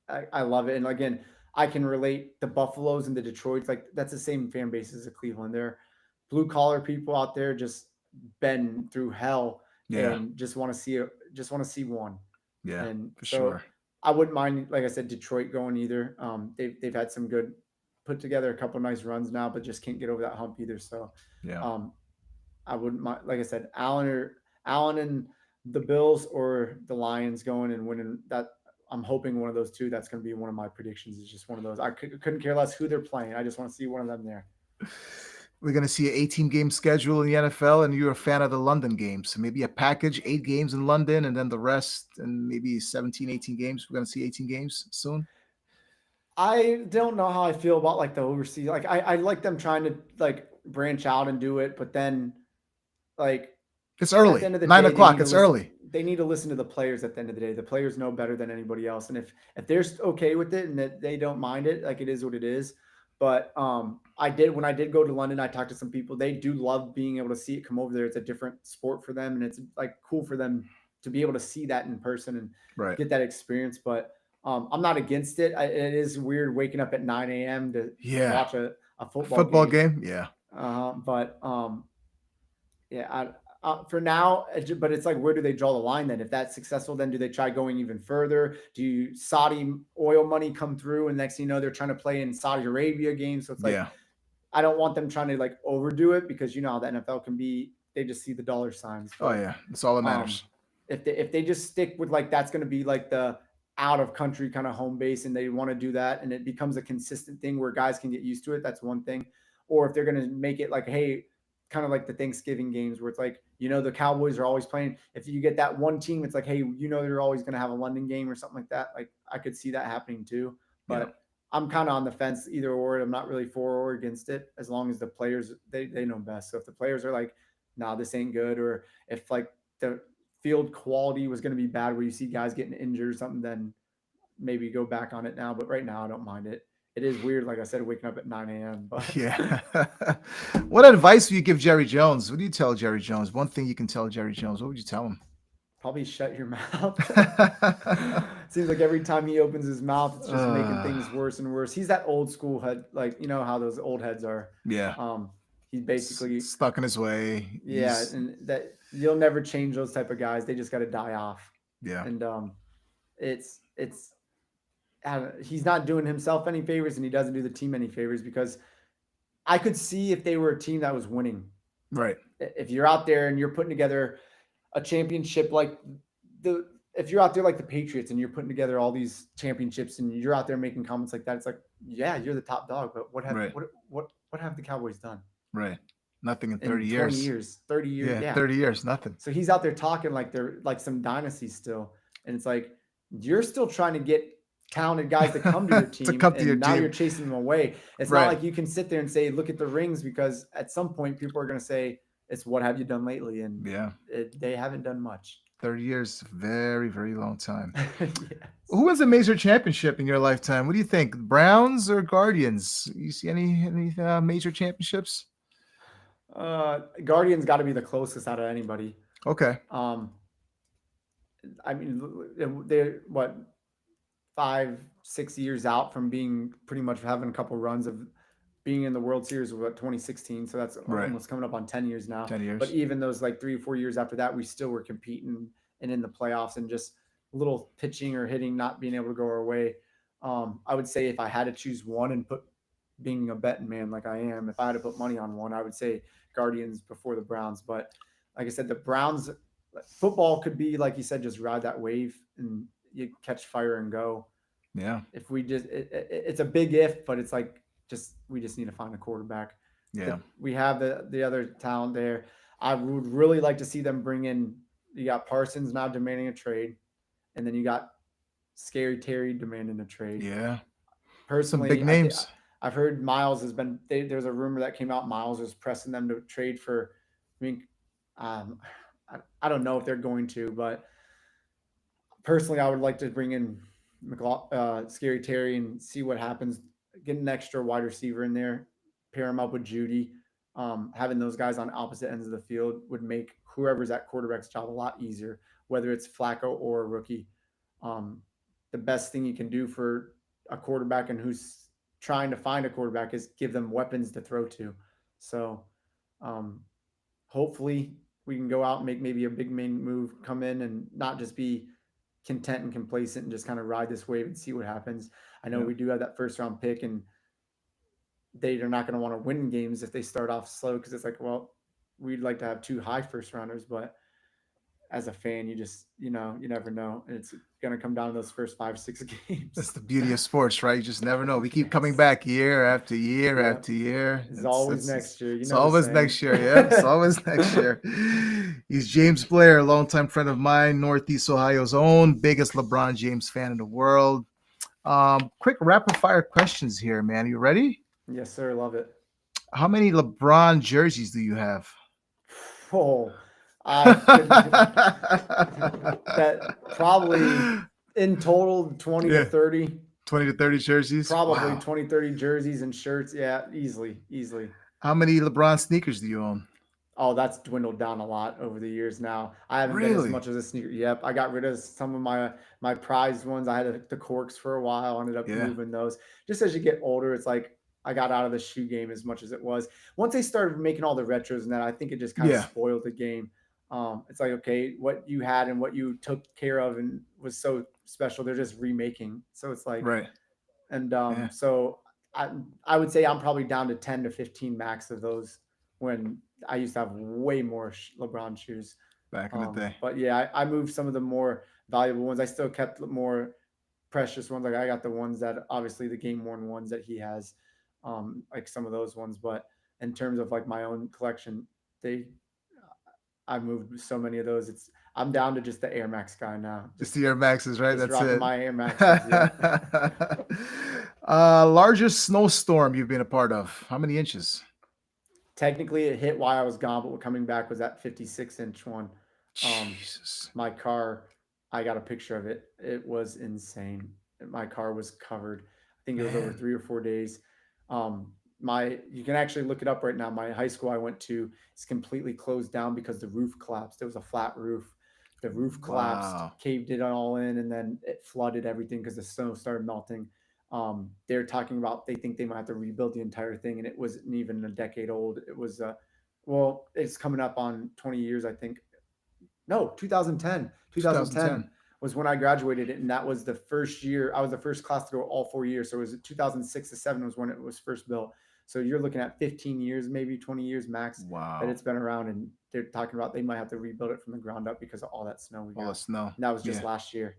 I love it. And again, I can relate the Buffaloes and the Detroits. Like that's the same fan base as the Cleveland. They're blue collar people out there, just been through hell Yeah. and just want to see it. Just want to see one. Yeah. And For so sure. I wouldn't mind, like I said, Detroit going either. They've had some good, put together a couple nice runs now, but just can't get over that hump either. So Yeah. um, I wouldn't mind, like I said, Allen and the Bills or the Lions going and winning that. I'm hoping one of those two. That's going to be one of my predictions. Is just one of those. Couldn't care less who they're playing. I just want to see one of them there. We're going to see an 18 game schedule in the NFL, and you're a fan of the London games. So maybe a package, 8 games in London, and then the rest, and maybe 17, 18 games. We're going to see 18 games soon. I don't know how I feel about like the overseas. Like I like them trying to like branch out and do it, but then like It's at the early, end of the 9 day, o'clock. It's early. they need to listen to the players at the end of the day. The players know better than anybody else. And if they're okay with it and that they don't mind it, like it is what it is. But I did when I did go to London, I talked to some people. They do love being able to see it come over there. It's a different sport for them, and it's like cool for them to be able to see that in person and Right. get that experience. But I'm not against it. It is weird waking up at 9 a.m. to Yeah. watch a football Football game. game. Yeah. But yeah, for now, but it's like, where do they draw the line then? If that's successful, then do they try going even further? Do Saudi oil money come through, and next thing you know, they're trying to play in Saudi Arabia games? So it's like, Yeah. I don't want them trying to like overdo it because you know how the NFL can be. They just see the dollar signs. Oh, But yeah. That's all that matters. if they just stick with like that's going to be like the out of country kind of home base, and they want to do that, and it becomes a consistent thing where guys can get used to it, that's one thing. Or if they're going to make it like, hey, kind of like the Thanksgiving games where it's like, you know, the Cowboys are always playing. If you get that one team, it's like, hey, you know, they're always going to have a London game or something like that. Like I could see that happening too, Yeah. but I'm kind of on the fence either or. I'm not really for or against it as long as the players, they know best. So if the players are like, nah, this ain't good, or if like the field quality was going to be bad where you see guys getting injured or something, then maybe go back on it now. But right now, I don't mind it. It is weird, like I said, waking up at 9 a.m. But Yeah. What advice would you give Jerry Jones? What do you tell Jerry Jones? One thing you can tell Jerry Jones. What would you tell him? probably shut your mouth. Seems like every time he opens his mouth, it's just making things worse and worse. He's that old school head, like you know how those old heads are. Yeah. He's basically Stuck in his way. yeah, He's- and that you'll never change those type of guys. They just got to die off. yeah. And it's he's not doing himself any favors, and he doesn't do the team any favors because I could see if they were a team that was winning. Right. If you're out there and you're putting together a championship like if you're out there like the Patriots and you're putting together all these championships and you're out there making comments like that, it's like yeah, you're the top dog, but Right. what have the Cowboys done Right. Nothing in in 30 20 years. years, 30 years? Yeah, Yeah. 30 years, nothing. So he's out there talking like they're like some dynasty still. And it's like, you're still trying to get talented guys to come to your To team, come to your and now you're team. chasing them away. It's not Right. like you can sit there and say, look at the rings, because at some point people are going to say, it's what have you done lately? And Yeah. they haven't done much. 30 years, very, very long time. Yes. Who wins a major championship in your lifetime? What do you think? Browns or Guardians? You see any major championships? Guardians got to be the closest out of anybody. Okay. Um, I mean, they're what, 5, 6 years out from being pretty much having a couple runs of being in the World Series of 2016. So that's Right. almost coming up on 10 years now. 10 years. But even those like 3 or 4 years after that, we still were competing and in the playoffs, and just little pitching or hitting not being able to go our way. I would say if I had to choose one and put, being a betting man like I am, if I had to put money on one, I would say Guardians before the Browns. But like I said, the Browns football could be, like you said, just ride that wave and you catch fire and go. Yeah. If we just, it's a big if, but it's like, we just need to find a quarterback. Yeah. We have the other talent there. I would really like to see them bring in. You got Parsons now demanding a trade, and then you got Scary Terry demanding a trade. Yeah. Some Personally, big names. I've heard Miles has been. There's a rumor that came out. Miles was pressing them to trade for. I mean, I don't know if they're going to, but personally, I would like to bring in Scary Terry and see what happens. Get an extra wide receiver in there, pair him up with Judy. Having those guys on opposite ends of the field would make whoever's at quarterback's job a lot easier, whether it's Flacco or a rookie. Um, the best thing you can do for a quarterback and who's trying to find a quarterback is give them weapons to throw to. So um, hopefully we can go out and make maybe a big main move, come in and not just be content and complacent and just kind of ride this wave and see what happens. I know Yep. we do have that first round pick, and they are not going to want to win games if they start off slow, because it's like, well, we'd like to have 2 high first rounders, but as a fan, you never know. And it's going to come down to those first 5, 6 games. That's the beauty of sports, right? You just never know. We keep coming Yes. back year after year Yeah. after year. It's always next year. You It's know the always saying. next year. Yeah, it's always next year. He's James Blair, a longtime friend of mine, Northeast Ohio's own, biggest LeBron James fan in the world. Quick rapid fire questions here, man. You ready? Yes, sir. Love it. How many LeBron jerseys do you have? Oh, I could, that probably in total 20 Yeah. to 30. 20 to 30 jerseys? Probably Wow. 20, 30 jerseys and shirts. Yeah, easily. How many LeBron sneakers do you own? Oh, that's dwindled down a lot over the years now. I haven't been as Really? much as a sneaker. Yep, I got rid of some of my prized ones. I had the corks for a while. Ended up Yeah. moving those. Just as you get older, it's like I got out of the shoe game as much as it was. Once they started making all the retros and that, I think it just kind of Yeah. spoiled the game. It's like, okay, what you had and what you took care of and was so special, they're just remaking. So it's like, Right. and Yeah. so I would say I'm probably down to 10 to 15 max of those, when I used to have way more LeBron shoes. Back in the day. But yeah, I moved some of the more valuable ones. I still kept more precious ones. Like I got the ones that obviously the game worn ones that he has, like some of those ones. But in terms of like my own collection, I moved so many of those. I'm down to just the Air Max guy now. Just the Air Maxes, right? Just That's rocking it. my Air Maxes. Yeah. Largest snowstorm you've been a part of? How many inches? Technically, it hit while I was gone, but coming back was that 56-inch one. Jesus. My car, I got a picture of it. It was insane. My car was covered. I think it was over Man. 3 or 4 days. You can actually look it up right now. My high school I went to is completely closed down because the roof collapsed. It was a flat roof. The roof collapsed, Wow. caved it all in, and then it flooded everything because the snow started melting. They're talking about they think they might have to rebuild the entire thing, and it wasn't even a decade old. It was well, it's coming up on 20 years, I think. No, 2010. 2010 was when I graduated, and that was the first year. I was the first class to go all 4 years. So it was 2006 to 7 was when it was first built. So you're looking at 15 years, maybe 20 years max that Wow. it's been around, and they're talking about they might have to rebuild it from the ground up because of all that snow we All the got. snow. And that was just Yeah. last year.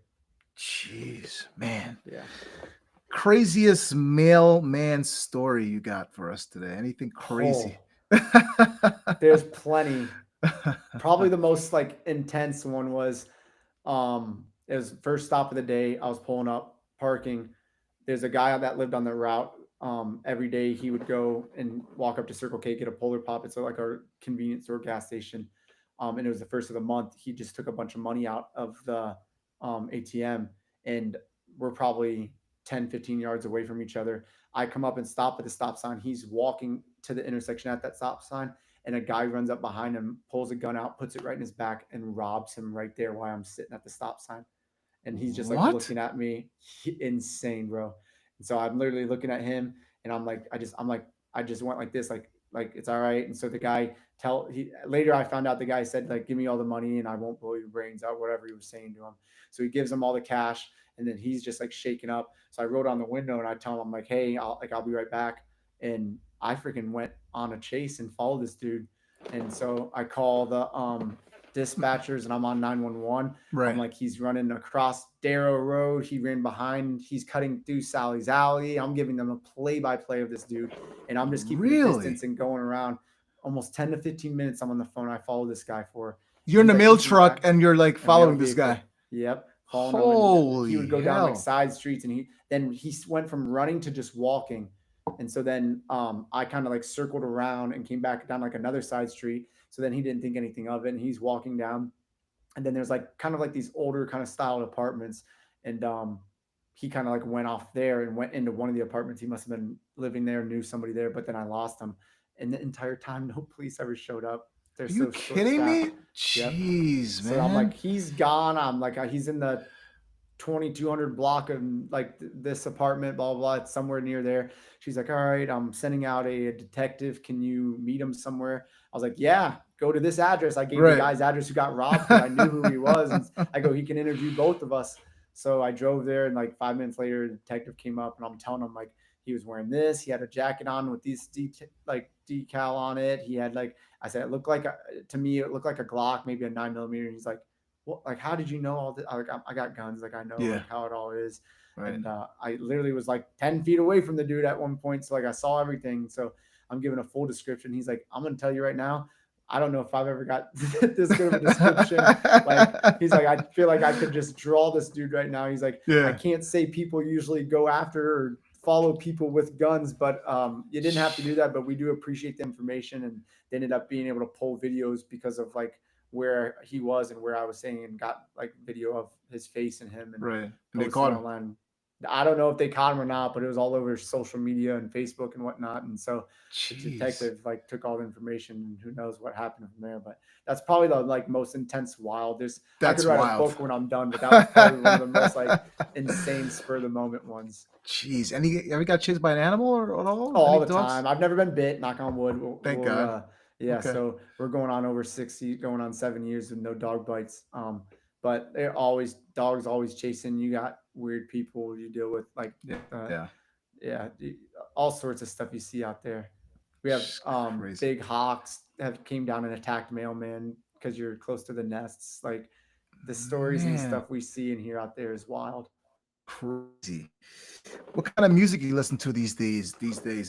Jeez, man. Yeah. craziest mailman story you got for us today? Anything crazy? There's plenty. Probably the most like intense one was it was first stop of the day. I was pulling up, parking. There's a guy that lived on the route. Every day he would go and walk up to Circle K, get a Polar Pop. It's like our convenience store gas station. And it was the first of the month. He just took a bunch of money out of the ATM, and we're probably 10, 15 yards away from each other. I come up and stop at the stop sign. He's walking to the intersection at that stop sign, and a guy runs up behind him, pulls a gun out, puts it right in his back, and robs him right there while I'm sitting at the stop sign. And he's just like What? looking at me, insane, bro. And so I'm literally looking at him, and I just went like this, like it's all right. And so the guy later I found out the guy said like, give me all the money and I won't blow your brains out, whatever he was saying to him. So he gives him all the cash, and then he's just like shaking up. So I rolled on the window and I tell him, I'm like, hey, I'll be right back. And I freaking went on a chase and followed this dude. And so I call the dispatchers, and I'm on 911. Right. I'm like, he's running across Darrow Road. He ran behind. He's cutting through Sally's Alley. I'm giving them a play-by-play of this dude, and I'm just keeping the distance and going around. Almost 10 to 15 minutes I'm on the phone. I follow this guy for. You're in the mail truck and you're like following this guy. Yep. Holy he would go hell. down like side streets, and he went from running to just walking. And so then I kind of like circled around and came back down like another side street. So then he didn't think anything of it, and he's walking down. And then there's like kind of like these older kind of styled apartments. And he kind of like went off there and went into one of the apartments. He must have been living there, knew somebody there, but then I lost him. And the entire time, no police ever showed up. Are you kidding me? Jeez, man. So I'm like, he's gone. I'm like, he's in the 2200 block of like this apartment, blah, blah, blah. It's somewhere near there. She's like, all right, I'm sending out a detective. Can you meet him somewhere? I was like, yeah, go to this address. I gave the guy's address who got robbed, because I knew who he was. And I go, he can interview both of us. So I drove there, and like 5 minutes later, the detective came up, and I'm telling him like, he was wearing this. He had a jacket on with these decal on it. He had like, I said, it looked like to me, it looked like a Glock, maybe a 9mm. And he's like, well, like, how did you know all this? I got guns. Like, I know like how it all is. Right. And I literally was like 10 feet away from the dude at one point. So like, I saw everything. So I'm giving a full description. He's like, I'm going to tell you right now, I don't know if I've ever got this good of a description. Like, he's like, I feel like I could just draw this dude right now. He's like, I can't say people usually go after or follow people with guns, but you didn't have to do that. But we do appreciate the information, and they ended up being able to pull videos because of like where he was and where I was saying, and got like video of his face and him. And and they caught him online. I don't know if they caught him or not, but it was all over social media and Facebook and whatnot. And so the detective like took all the information, and who knows what happened from there. But that's probably the like most intense, wild. I could write a book when I'm done, but that was probably one of the most like insane spur of the moment ones. Jeez. And you ever got chased by an animal or at all? All the time. I've never been bit, knock on wood. Thank God. Yeah. Okay. So we're going on over 7 years with no dog bites. But dogs always chasing. You got weird people you deal with, like all sorts of stuff you see out there. We have big hawks have came down and attacked mailmen because you're close to the nests. Like the stories and stuff we see and hear out there is wild. Crazy. What kind of music you listen to these days?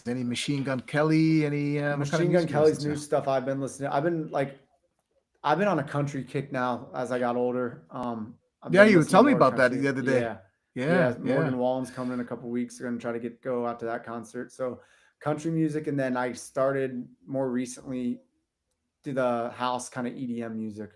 Any Machine Gun Kelly? Any Machine Gun Kelly's new stuff I've been listening to. I've been on a country kick now as I got older. You were telling me about that the other day. Yeah. Morgan Wallen's coming in a couple weeks. They're going to try to go out to that concert. So country music. And then I started more recently to the house kind of EDM music.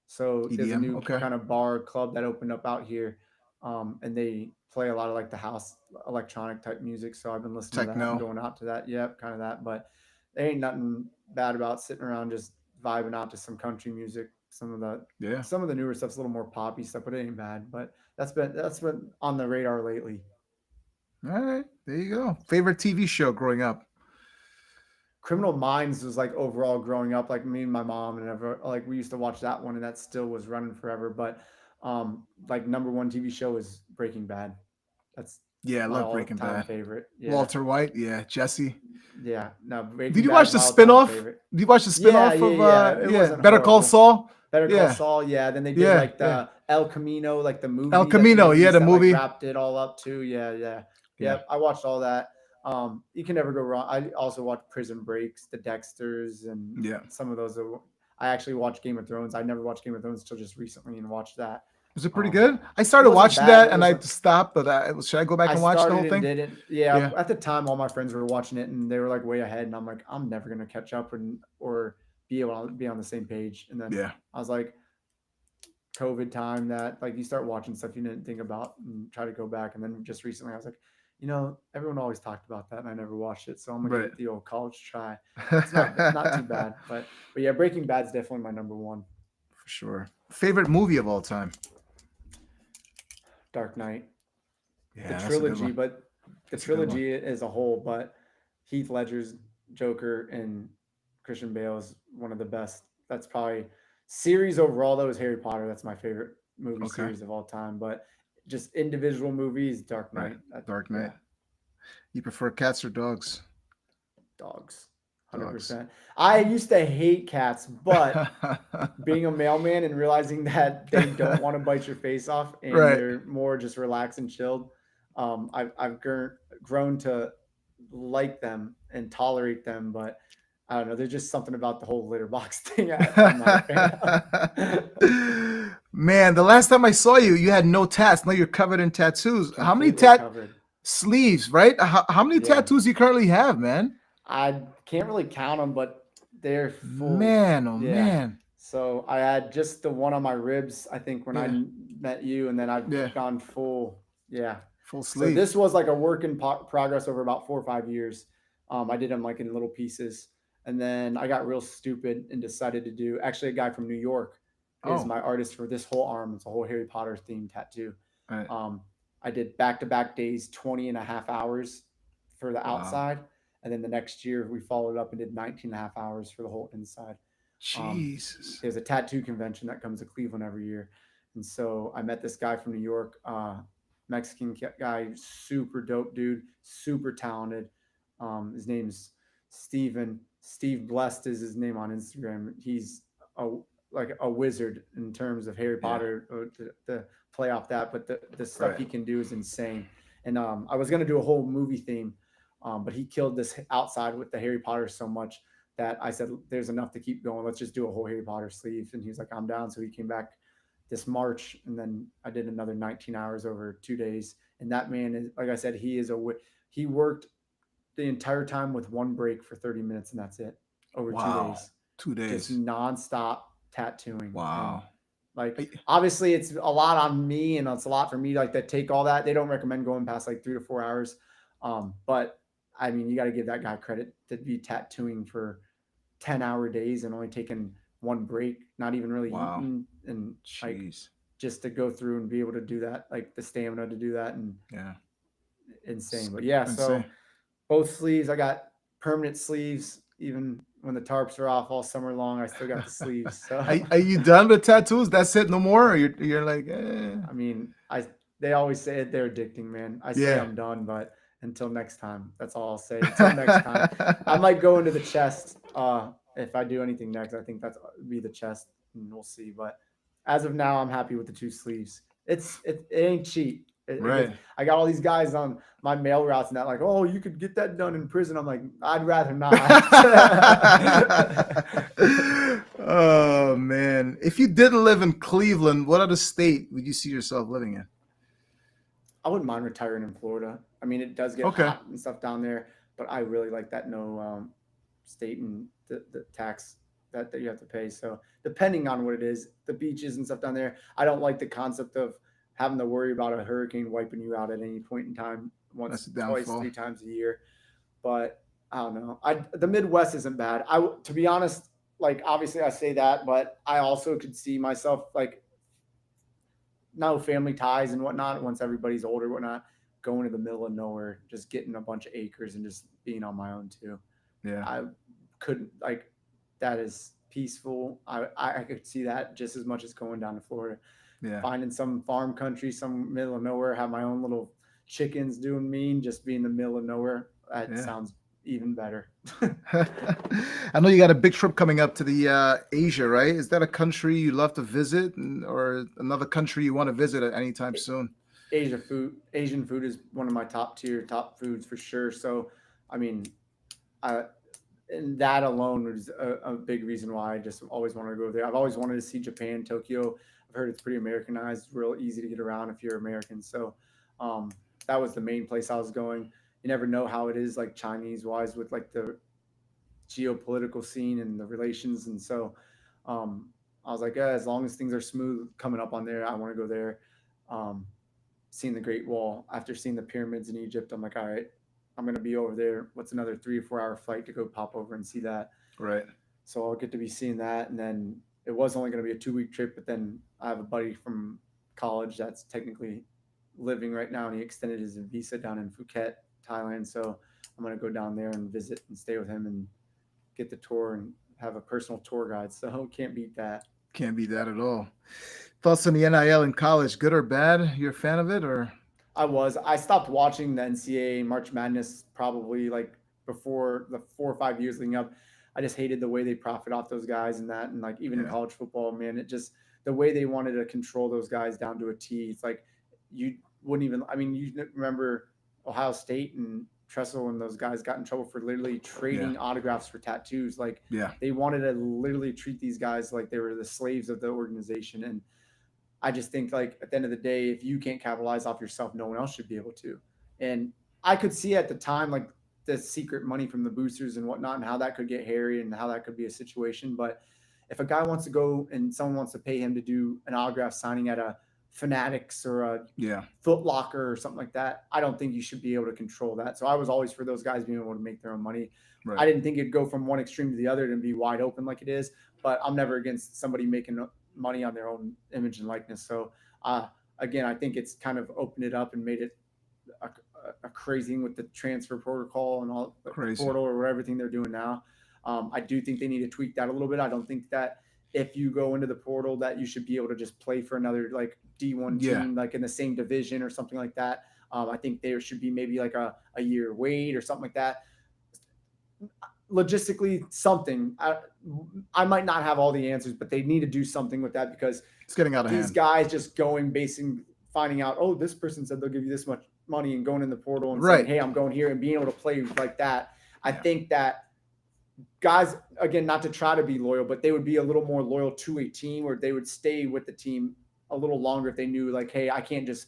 So there's a new kind of bar club that opened up out here. And they play a lot of like the house electronic type music. So I've been listening to that and going out to that. Yep. Kind of that, but there ain't nothing bad about sitting around just vibing out to some country music. Some of the newer stuff's a little more poppy stuff, but it ain't bad. But that's been on the radar lately. All right, there you go. Favorite TV show growing up? Criminal Minds was like overall growing up, like me and my mom and like we used to watch that one, and that still was running forever. But like number one TV show is Breaking Bad. That's I love Breaking Bad. Favorite. Yeah. Walter White, Jesse. Yeah. No. Did you watch the spinoff? Did you watch the spinoff of Better Call Saul? Better Call Saul, yeah. Then they did like the El Camino, like the movie. El Camino, the movie. Like, wrapped it all up too. Yeah. Yeah. Yep, I watched all that. You can never go wrong. I also watched Prison Breaks, The Dexters, and Yeah. some of those. I actually watched Game of Thrones. I never watched Game of Thrones until just recently and watched that. Was it pretty Um, good? I it started wasn't watching bad, that but it and was I like stopped, but should I go back I and watch the whole started and thing? didn't. Yeah, Yeah. at the time, all my friends were watching it, and they were like way ahead, and I'm like, I'm never gonna catch up and or be able to be on the same page. And then Yeah. I was like, COVID time, that like you start watching stuff you didn't think about and try to go back. And then just recently, I was like, everyone always talked about that, and I never watched it, so I'm gonna give Right. it the old college try. It's not too bad, but yeah, Breaking Bad's definitely my number one. For sure. Favorite movie of all time? Dark Knight, the Yeah, that's a good trilogy, one. but the That's a good one. trilogy as a whole, but Heath Ledger's Joker and Christian Bale is one of the best. That's probably series overall though is Harry Potter. That's my favorite movie Okay. series of all time. But just individual movies, Dark Right. Knight. Dark Yeah, Knight. You prefer cats or dogs? dogs, Dogs. 100%. I used to hate cats, but being a mailman and realizing that they don't want to bite your face off and Right. they're more just relaxed and chilled, I've grown to like them and tolerate them. But I don't know. There's just something about the whole litter box thing I'm not a fan of. Man, the last time I saw you, you had no tats. Now you're covered in tattoos. How many Completely covered. sleeves, right? How many Yeah. tattoos do you currently have, man? I can't really count them, but they're full. Man, oh Yeah. man. So I had just the one on my ribs, I think, when I Yeah. met you, and then I've Yeah. gone full. Yeah. Full So sleeve. this was like a work in progress over about 4 or 5 years. I did them like in little pieces, and then I got real stupid and decided to do. Actually, a guy from New York is Oh, my artist for this whole arm. It's a whole Harry Potter themed tattoo. right. I did back-to-back days, 20 and a half hours for the Wow. outside. And then the next year we followed up and did 19 and a half hours for the whole inside. Jesus. There's a tattoo convention that comes to Cleveland every year. And so I met this guy from New York, Mexican guy, super dope dude, super talented. His name's Steven. Steve Blessed is his name on Instagram. He's a like a wizard in terms of Harry Yeah. Potter, to play off that, but the stuff Right. he can do is insane. And I was gonna do a whole movie theme, but he killed this outside with the Harry Potter so much that I said, "There's enough to keep going. Let's just do a whole Harry Potter sleeve." And he was like, "I'm down." So he came back this March, and then I did another 19 hours over 2 days. And that man is, like I said, he worked the entire time with one break for 30 minutes, and that's it over Wow. 2 days, 2 days. just nonstop tattooing. Wow. Like I- obviously it's a lot on me and it's a lot for me like to take all that. They don't recommend going past like 3 to 4 hours. But I mean, you got to give that guy credit to be tattooing for 10-hour days and only taking one break, not even really Wow. eating, and like Jeez. just to go through and be able to do that, like the stamina to do that, and Yeah. insane. But yeah, so Insane. both sleeves, I got permanent sleeves. Even when the tarps are off all summer long, I still got the sleeves. So Are you done with tattoos? That's it, no more? Or you're like, eh. I mean, they always say it, they're addicting, man. I say Yeah. I'm done, but until next time, that's all I'll say. Until next time, I might go into the chest. If I do anything next, I think that's be the chest, and we'll see. But as of now, I'm happy with the 2 sleeves. It ain't cheap. Right. I got all these guys on my mail routes and that like, oh, you could get that done in prison. I'm like, I'd rather not. Oh man. If you didn't live in Cleveland, what other state would you see yourself living in? I wouldn't mind retiring in Florida. I mean, it does get Okay. hot and stuff down there, but I really like that no state and the tax that you have to pay. So depending on what it is, the beaches and stuff down there, I don't like the concept of having to worry about a hurricane wiping you out at any point in time, That's once, a twice, downfall. 3 times a year. But I don't know. The Midwest isn't bad. To be honest, like obviously I say that, but I also could see myself like no family ties and whatnot. Once everybody's older, whatnot, going to the middle of nowhere, just getting a bunch of acres and just being on my own too. Yeah. I couldn't like that is peaceful. I could see that just as much as going down to Florida, Yeah. finding some farm country, some middle of nowhere, have my own little chickens doing mean, just be in the middle of nowhere. That Yeah. sounds even better. I know you got a big trip coming up to the Asia, right? Is that a country you love to visit, or another country you want to visit at any time soon? Asian food is one of my top foods for sure. So, I mean, I, and that alone was a big reason why I just always wanted to go there. I've always wanted to see Japan, Tokyo. I've heard it's pretty Americanized, real easy to get around if you're American. So, um, that was the main place I was going. You never know how it is, like Chinese wise, with like the geopolitical scene and the relations. And so, um, I was like, yeah, as long as things are smooth coming up on there, I want to go there. Um, Seeing the Great Wall, after seeing the pyramids in Egypt, I'm like, all right, I'm gonna be over there. What's another 3 or 4 hour flight to go pop over and see that? Right. So I'll get to be seeing that. And then it was only gonna be a 2 week trip, but then I have a buddy from college that's technically living right now, and he extended his visa down in Phuket, Thailand. So I'm gonna go down there and visit and stay with him and get the tour and have a personal tour guide. So can't beat that. Can't be that at all. Thoughts on the NIL in college? Good or bad? You're a fan of it, or I stopped watching the NCAA March Madness probably like before the 4 or 5 years leading up. I just hated the way they profit off those guys and that, and like even in yeah, college football, man, it just the way they wanted to control those guys down to a T. It's like you wouldn't even. I mean, you remember Ohio State and Tressel and those guys got in trouble for literally yeah, trading autographs for tattoos. Like yeah, they wanted to literally treat these guys like they were the slaves of the organization. And I just think like at the end of the day, if you can't capitalize off yourself, no one else should be able to. And I could see at the time like the secret money from the boosters and whatnot, and how that could get hairy and how that could be a situation. But if a guy wants to go and someone wants to pay him to do an autograph signing at a Fanatics or a yeah. Foot Locker or something like that, I don't think you should be able to control that. So I was always for those guys being able to make their own money. Right. I didn't think it'd go from one extreme to the other and be wide open like it is, but I'm never against somebody making money on their own image and likeness. So again, I think it's kind of opened it up and made it a, a crazy with the transfer protocol and all the Crazy. portal or everything they're doing now. I do think they need to tweak that a little bit. I don't think that if you go into the portal that you should be able to just play for another like D1 Yeah. team, like in the same division or something like that. I think there should be maybe like a year wait or something like that. Logistically, something. I might not have all the answers, but they need to do something with that because It's getting out of these hand. guys just going basing finding out, oh, this person said they'll give you this much money and going in the portal and saying, Right. hey, I'm going here and being able to play like that. I Yeah. think that guys, again, not to try to be loyal, but they would be a little more loyal to a team, or they would stay with the team a little longer if they knew like, hey, I can't just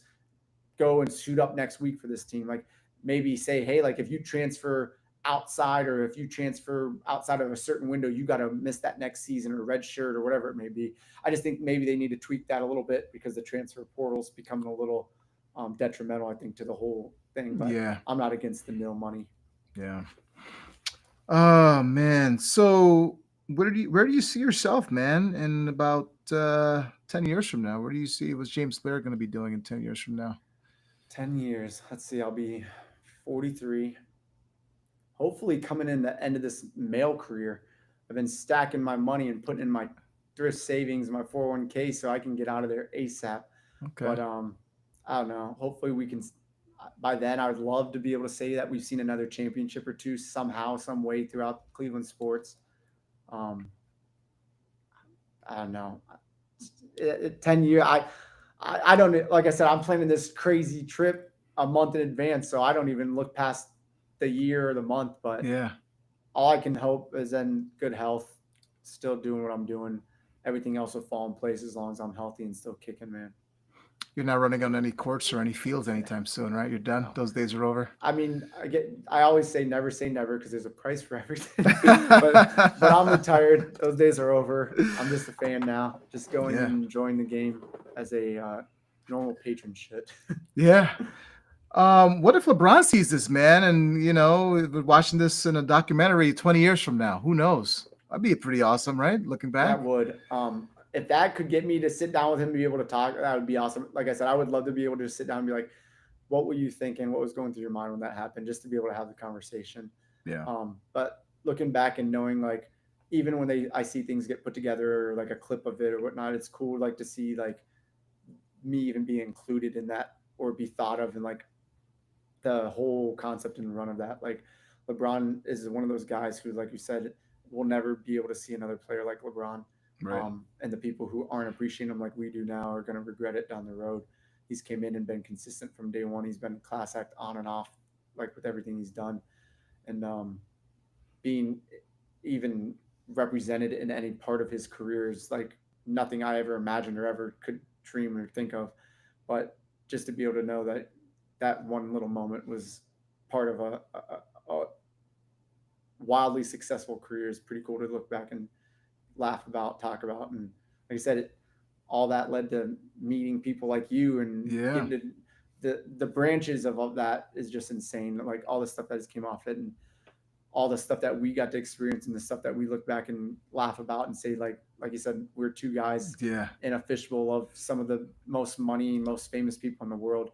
go and suit up next week for this team. Like maybe say, hey, like if you transfer outside or if you transfer outside of a certain window, you got to miss that next season or red shirt or whatever it may be. I just think maybe they need to tweak that a little bit because the transfer portal's becoming a little detrimental, I think, to the whole thing. But Yeah. I'm not against the nil money. Yeah. Oh man. So where do you see yourself, man, in about 10 years from now? Where do you see what's James Blair going to be doing in 10 years from now? 10 years. Let's see. I'll be 43. Hopefully, coming in the end of this male career, I've been stacking my money and putting in my thrift savings, my 401k, so I can get out of there ASAP. Okay. But I don't know. Hopefully, we can. By then, I would love to be able to say that we've seen another championship or two somehow, some way throughout Cleveland sports. Um, I don't know. 10 year. I don't like I said. I'm planning this crazy trip a month in advance, so I don't even look past the year or the month. But Yeah. all I can hope is in good health, still doing what I'm doing. Everything else will fall in place as long as I'm healthy and still kicking, man. You're not running on any courts or any fields anytime soon, right? You're done. No. Those days are over. I mean, I always say never because there's a price for everything. but I'm retired. Those days are over. I'm just a fan now, just going Yeah. and enjoying the game as a normal patron should. Yeah. What if LeBron sees this, man, and watching this in a documentary 20 years from now? Who knows? That'd be pretty awesome, right? Looking That back. would, if that could get me to sit down with him to be able to talk, that would be awesome. Like I said, I would love to be able to sit down and be like, what were you thinking? What was going through your mind when that happened? Just to be able to have the conversation. Yeah. But looking back and knowing like, even when I see things get put together or like a clip of it or whatnot, it's cool like to see like me even be included in that or be thought of in like the whole concept and run of that. Like LeBron is one of those guys who, like you said, will never be able to see another player like LeBron. Right. And the people who aren't appreciating him like we do now are going to regret it down the road. he's came in and been consistent from day one. He's been a class act on and off, like with everything he's done, and being even represented in any part of his career is like nothing I ever imagined or ever could dream or think of. But just to be able to know that that one little moment was part of a wildly successful career is pretty cool to look back and laugh about, talk about. And like I said, all that led to meeting people like you and Yeah. getting to the branches of all that is just insane. Like all the stuff that just came off it and all the stuff that we got to experience and the stuff that we look back and laugh about and say, like you said, we're two guys Yeah. in a fishbowl of some of the most money, most famous people in the world,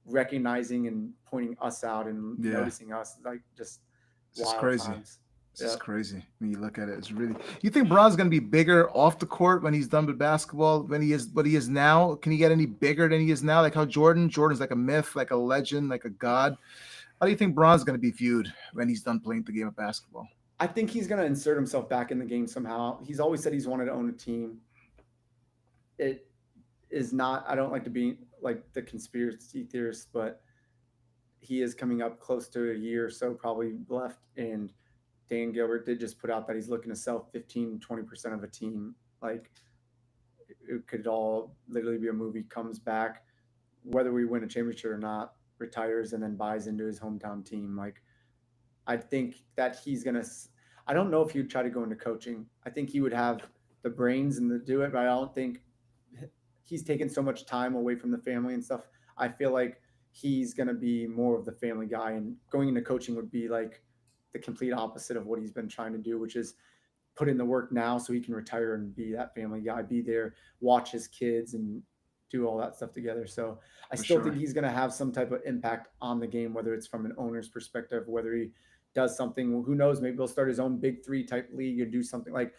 recognizing and pointing us out and Yeah. noticing us, like just It's just wild crazy. times. It's just crazy when you look at it. It's really. You think Bron's gonna be bigger off the court when he's done with basketball when he is what he is now? Can he get any bigger than he is now? Like how Jordan's like a myth, like a legend, like a god. How do you think Bron's gonna be viewed when he's done playing the game of basketball? I think he's going to insert himself back in the game somehow. He's always said he's wanted to own a team. It is not, I don't like to be like the conspiracy theorist, but he is coming up close to a year or so probably left. And Dan Gilbert did just put out that he's looking to sell 15-20% of a team. Like it could all literally be a movie, comes back, whether we win a championship or not, retires and then buys into his hometown team. Like I think that he's going to, I don't know if he would try to go into coaching. I think he would have the brains and the do it, but I don't think he's taken so much time away from the family and stuff. I feel like he's going to be more of the family guy, and going into coaching would be like the complete opposite of what he's been trying to do, which is put in the work now so he can retire and be that family guy, be there, watch his kids and do all that stuff together. So I still think he's going to have some type of impact on the game, whether it's from an owner's perspective, whether he does something, who knows, maybe he'll start his own big three type league or do something. Like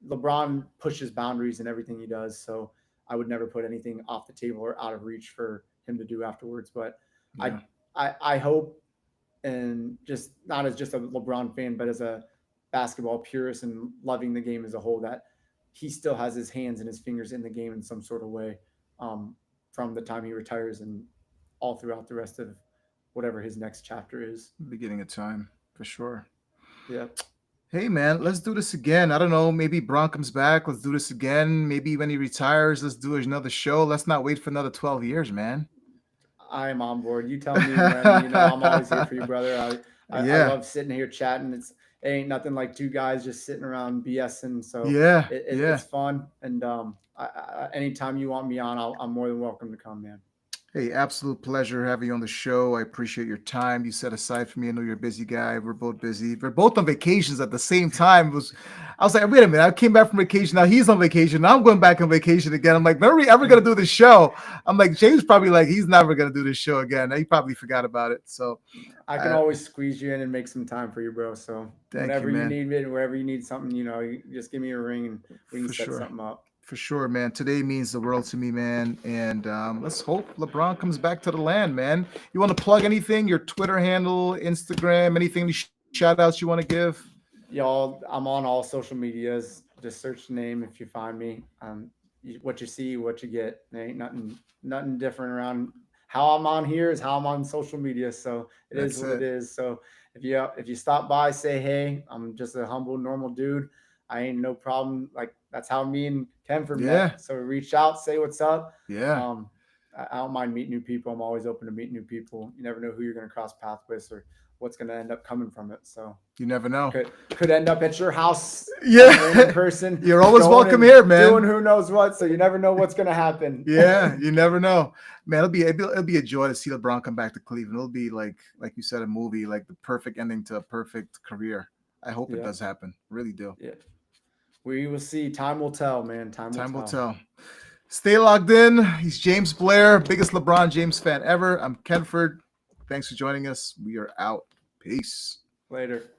LeBron pushes boundaries in everything he does. So I would never put anything off the table or out of reach for him to do afterwards. But yeah. I hope, and just not as just a LeBron fan, but as a basketball purist and loving the game as a whole, that he still has his hands and his fingers in the game in some sort of way, from the time he retires and all throughout the rest of whatever his next chapter is. Beginning of time, for sure. Yeah. Hey, man, let's do this again. I don't know. Maybe Bron comes back. Let's do this again. Maybe when he retires, let's do another show. Let's not wait for another 12 years, man. I'm on board. You tell me when. You know, I'm always here for you, brother. I love sitting here chatting. It ain't nothing like two guys just sitting around BSing. So it's fun. And anytime you want me on, I'm more than welcome to come, man. Hey, absolute pleasure having you on the show. I appreciate your time you set aside for me. I know you're a busy guy. We're both busy. We're both on vacations at the same time. I was like, wait a minute. I came back from vacation. Now he's on vacation. Now I'm going back on vacation again. I'm like, when are we ever going to do this show? I'm like, James probably like, he's never going to do this show again. He probably forgot about it. So I can always squeeze you in and make some time for you, bro. So whenever you need me, wherever you need something, you just give me a ring and we can set something up. For sure, man. Today means the world to me, man. And let's hope LeBron comes back to the land, man. You want to plug anything? Your Twitter handle, Instagram, anything, any shout outs you want to give? Y'all, I'm on all social medias. Just search the name if you find me. What you see, what you get. There ain't nothing different around. How I'm on here is how I'm on social media. So it is. So if you stop by, say hey. I'm just a humble, normal dude. I ain't no problem. Like that's how me and Kenford met. So reach out, say what's up. Yeah. I don't mind meeting new people. I'm always open to meet new people. You never know who you're going to cross paths with or what's going to end up coming from it. So you never know. Could end up at your house. In person. You're always welcome here, man. Doing who knows what. So you never know what's going to happen. Yeah, you never know, man. It'll be a joy to see LeBron come back to Cleveland. It'll be like you said, a movie, like the perfect ending to a perfect career. I hope it does happen. Really do. Yeah. We will see. Time will tell, man. Time will tell. Stay logged in. He's James Blair, biggest LeBron James fan ever. I'm Kenford. Thanks for joining us. We are out. Peace. Later.